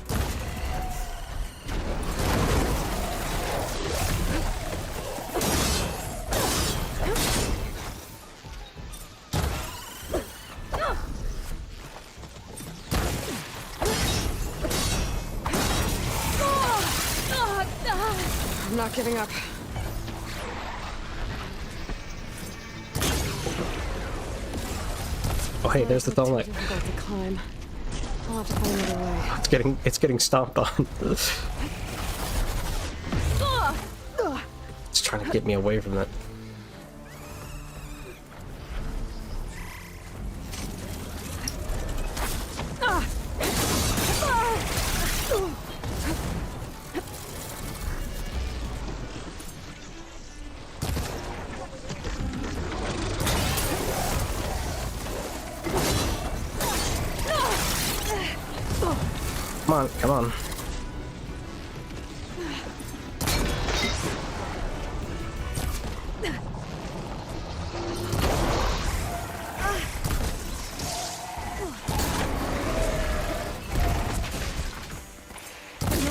I'm not giving up. Oh hey, there's the tunnel. Difficult to climb. I'll have to find another way. It's getting stomped on. It's trying to get me away from that. Come on, come on. No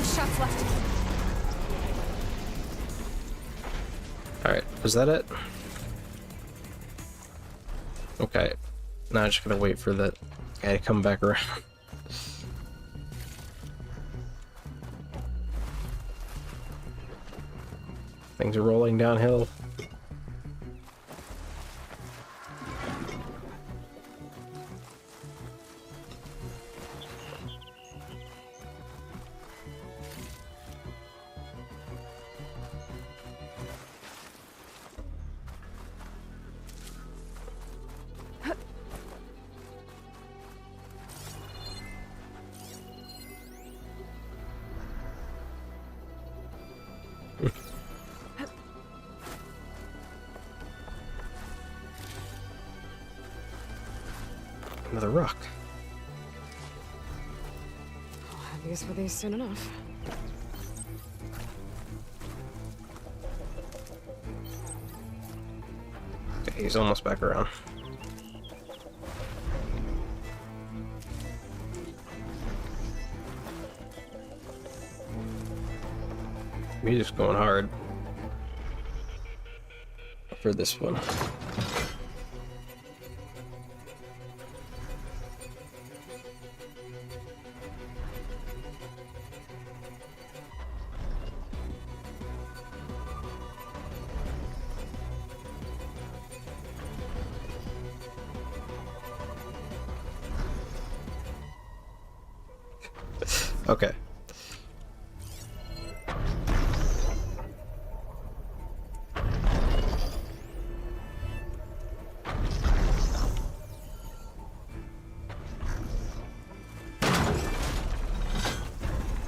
shots left. Alright, was that it? Okay. Now I'm just gonna wait for that guy to come back around. Things are rolling downhill. Another rock. I'll have use for these soon enough. Okay, he's almost back around. Music's going hard for this one. Okay.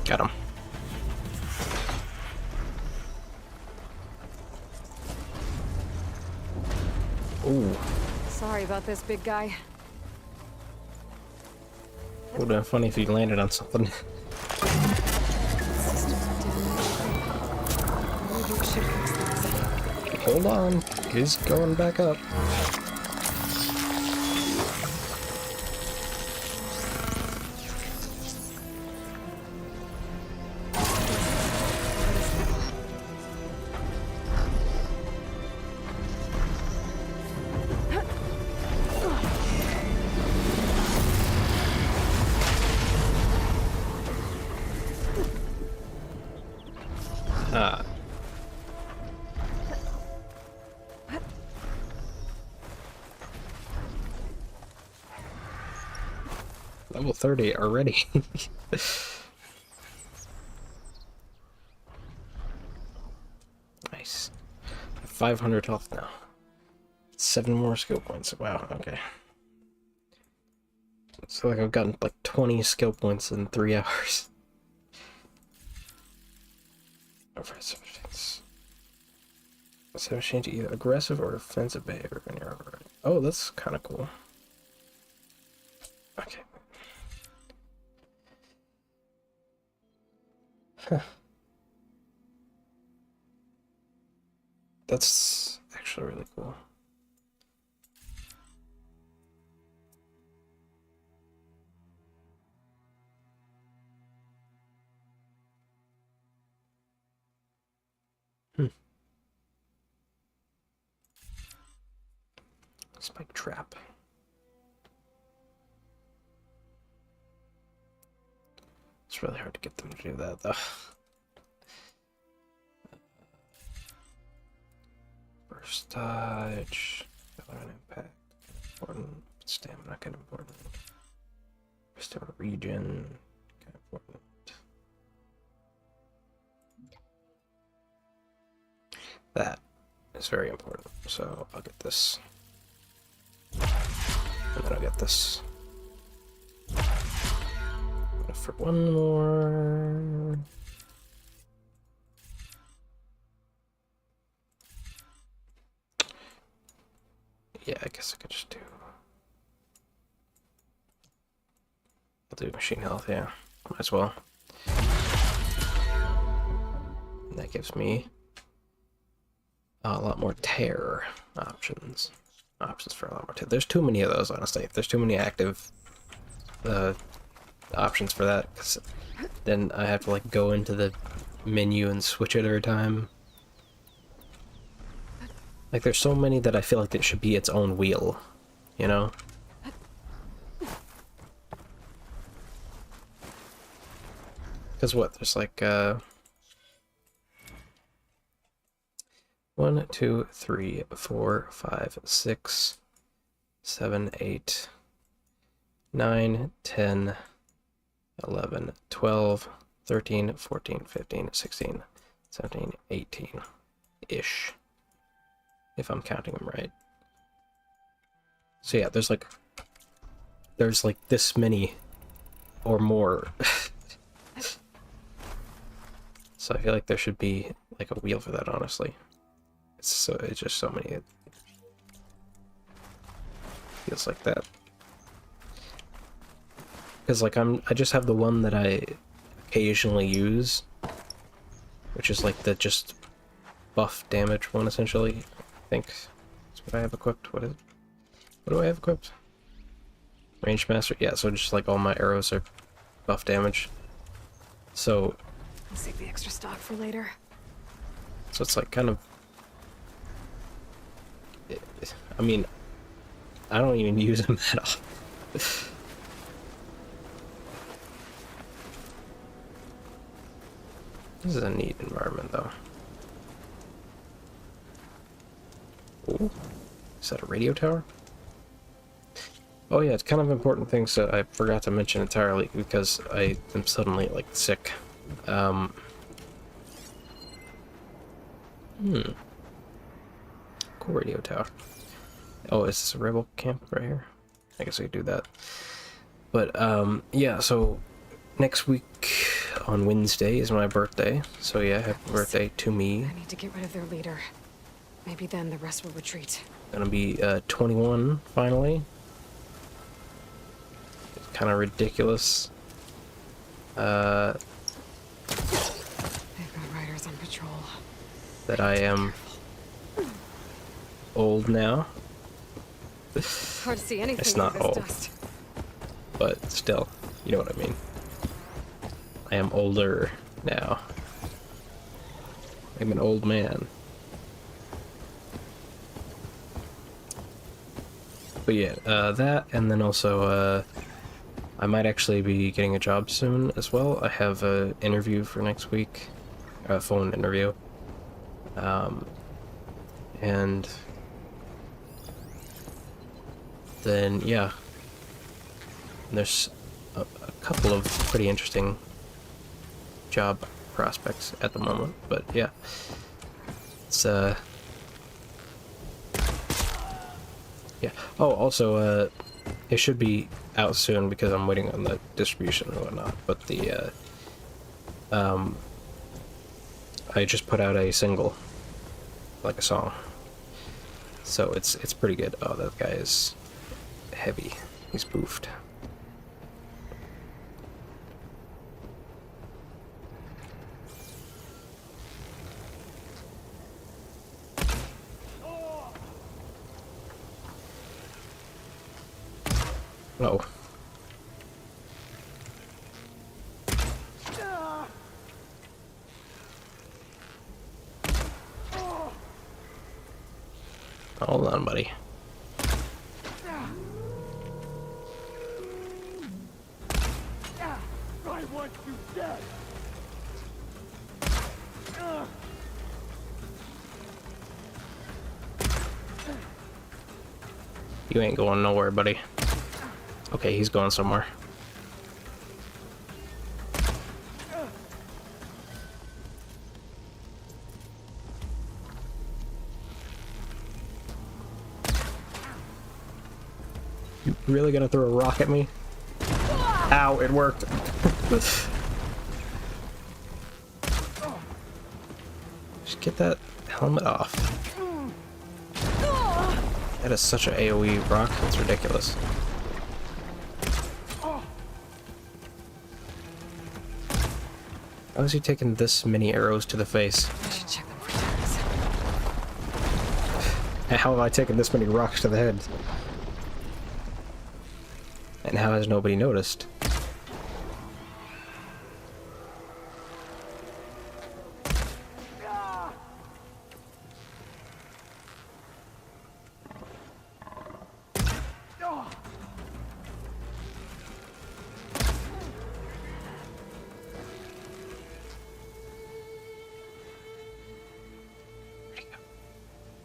Got him. Ooh. Sorry about this, big guy. Would have been funny if he landed on something. Hold on, he's going back up. Level 30 already. Nice. 500 health now. 7 more skill points. Wow, okay. So like I've gotten like 20 skill points in 3 hours. Offensive defense. So change either aggressive or defensive behavior when you're overriding. Oh, that's kind of cool. Okay. That's actually really cool. Spike trap. It's really hard to get them to do that, though. First dodge, an impact, important. Stamina, kind of important. Restore region, kind of important. That is very important. So I'll get this, and then I'll get this. For one more. Yeah, I guess I could just do. I'll do machine health, yeah. Might as well. And that gives me a lot more tear options. Options for a lot more tear. There's too many of those, honestly. There's too many active options for that, because then I have to like go into the menu and switch it every time. Like there's so many that I feel like it should be its own wheel, you know? Because what, there's like 1, 2, 3, 4, 5, 6, 7, 8, 9, 10, 11, 12, 13, 14, 15, 16, 17, 18-ish. If I'm counting them right. So yeah, there's like this many or more. So I feel like there should be like a wheel for that, honestly. It's just so many. It feels like that. Because like I just have the one that I occasionally use, which is like the just buff damage one essentially. I think that's what I have equipped. What is it? What do I have equipped? Range master. Yeah, so just like all my arrows are buff damage. So I'll save the extra stock for later. So it's like kind of. I mean, I don't even use them at all. This is a neat environment, though. Ooh. Is that a radio tower? Oh yeah, it's kind of important things that I forgot to mention entirely because I am suddenly, like, sick. Cool radio tower. Oh, is this a rebel camp right here? I guess I could do that. But, yeah, so next week on Wednesday is my birthday. So yeah, happy birthday to me. I need to get rid of their leader. Maybe then the rest will retreat. Gonna be 21 finally. It's kind of ridiculous. They've got riders on patrol. That I am old now. Hard to see anything. It's not old, dust. but still, you know what I mean. I am older now. I'm an old man. But yeah, that, and then also, I might actually be getting a job soon as well. I have an interview for next week, a phone interview. And then, yeah, there's a couple of pretty interesting job prospects at the moment, but yeah, it's, yeah. Oh, also, it should be out soon because I'm waiting on the distribution and whatnot, but the, I just put out a single, like a song, so it's pretty good. Oh, that guy is heavy. He's boofed. Oh. Hold on, buddy. I want you dead. You ain't going nowhere, buddy. Okay, he's going somewhere. You really gonna throw a rock at me? Ow, it worked. Just get that helmet off. That is such an AoE rock, it's ridiculous. How is he taking this many arrows to the face? I should check them for turns. And how have I taken this many rocks to the head? And how has nobody noticed?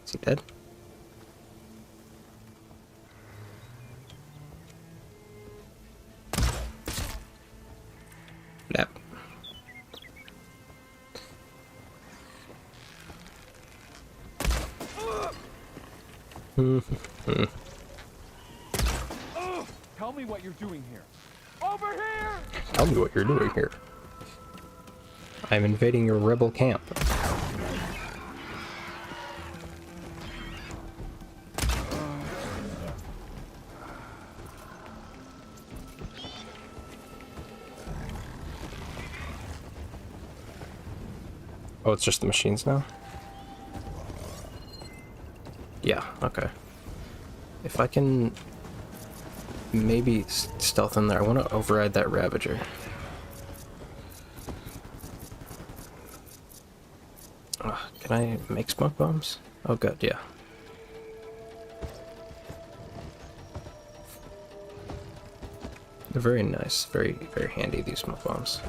Is he dead? Yep. Tell me what you're doing here. Over here! Tell me what you're doing here. I'm invading your rebel camp. Oh, it's just the machines now? Yeah, okay. If I can maybe stealth in there, I want to override that Ravager. Can I make smoke bombs? Oh good, yeah. They're very nice, very, very handy, these smoke bombs.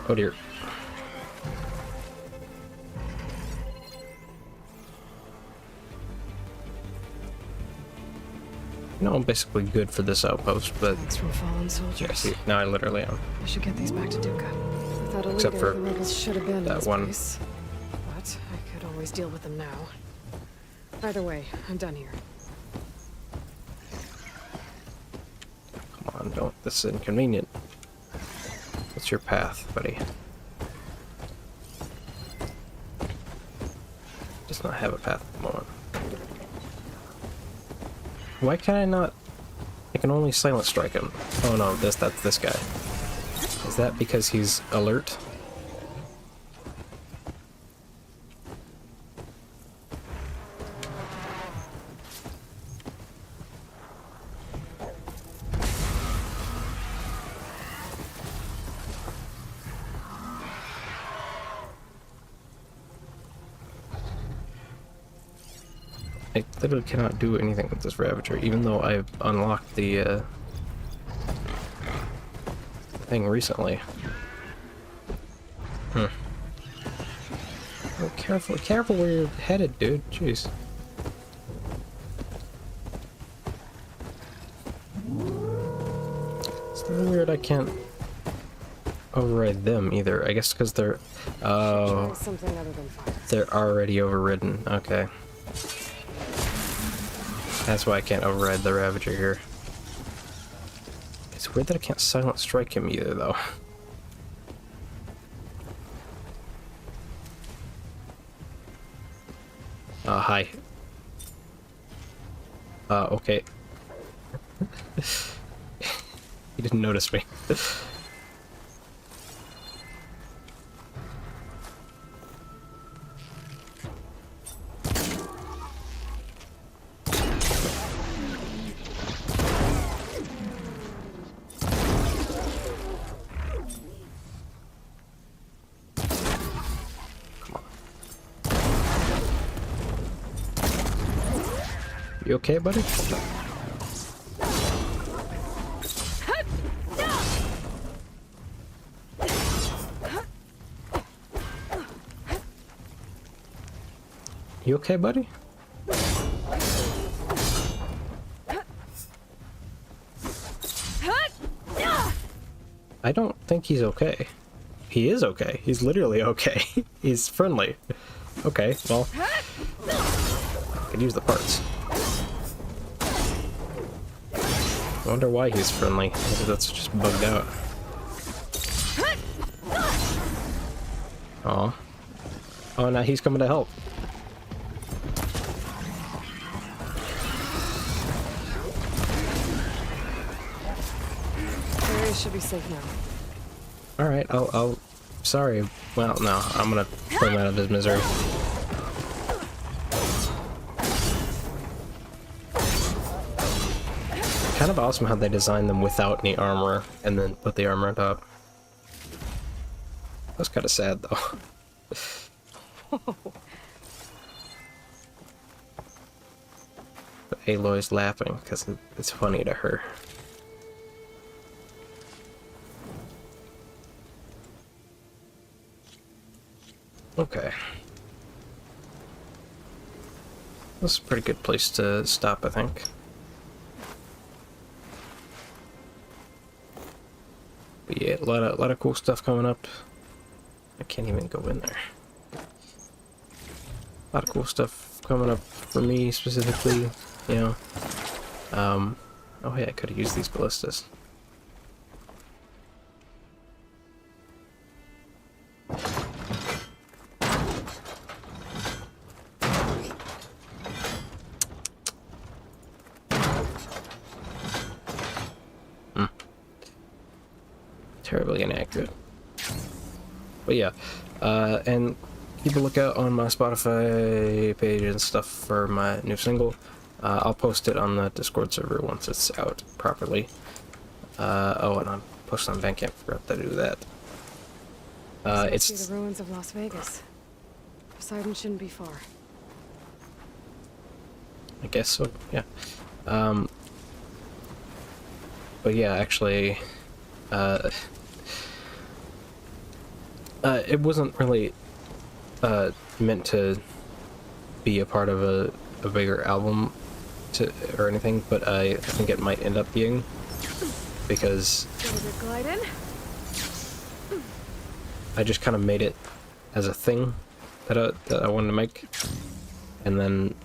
Oh dear. No, I'm basically good for this outpost, but... Thanks from fallen soldiers. Yeah, see, now I literally am. I should get these back to Duca. Without a Except leader, for the rebels should have been that one. place. But I could always deal with them now. Either way, I'm done here. Come on, don't. This is inconvenient. What's your path, buddy? Does not have a path at the moment. Why can I not? I can only silent strike him. Oh no, that's this guy. Is that because he's alert? I literally cannot do anything with this Ravager, even though I've unlocked the thing recently. Oh, careful where you're headed, dude. Jeez. It's a little weird I can't override them either. I guess because they're... Oh... Something other than fire. They're already overridden. Okay. That's why I can't override the Ravager here. It's weird that I can't silent strike him either, though. Hi. didn't notice me. You okay, buddy? You okay, buddy? I don't think he's okay. He is okay. He's literally okay. He's friendly. Okay, well, I could use the parts. I wonder why he's friendly. Maybe that's just bugged out. Aw. Oh, now he's coming to help. Area should be safe now. Alright, I'll... Sorry. Well, no, I'm gonna put him out of his misery. Kind of awesome how they designed them without any armor, and then put the armor on top. That's kind of sad, though. But Aloy's laughing, because it's funny to her. Okay. This is a pretty good place to stop, I think. But yeah, a lot of cool stuff coming up. I can't even go in there. A lot of cool stuff coming up for me specifically, you know. Oh yeah, I could have used these ballistas. Terribly inaccurate. But yeah, and keep a lookout on my Spotify page and stuff for my new single. I'll post it on the Discord server once it's out properly. Oh, and I'm posting on Bandcamp. Forgot to do that. It's See the ruins of Las Vegas. Poseidon shouldn't be far. I guess so. Yeah. But yeah, actually, it wasn't really meant to be a part of a bigger album or anything, but I think it might end up being, because I just kind of made it as a thing that I wanted to make, and then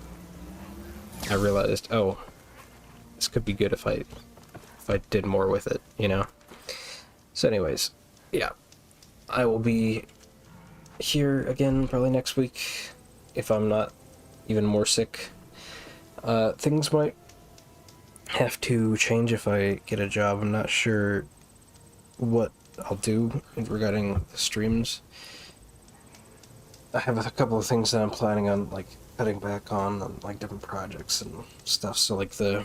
I realized, oh, this could be good if I did more with it, you know? So anyways, yeah. I will be here again probably next week, if I'm not even more sick. Things might have to change if I get a job. I'm not sure what I'll do regarding the streams. I have a couple of things that I'm planning on, like, cutting back on like, different projects and stuff, so, like, the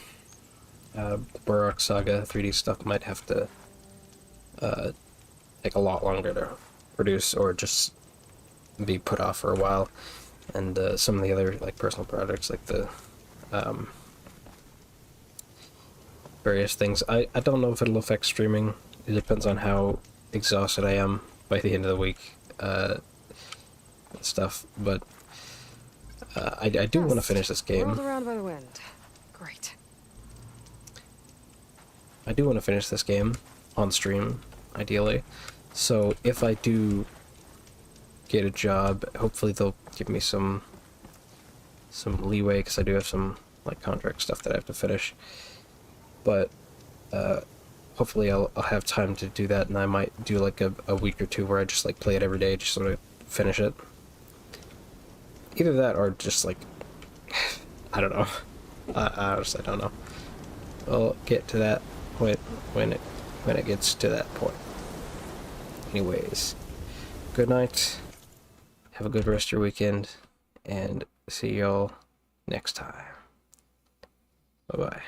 Burrock Saga 3D stuff might have to take a lot longer to produce, or just be put off for a while. And some of the other, like, personal projects, like the various things. I don't know if it'll affect streaming. It depends on how exhausted I am by the end of the week, stuff. But I do want to finish this game. Whirled around by the wind. Great. I do want to finish this game on stream, ideally. So if I do get a job, hopefully they'll give me some leeway, because I do have some, like, contract stuff that I have to finish. But hopefully I'll have time to do that, and I might do, like, a week or two where I just, like, play it every day, just sort of finish it. Either that, or just, like, I don't know. I honestly don't know. I'll get to that point when it when it gets to that point. Anyways, good night. Have a good rest of your weekend, and see y'all next time. Bye-bye.